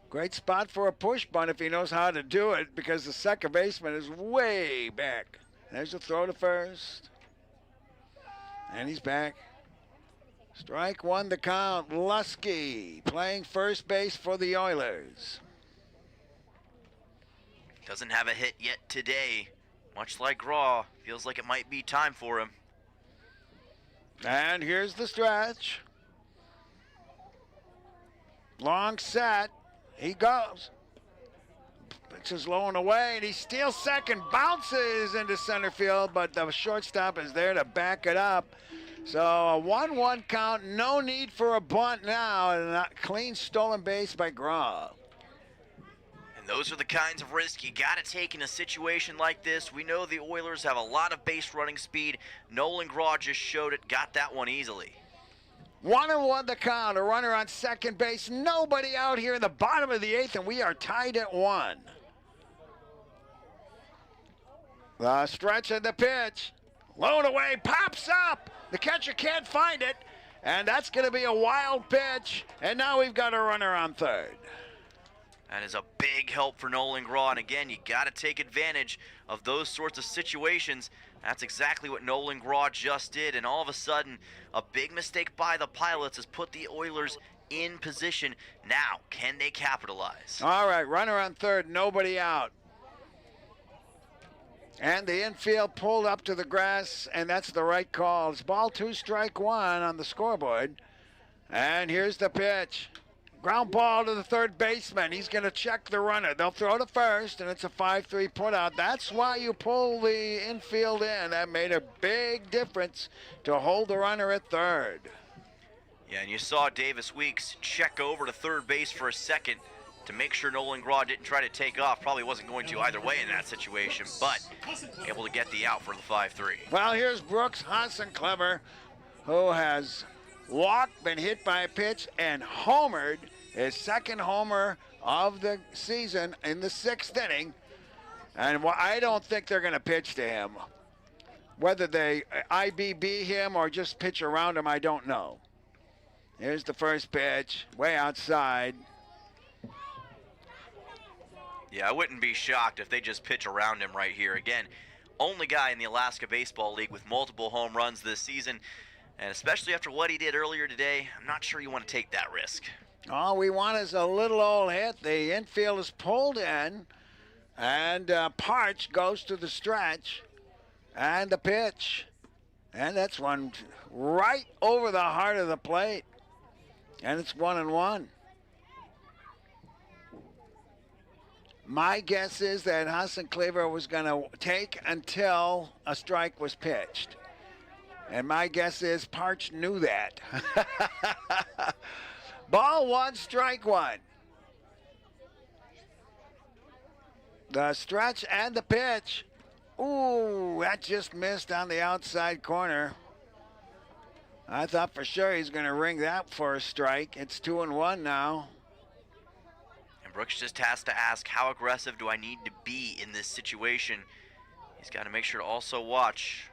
Great spot for a push bunt if he knows how to do it, because the second baseman is way back. There's a throw to first. And he's back. Strike one the count. Lusky playing first base for the Oilers. Doesn't have a hit yet today. Much like Gra, feels like it might be time for him. And here's the stretch. Long set. He goes. Pitch is low and away, and he steals second, bounces into center field, but the shortstop is there to back it up. So a 1-1 count, no need for a bunt now, and a clean stolen base by Gra. And those are the kinds of risks you got to take in a situation like this. We know the Oilers have a lot of base running speed. Nolan Gra just showed it, got that one easily. 1-1 the count, a runner on second base, nobody out here in the bottom of the 8th, and we are tied at 1. The stretch of the pitch, low and away, pops up. The catcher can't find it, and that's going to be a wild pitch, and now we've got a runner on third. That is a big help for Nolan Gra, and again, you got to take advantage of those sorts of situations. That's exactly what Nolan Gra just did, and all of a sudden, a big mistake by the Pilots has put the Oilers in position. Now, can they capitalize? All right, runner on third, nobody out. And the infield pulled up to the grass, and that's the right call. It's ball 2, strike 1 on the scoreboard. And here's the pitch. Ground ball to the third baseman. He's going to check the runner. They'll throw to first, and it's a 5-3 putout. That's why you pull the infield in. That made a big difference to hold the runner at third. Yeah, and you saw Davis Weeks check over to third base for a second to make sure Nolan Gra didn't try to take off. Probably wasn't going to either way in that situation, but able to get the out for the 5-3. Well, here's Brooks Hassan-Clever, who has walked, been hit by a pitch, and homered. His second homer of the season in the 6th inning. And I don't think they're going to pitch to him. Whether they IBB him or just pitch around him, I don't know. Here's the first pitch, way outside. Yeah, I wouldn't be shocked if they just pitch around him right here. Again, only guy in the Alaska Baseball League with multiple home runs this season. And especially after what he did earlier today, I'm not sure you want to take that risk. All we want is a little old hit. The infield is pulled in, and Parch goes to the stretch, and the pitch. And that's one right over the heart of the plate. And it's 1-1. My guess is that Hassan-Clever was going to take until a strike was pitched. And my guess is Parch knew that. Ball 1, strike 1. The stretch and the pitch. Ooh, that just missed on the outside corner. I thought for sure he's going to ring that for a strike. It's 2-1 now. Brooks just has to ask, how aggressive do I need to be in this situation? He's got to make sure to also watch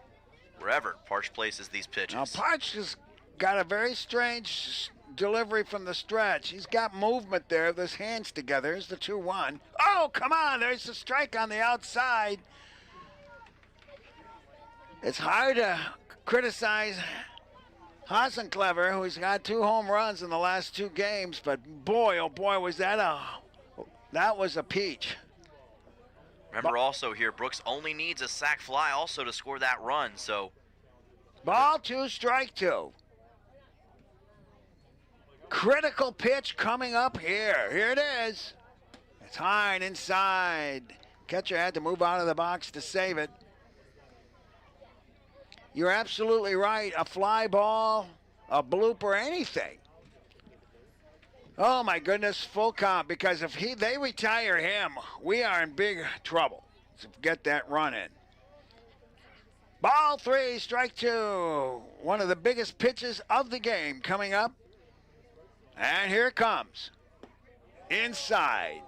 wherever Parch places these pitches. Now, Parch has got a very strange delivery from the stretch. He's got movement there with his hands together. Here's the 2-1. Oh, come on. There's the strike on the outside. It's hard to criticize Hasenclever, who's got 2 home runs in the last 2 games, but boy, oh boy, that was a peach. Remember also here, Brooks only needs a sac fly also to score that run, so. Ball 2, strike 2. Critical pitch coming up here. Here it is. It's high and inside. Catcher had to move out of the box to save it. You're absolutely right. A fly ball, a blooper, anything. Oh my goodness, full count, because if they retire him, we are in big trouble to get that run in. Ball 3, strike 2. One of the biggest pitches of the game coming up. And here it comes. Inside.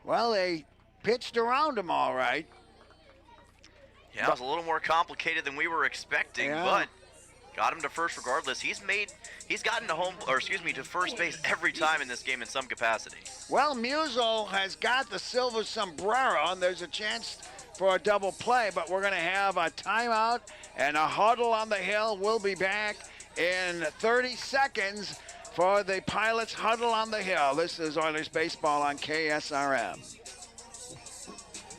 Well, they pitched around him all right. Yeah, it was a little more complicated than we were expecting, but got him to first regardless. He's gotten to first base every time in this game in some capacity. Well, Musial has got the silver sombrero, and there's a chance for a double play, but we're going to have a timeout and a huddle on the hill. We'll be back in 30 seconds for the Pilots huddle on the hill. This is Oilers baseball on KSRM.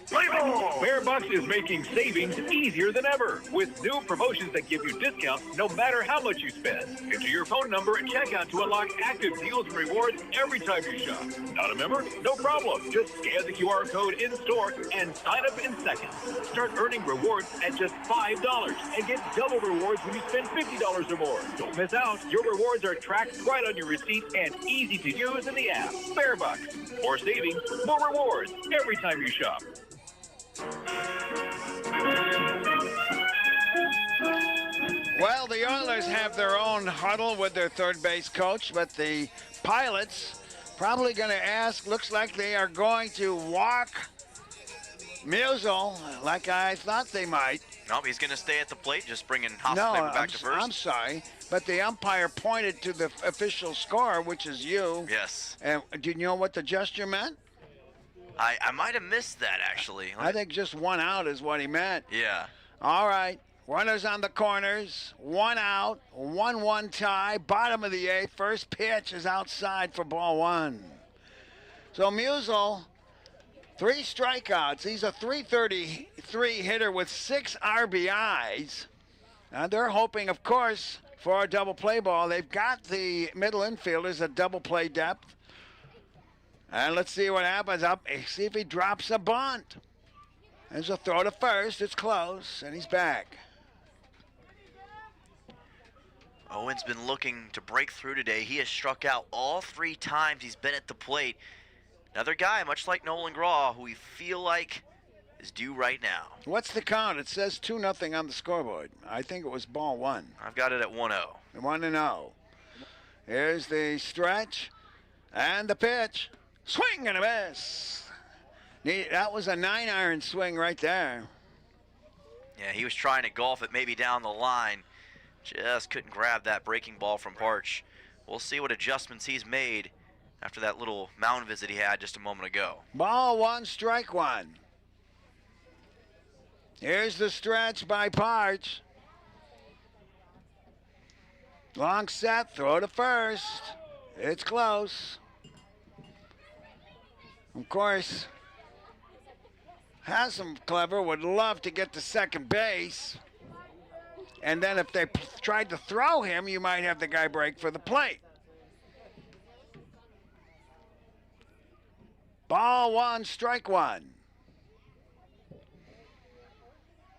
Play ball! Bearbucks is making savings easier than ever with new promotions that give you discounts no matter how much you spend. Enter your phone number at checkout to unlock active deals and rewards every time you shop. Not a member? No problem. Just scan the QR code in store and sign up in seconds. Start earning rewards at just $5 and get double rewards when you spend $50 or more. Don't miss out. Your rewards are tracked right on your receipt and easy to use in the app. Bearbucks. More savings, more rewards every time you shop. Well, the Oilers have their own huddle with their third base coach, but the Pilots probably going to ask, looks like they are going to walk Musial like I thought they might. No, he's going to stay at the plate, just bringing Hasenclever back to first. I'm sorry, but the umpire pointed to the official score, which is you. Yes. And do you know what the gesture meant? I might have missed that, actually. I think just 1 out is what he meant. Yeah. All right. Runners on the corners. 1 out. 1-1 tie. Bottom of the 8th. First pitch is outside for ball 1. So Musial, 3 strikeouts. He's a .333 hitter with 6 RBIs. And they're hoping, of course, for a double play ball. They've got the middle infielders at double play depth. And let's see what happens. See if he drops a bunt. There's a throw to first. It's close, and he's back. Owen's been looking to break through today. He has struck out all 3 times he's been at the plate. Another guy, much like Nolan Graw, who we feel like is due right now. What's the count? It says 2-0 on the scoreboard. I think it was ball 1. I've got it at 1-0. 1-0. Here's the stretch and the pitch. Swing and a miss. That was a 9-iron swing right there. Yeah, he was trying to golf it maybe down the line. Just couldn't grab that breaking ball from Parch. We'll see what adjustments he's made after that little mound visit he had just a moment ago. Ball 1, strike 1. Here's the stretch by Parch. Long set, throw to first. It's close. Of course, Hasenclever would love to get to second base. And then if they tried to throw him, you might have the guy break for the plate. Ball 1, strike 1.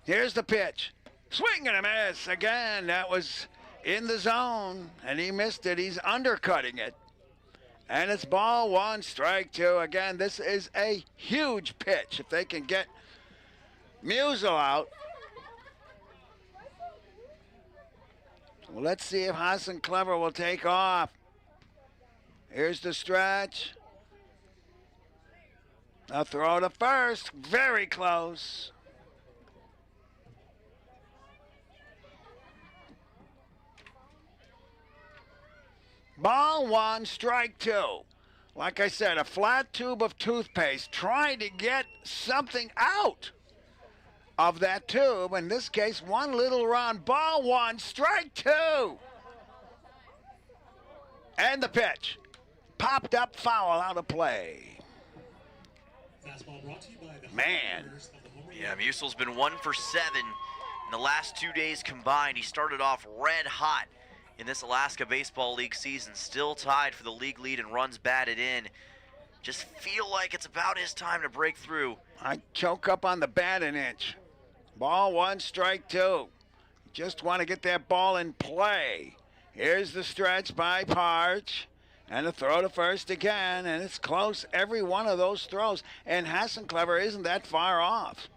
Here's the pitch. Swing and a miss. Again, that was in the zone, and he missed it. He's undercutting it. And it's ball 1, strike 2. Again, this is a huge pitch. If they can get Musial out. Well, let's see if Hasenclever will take off. Here's the stretch. A throw to first. Very close. Ball one, strike two. Like I said, a flat tube of toothpaste trying to get something out of that tube. In this case, one little run. Ball one, strike two. And the pitch. Popped up, foul, out of play. Man. Yeah, Musil's been 1 for 7 in the last 2 days combined. He started off red hot in this Alaska Baseball League season, still tied for the league lead in runs batted in. Just feel like it's about his time to break through. I choke up on the batting itch. Ball one, strike two. Just want to get that ball in play. Here's the stretch by Parch. And a throw to first again, and it's close every one of those throws. And Hassenclever isn't that far off.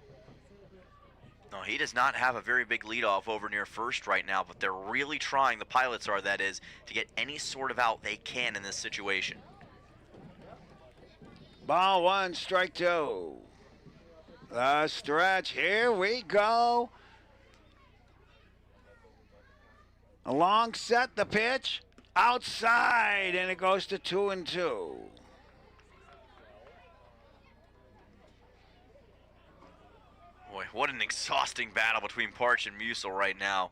No, he does not have a very big leadoff over near first right now, but they're really trying, the Pilots are, that is, to get any sort of out they can in this situation. Ball one, strike two. The stretch, here we go. A long set, the pitch. Outside, and it goes to 2-2. Boy, what an exhausting battle between Parch and Musil right now.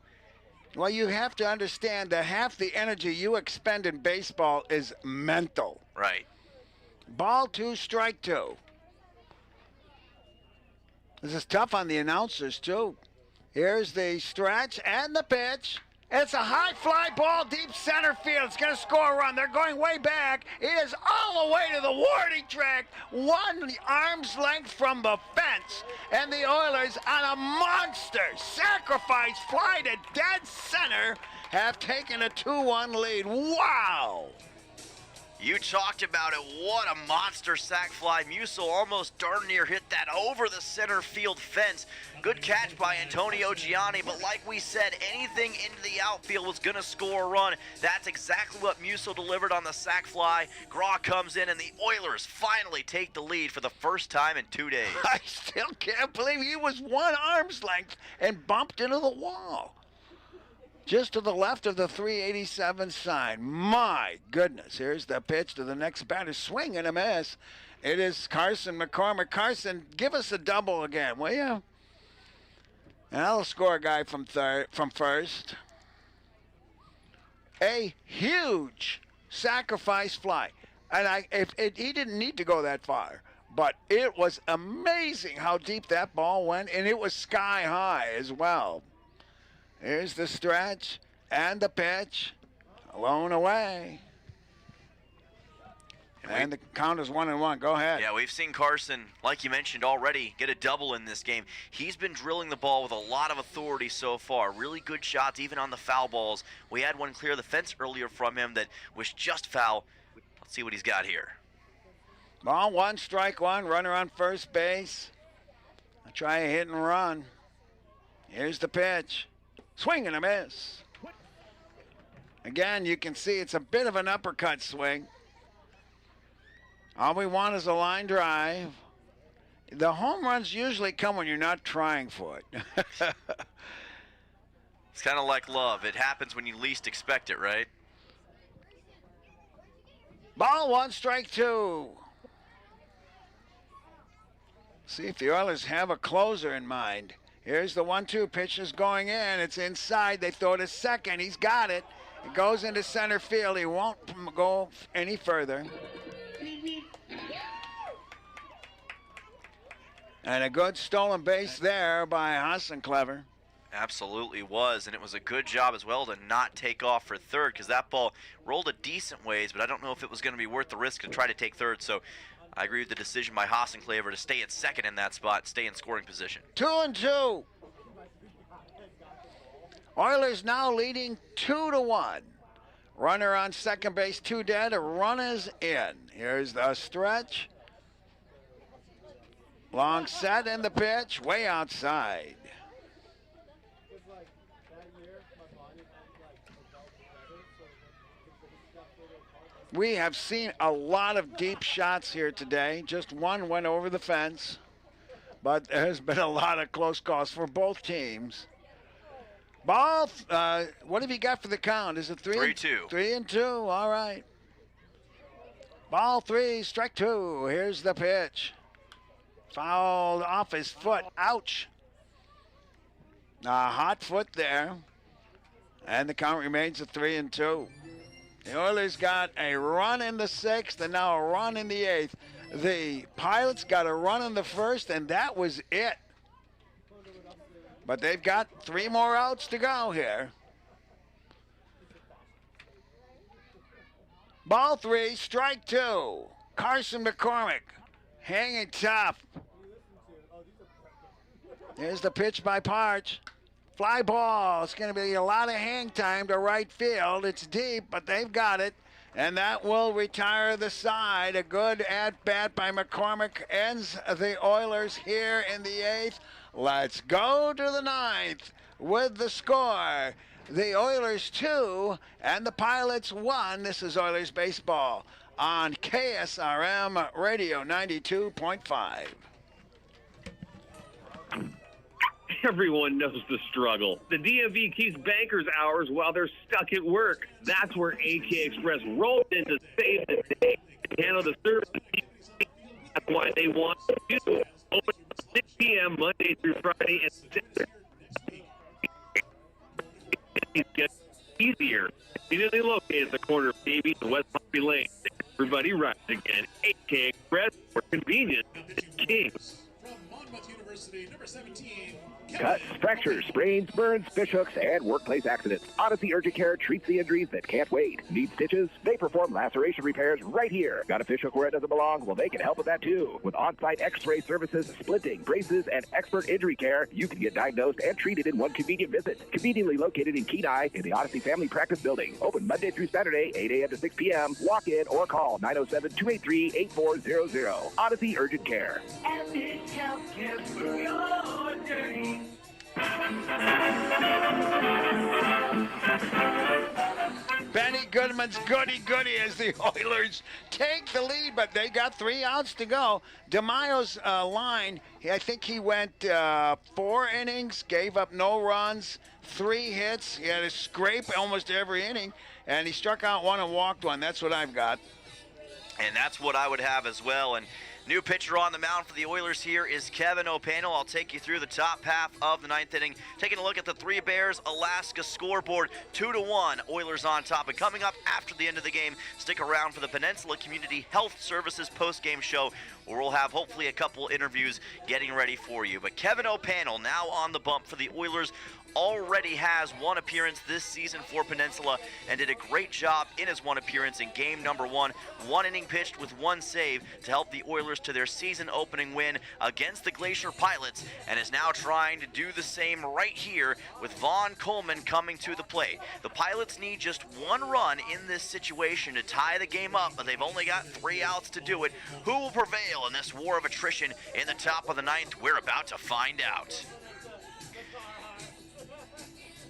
Well, you have to understand that half the energy you expend in baseball is mental. Right. Ball two, strike two. This is tough on the announcers, too. Here's the stretch and the pitch. It's a high fly ball, deep center field. It's going to score a run. They're going way back. It is all the way to the warning track, 1 arm's length from the fence. And the Oilers, on a monster sacrifice fly to dead center, have taken a 2-1 lead. Wow! You talked about it. What a monster sac fly. Musil almost darn near hit that over the center field fence. Good catch by Antonio Gianni, but like we said, anything into the outfield was going to score a run. That's exactly what Musil delivered on the sac fly. Graw comes in, and the Oilers finally take the lead for the first time in 2 days. I still can't believe he was 1 arm's length and bumped into the wall. Just to the left of the 387 sign. My goodness. Here's the pitch to the next batter. Swing and a miss. It is Carson McCormick. Carson, give us a double again, will you? And I'll score a guy from first. A huge sacrifice fly. And he didn't need to go that far. But it was amazing how deep that ball went. And it was sky high as well. Here's the stretch and the pitch. Blown away. And the count is 1-1. Go ahead. Yeah, we've seen Carson, like you mentioned already, get a double in this game. He's been drilling the ball with a lot of authority so far. Really good shots, even on the foul balls. We had one clear the fence earlier from him that was just foul. Let's see what he's got here. Ball one, strike one. Runner on first base. I'll try a hit and run. Here's the pitch. Swing and a miss. Again, you can see it's a bit of an uppercut swing. All we want is a line drive. The home runs usually come when you're not trying for it. It's kind of like love. It happens when you least expect it, right? Ball one, strike two. See if the Oilers have a closer in mind. Here's the 1-2 pitch is going in. It's inside. They throw to second. He's got it. It goes into center field. He won't go any further. And a good stolen base there by Hassenclever. Absolutely was, and it was a good job as well to not take off for third because that ball rolled a decent ways, but I don't know if it was going to be worth the risk to try to take third. So I agree with the decision by Hassenclever to stay at second in that spot, stay in scoring position. 2-2. Oilers now leading 2-1. Runner on second base, 2 dead. A run is in. Here's the stretch. Long set in the pitch, way outside. We have seen a lot of deep shots here today. Just one went over the fence, but there's been a lot of close calls for both teams. Ball, what have you got for the count? Is it 3-2. 3-2, all right. Ball 3, strike 2. Here's the pitch. Fouled off his foot. Ouch. A hot foot there. And the count remains at 3-2. The Oilers got a run in the 6th and now a run in the 8th. The Pilots got a run in the 1st, and that was it. But they've got 3 more outs to go here. Ball 3, strike 2. Carson McCormick hanging tough. Here's the pitch by Parch. Fly ball. It's going to be a lot of hang time to right field. It's deep, but they've got it. And that will retire the side. A good at-bat by McCormick ends the Oilers here in the 8th. Let's go to the 9th with the score. The Oilers 2 and the Pilots 1. This is Oilers Baseball on KSRM Radio 92.5. Everyone knows the struggle. The DMV keeps bankers hours while they're stuck at work. That's where AK Express rolls in to save the day and handle the service. That's why they want to do. Open at 6 p.m. Monday through Friday and Saturday. It gets easier. Immediately located at the corner of Davies and West Poppy Lane. Everybody rides again. AK Express, for convenience, is king. University, number 17. Cuts, fractures, sprains, burns, fishhooks, and workplace accidents. Odyssey Urgent Care treats the injuries that can't wait. Need stitches? They perform laceration repairs right here. Got a fishhook where it doesn't belong? Well, they can help with that too. With on-site x-ray services, splinting, braces, and expert injury care, you can get diagnosed and treated in one convenient visit. Conveniently located in Kenai in the Odyssey Family Practice Building. Open Monday through Saturday, 8 a.m. to 6 p.m. Walk in or call 907-283-8400. Odyssey Urgent Care. Epic healthcare for your journey. Benny Goodman's goody as the Oilers take the lead, but they got 3 outs to go. DeMaio's line, I think he went 4 innings, gave up no runs, 3 hits. He had a scrape almost every inning, and he struck out 1 and walked 1. That's what I've got. And that's what I would have as well. And new pitcher on the mound for the Oilers here is Kevin O'Pannell. I'll take you through the top half of the 9th inning. Taking a look at the Three Bears Alaska scoreboard, 2-1, Oilers on top. And coming up after the end of the game, stick around for the Peninsula Community Health Services post-game show, where we'll have hopefully a couple interviews getting ready for you. But Kevin O'Pannell now on the bump for the Oilers. Already has 1 appearance this season for Peninsula and did a great job in his 1 appearance in game number 1. 1 inning pitched with 1 save to help the Oilers to their season opening win against the Glacier Pilots, and is now trying to do the same right here with Vaughn Coleman coming to the plate. The Pilots need just 1 run in this situation to tie the game up, but they've only got 3 outs to do it. Who will prevail in this war of attrition in the top of the 9th? We're about to find out.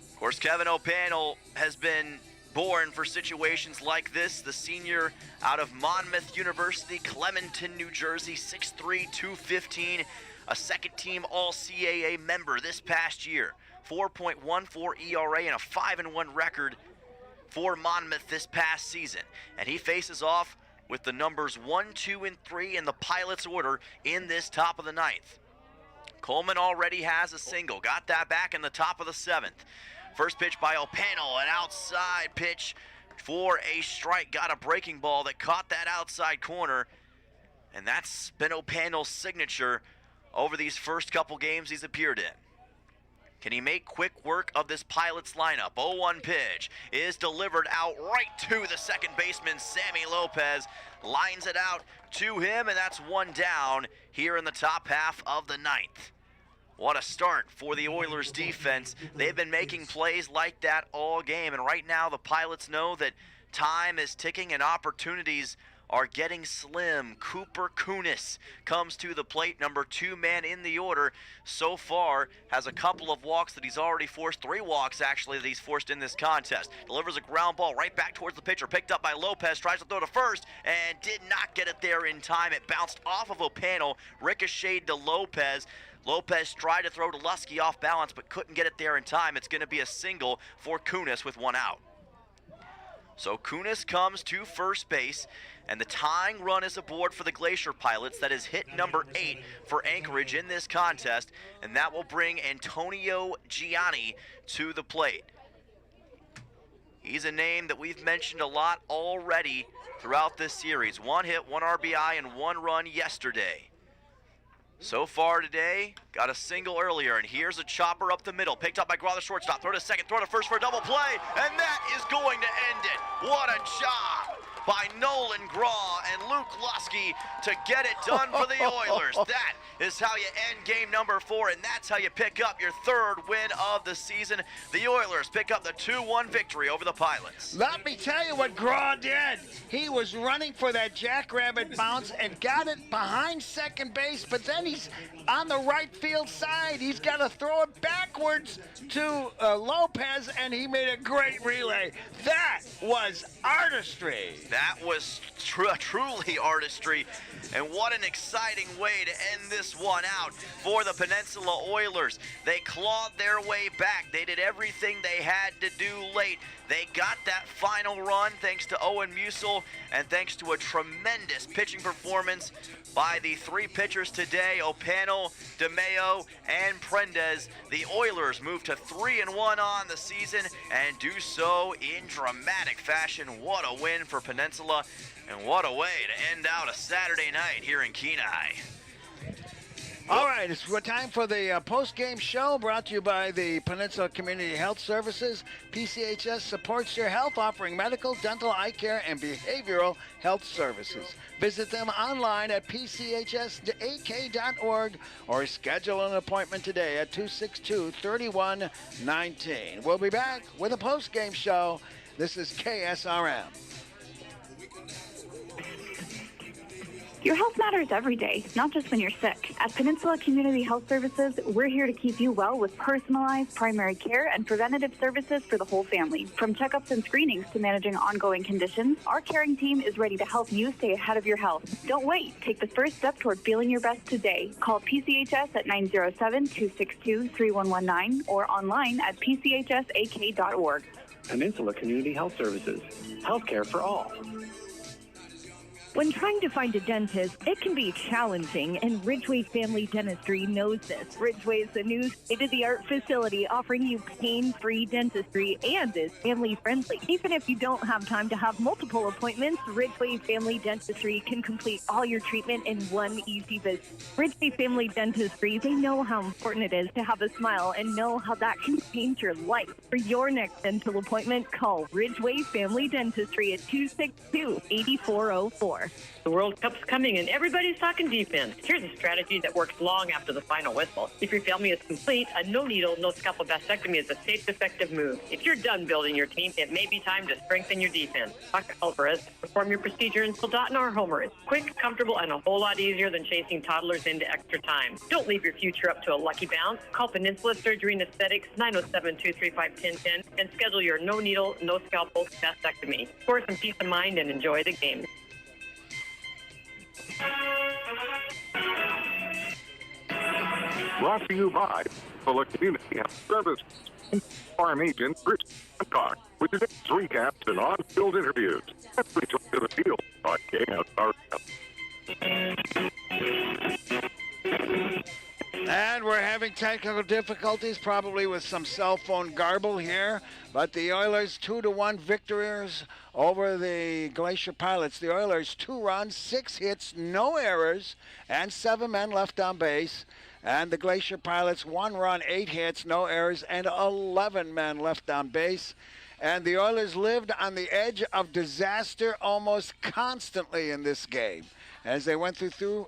Of course, Kevin O'Pannell has been born for situations like this. The senior out of Monmouth University, Clementon, New Jersey, 6'3", 215, a second-team All-CAA member this past year. 4.14 ERA and a 5-1 record for Monmouth this past season. And he faces off with the numbers 1, 2, and 3 in the Pilots order in this top of the 9th. Coleman already has a single, got that back in the top of the 7th. First pitch by O'Pannell, an outside pitch for a strike. Got a breaking ball that caught that outside corner. And that's been O'Pannell's signature over these first couple games he's appeared in. Can he make quick work of this Pilots lineup? 0-1 pitch is delivered out right to the second baseman, Sammy Lopez. Lines it out to him, and that's 1 down here in the top half of the 9th. What a start for the Oilers defense. They've been making plays like that all game, and right now the Pilots know that time is ticking and opportunities are getting slim. Cooper Kunis comes to the plate, number 2 man in the order. So far, has a couple of walks that he's already forced, 3 walks actually that he's forced in this contest. Delivers a ground ball right back towards the pitcher, picked up by Lopez, tries to throw to first, and did not get it there in time. It bounced off of O'Panel, ricocheted to Lopez. Lopez tried to throw to Lusky off balance, but couldn't get it there in time. It's going to be a single for Kunis with 1 out. So Kunis comes to first base, and the tying run is aboard for the Glacier Pilots. That is hit number 8 for Anchorage in this contest, and that will bring Antonio Gianni to the plate. He's a name that we've mentioned a lot already throughout this series. 1 hit, 1 RBI, and 1 run yesterday. So far today, got a single earlier, and here's a chopper up the middle, picked up by Graw, the shortstop. Throw to second, throw to first for a double play, and that is going to end it. What a job by Nolan Graw and Luke Lusky to get it done for the Oilers. That is how you end game number 4, and that's how you pick up your 3rd win of the season. The Oilers pick up the 2-1 victory over the Pilots. Let me tell you what Graw did. He was running for that jackrabbit bounce and got it behind second base, but then he's on the right field side. He's got to throw it backwards to Lopez, and he made a great relay. That was artistry. That was truly artistry, and what an exciting way to end this one out for the Peninsula Oilers. They clawed their way back. They did everything they had to do late. They got that final run thanks to Owen Musil and thanks to a tremendous pitching performance by the 3 pitchers today, O'Panel, DeMeo, and Prendez. The Oilers move to 3-1 on the season and do so in dramatic fashion. What a win for Peninsula, and what a way to end out a Saturday night here in Kenai. All right, it's time for the post-game show brought to you by the Peninsula Community Health Services. PCHS supports your health, offering medical, dental, eye care, and behavioral health services. Visit them online at pchsak.org or schedule an appointment today at 262-3119. We'll be back with a post-game show. This is KSRM. Your health matters every day, not just when you're sick. At Peninsula Community Health Services, we're here to keep you well with personalized primary care and preventative services for the whole family. From checkups and screenings to managing ongoing conditions, our caring team is ready to help you stay ahead of your health. Don't wait. Take the first step toward feeling your best today. Call PCHS at 907-262-3119 or online at pchsak.org. Peninsula Community Health Services. Healthcare for all. When trying to find a dentist, it can be challenging, and Ridgeway Family Dentistry knows this. Ridgeway is a new state-of-the-art facility offering you pain-free dentistry and is family-friendly. Even if you don't have time to have multiple appointments, Ridgeway Family Dentistry can complete all your treatment in one easy visit. Ridgeway Family Dentistry, they know how important it is to have a smile and know how that can change your life. For your next dental appointment, call Ridgeway Family Dentistry at 262-8404. The World Cup's coming and everybody's talking defense. Here's a strategy that works long after the final whistle. If your family is complete, a no-needle, no-scalpel vasectomy is a safe, effective move. If you're done building your team, it may be time to strengthen your defense. Dr. Alvarez, perform your procedure in Soldotna or Homer. It's quick, comfortable, and a whole lot easier than chasing toddlers into extra time. Don't leave your future up to a lucky bounce. Call Peninsula Surgery and Aesthetics 907-235-1010 and schedule your no-needle, no-scalpel vasectomy. For some peace of mind and enjoy the game. Brought to you by the Community Health Service. Farm agent Rich Hancock with today's recaps and on-field interviews. Let's return to the field on KSRM. And we're having technical difficulties, probably with some cell phone garble here. But the Oilers 2-1 victors over the Glacier Pilots. The Oilers 2 runs, 6 hits, no errors, and 7 men left on base. And the Glacier Pilots 1 run, 8 hits, no errors, and 11 men left on base. And the Oilers lived on the edge of disaster almost constantly in this game as they went through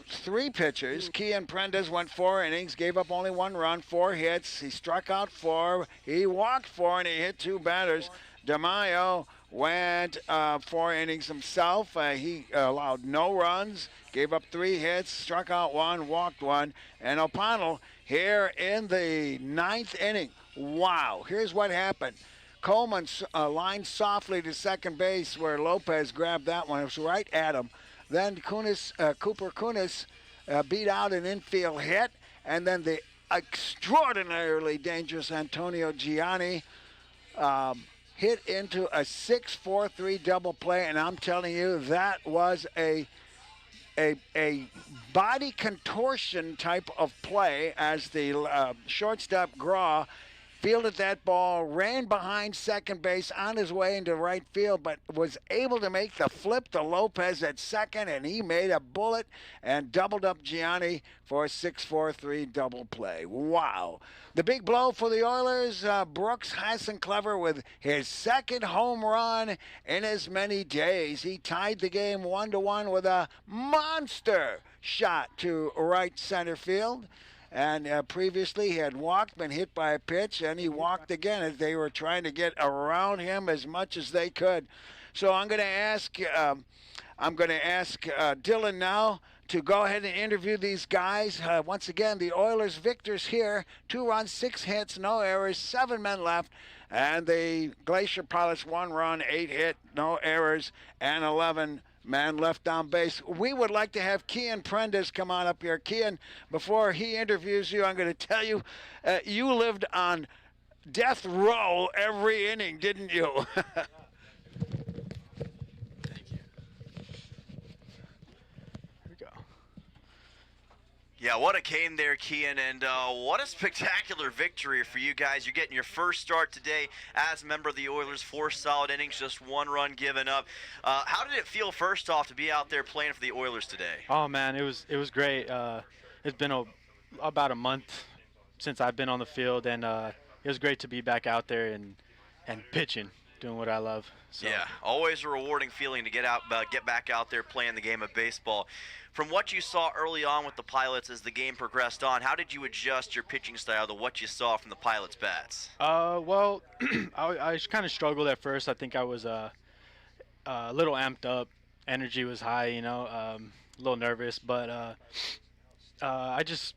3 pitchers. Kian Prendez went 4 innings, gave up only 1 run, 4 hits. He struck out 4, he walked 4, and he hit 2 batters. DeMaio went 4 innings himself. He allowed no runs, gave up 3 hits, struck out 1, walked 1. And O'Connell here in the 9th inning. Wow, here's what happened. Coleman lined softly to second base where Lopez grabbed that one. It was right at him. Then Cooper Kunis beat out an infield hit. And then the extraordinarily dangerous Antonio Gianni hit into a 6-4-3 double play. And I'm telling you, that was a body contortion type of play as the shortstop Graw fielded that ball, ran behind second base on his way into right field, but was able to make the flip to Lopez at second, and he made a bullet and doubled up Gianni for a 6-4-3 double play. Wow. The big blow for the Oilers, Brooks Hasenclever with his second home run in as many days. He tied the game 1-1 with a monster shot to right center field. And previously he had walked, been hit by a pitch, and he walked again as they were trying to get around him as much as they could. So I'm going to ask Dylan now to go ahead and interview these guys. Once again, the Oilers victors here, 2 runs, 6 hits, no errors, 7 men left. And the Glacier Pilots 1 run, 8 hit, no errors, and 11 man left on base. We would like to have Kian Prendes come on up here. Kian, before he interviews you, I'm going to tell you, you lived on death row every inning, didn't you? Yeah, what a game there, Kian, and what a spectacular victory for you guys. You're getting your first start today as a member of the Oilers, 4 solid innings, just 1 run given up. How did it feel, first off, to be out there playing for the Oilers today? Oh, man, it was great. It's been about a month since I've been on the field, and it was great to be back out there and pitching, doing what I love. So. Yeah, always a rewarding feeling to get back out there playing the game of baseball. From what you saw early on with the Pilots as the game progressed on, how did you adjust your pitching style to what you saw from the Pilots' bats? Well, I kind of struggled at first. I think I was a little amped up. Energy was high, a little nervous. But I just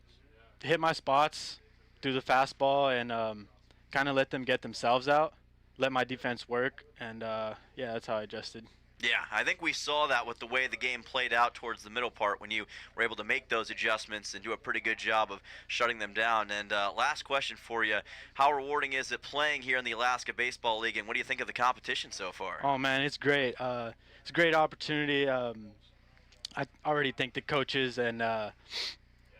hit my spots, threw the fastball, and kind of let them get themselves out, let my defense work, and, yeah, that's how I adjusted. Yeah, I think we saw that with the way the game played out towards the middle part when you were able to make those adjustments and do a pretty good job of shutting them down. And last question for you, how rewarding is it playing here in the Alaska Baseball League, and what do you think of the competition so far? Oh, man, it's great. It's a great opportunity. I already thank the coaches, and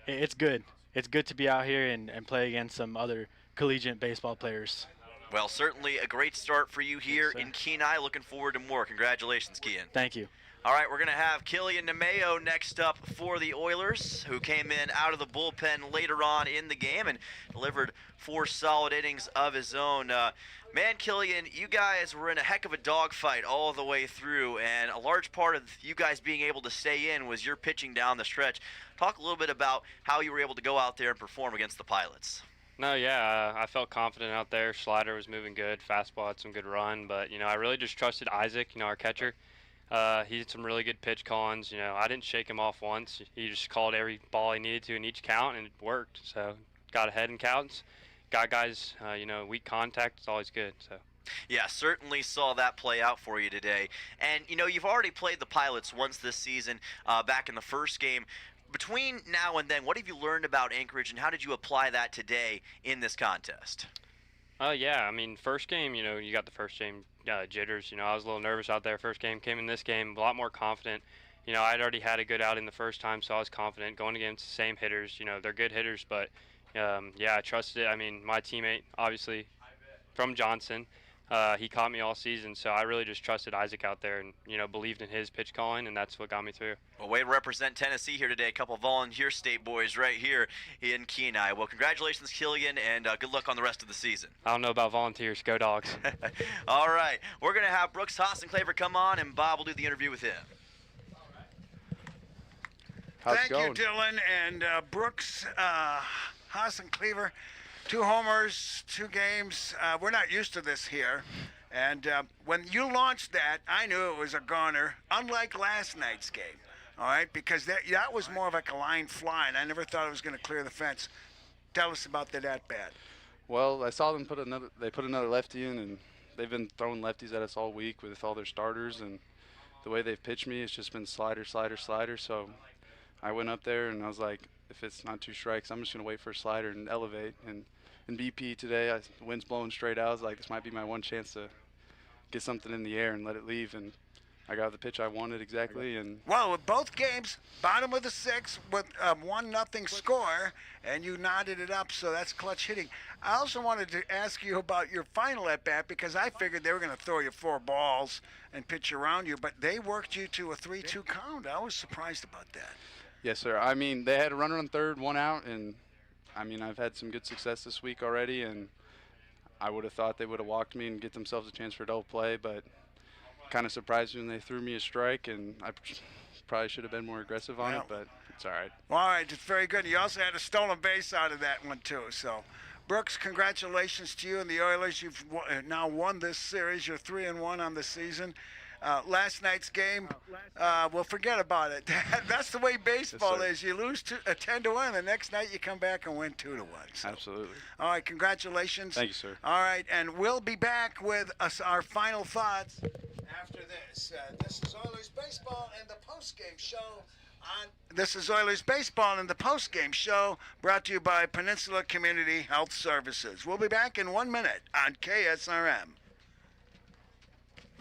it's good. It's good to be out here and play against some other collegiate baseball players. Well, certainly a great start for you here in Kenai. Looking forward to more. Congratulations, Kian. Thank you. All right, we're going to have Killian Nemeo next up for the Oilers, who came in out of the bullpen later on in the game and delivered 4 solid innings of his own. Man, Killian, you guys were in a heck of a dogfight all the way through, and a large part of you guys being able to stay in was your pitching down the stretch. Talk a little bit about how you were able to go out there and perform against the Pilots. No, yeah, I felt confident out there. Slider was moving good. Fastball had some good run. But, I really just trusted Isaac, our catcher. He did some really good pitch callings. I didn't shake him off once. He just called every ball he needed to in each count, and it worked. So got ahead in counts. Got guys, weak contact. It's always good. So. Yeah, certainly saw that play out for you today. And, you've already played the Pilots once this season back in the first game. Between now and then, what have you learned about Anchorage, and how did you apply that today in this contest? Yeah, first game, you got the first game jitters. I was a little nervous out there first game. Came in this game a lot more confident. I'd already had a good outing the first time, so I was confident going against the same hitters. They're good hitters, but, yeah, I trusted it. My teammate, obviously, from Johnson, he caught me all season, so I really just trusted Isaac out there and, believed in his pitch calling, and that's what got me through. Well, way to represent Tennessee here today. A couple of volunteer state boys right here in Kenai. Well, congratulations, Killian, and good luck on the rest of the season. I don't know about volunteers. Go Dogs. All right. We're going to have Brooks Hasenclever come on, and Bob will do the interview with him. Thank you, Dylan. And Brooks Hasenclever, 2 homers, 2 games. We're not used to this here. And when you launched that, I knew it was a goner, unlike last night's game. All right, because that was more of like a line fly, and I never thought it was going to clear the fence. Tell us about that at-bat. Well, I saw them put another lefty in, and they've been throwing lefties at us all week with all their starters, and the way they've pitched me, it's just been slider, slider, slider. So I went up there, and I was like, if it's not 2 strikes, I'm just going to wait for a slider and elevate. And in BP today, the wind's blowing straight out. I was like, this might be my one chance to get something in the air and let it leave. And I got the pitch I wanted exactly. And well, with both games, bottom of the 6th with 1-0 score, and you knotted it up, so that's clutch hitting. I also wanted to ask you about your final at-bat, because I figured they were going to throw you 4 balls and pitch around you, but they worked you to a 3-2 count. I was surprised about that. Yes, sir. I mean, they had a runner on third, 1 out, and I mean, I've had some good success this week already, and I would have thought they would have walked me and get themselves a chance for double play, but kind of surprised me when they threw me a strike, and I probably should have been more aggressive on it, but it's all right. Well, all right, it's very good. You also had a stolen base out of that one, too. So, Brooks, congratulations to you and the Oilers. You've now won this series. You're 3-1 on the season. Last night's game, well, forget about it. That's the way baseball is. You lose 10-1, the next night you come back and win 2-1. So. Absolutely. All right, congratulations. Thank you, sir. All right, and we'll be back with our final thoughts after this. This is Oilers Baseball and the postgame show. This is Oilers Baseball and the postgame show, brought to you by Peninsula Community Health Services. We'll be back in 1 minute on KSRM.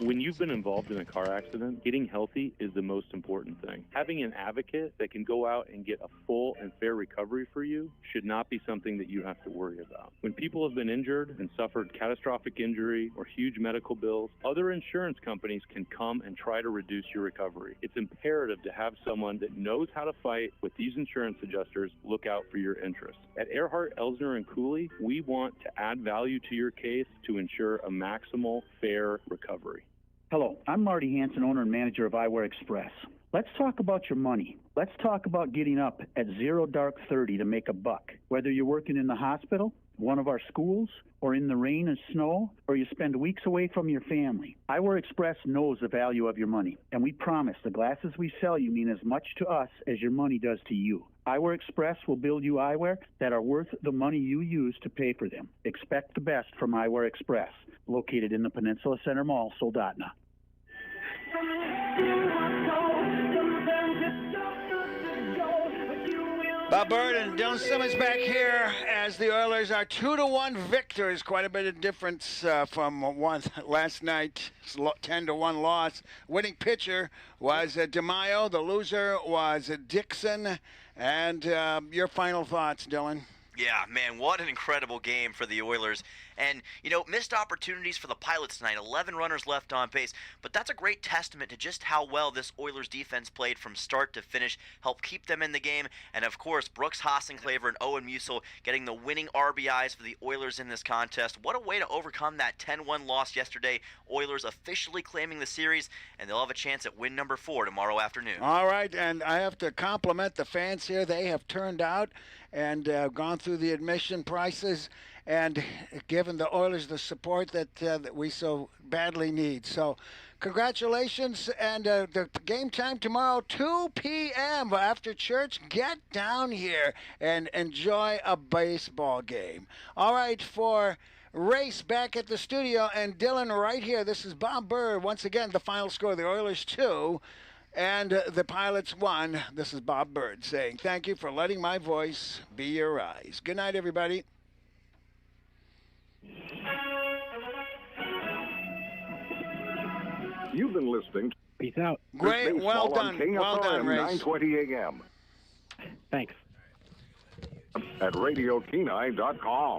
When you've been involved in a car accident, getting healthy is the most important thing. Having an advocate that can go out and get a full and fair recovery for you should not be something that you have to worry about. When people have been injured and suffered catastrophic injury or huge medical bills, other insurance companies can come and try to reduce your recovery. It's imperative to have someone that knows how to fight with these insurance adjusters look out for your interests. At Earhart, Elsner, and Cooley, we want to add value to your case to ensure a maximal, fair recovery. Hello, I'm Marty Hansen, owner and manager of Eyewear Express. Let's talk about your money. Let's talk about getting up at 0 dark 30 to make a buck. Whether you're working in the hospital, one of our schools, or in the rain and snow, or you spend weeks away from your family, Eyewear Express knows the value of your money, and we promise the glasses we sell you mean as much to us as your money does to you. Eyewear Express will build you eyewear that are worth the money you use to pay for them. Expect the best from Eyewear Express, located in the Peninsula Center Mall, Soldotna. Bob Bird and Dylan Simmons back here as the Oilers are 2-1 victors. Quite a bit of difference from last night's 10-1 loss. Winning pitcher was DeMaio. The loser was Dixon. And your final thoughts, Dylan? Yeah, man, what an incredible game for the Oilers. And, you know, missed opportunities for the Pilots tonight, 11 runners left on base. But that's a great testament to just how well this Oilers defense played from start to finish, helped keep them in the game. And, of course, Brooks Hossenclaver and Owen Musil getting the winning RBIs for the Oilers in this contest. What a way to overcome that 10-1 loss yesterday. Oilers officially claiming the series, and they'll have a chance at win number 4 tomorrow afternoon. All right, and I have to compliment the fans here. They have turned out and gone through the admission prices and given the Oilers the support that we so badly need. So congratulations, and the game time tomorrow, 2 p.m. after church. Get down here and enjoy a baseball game. All right, for Race back at the studio and Dylan right here, this is Bob Bird. Once again, the final score, the Oilers 2 and the Pilots 1. This is Bob Bird saying thank you for letting my voice be your eyes. Good night, everybody. You've been listening. Peace out. Great, well done. Well done, Race. 920 a.m. Thanks. At RadioKenai.com.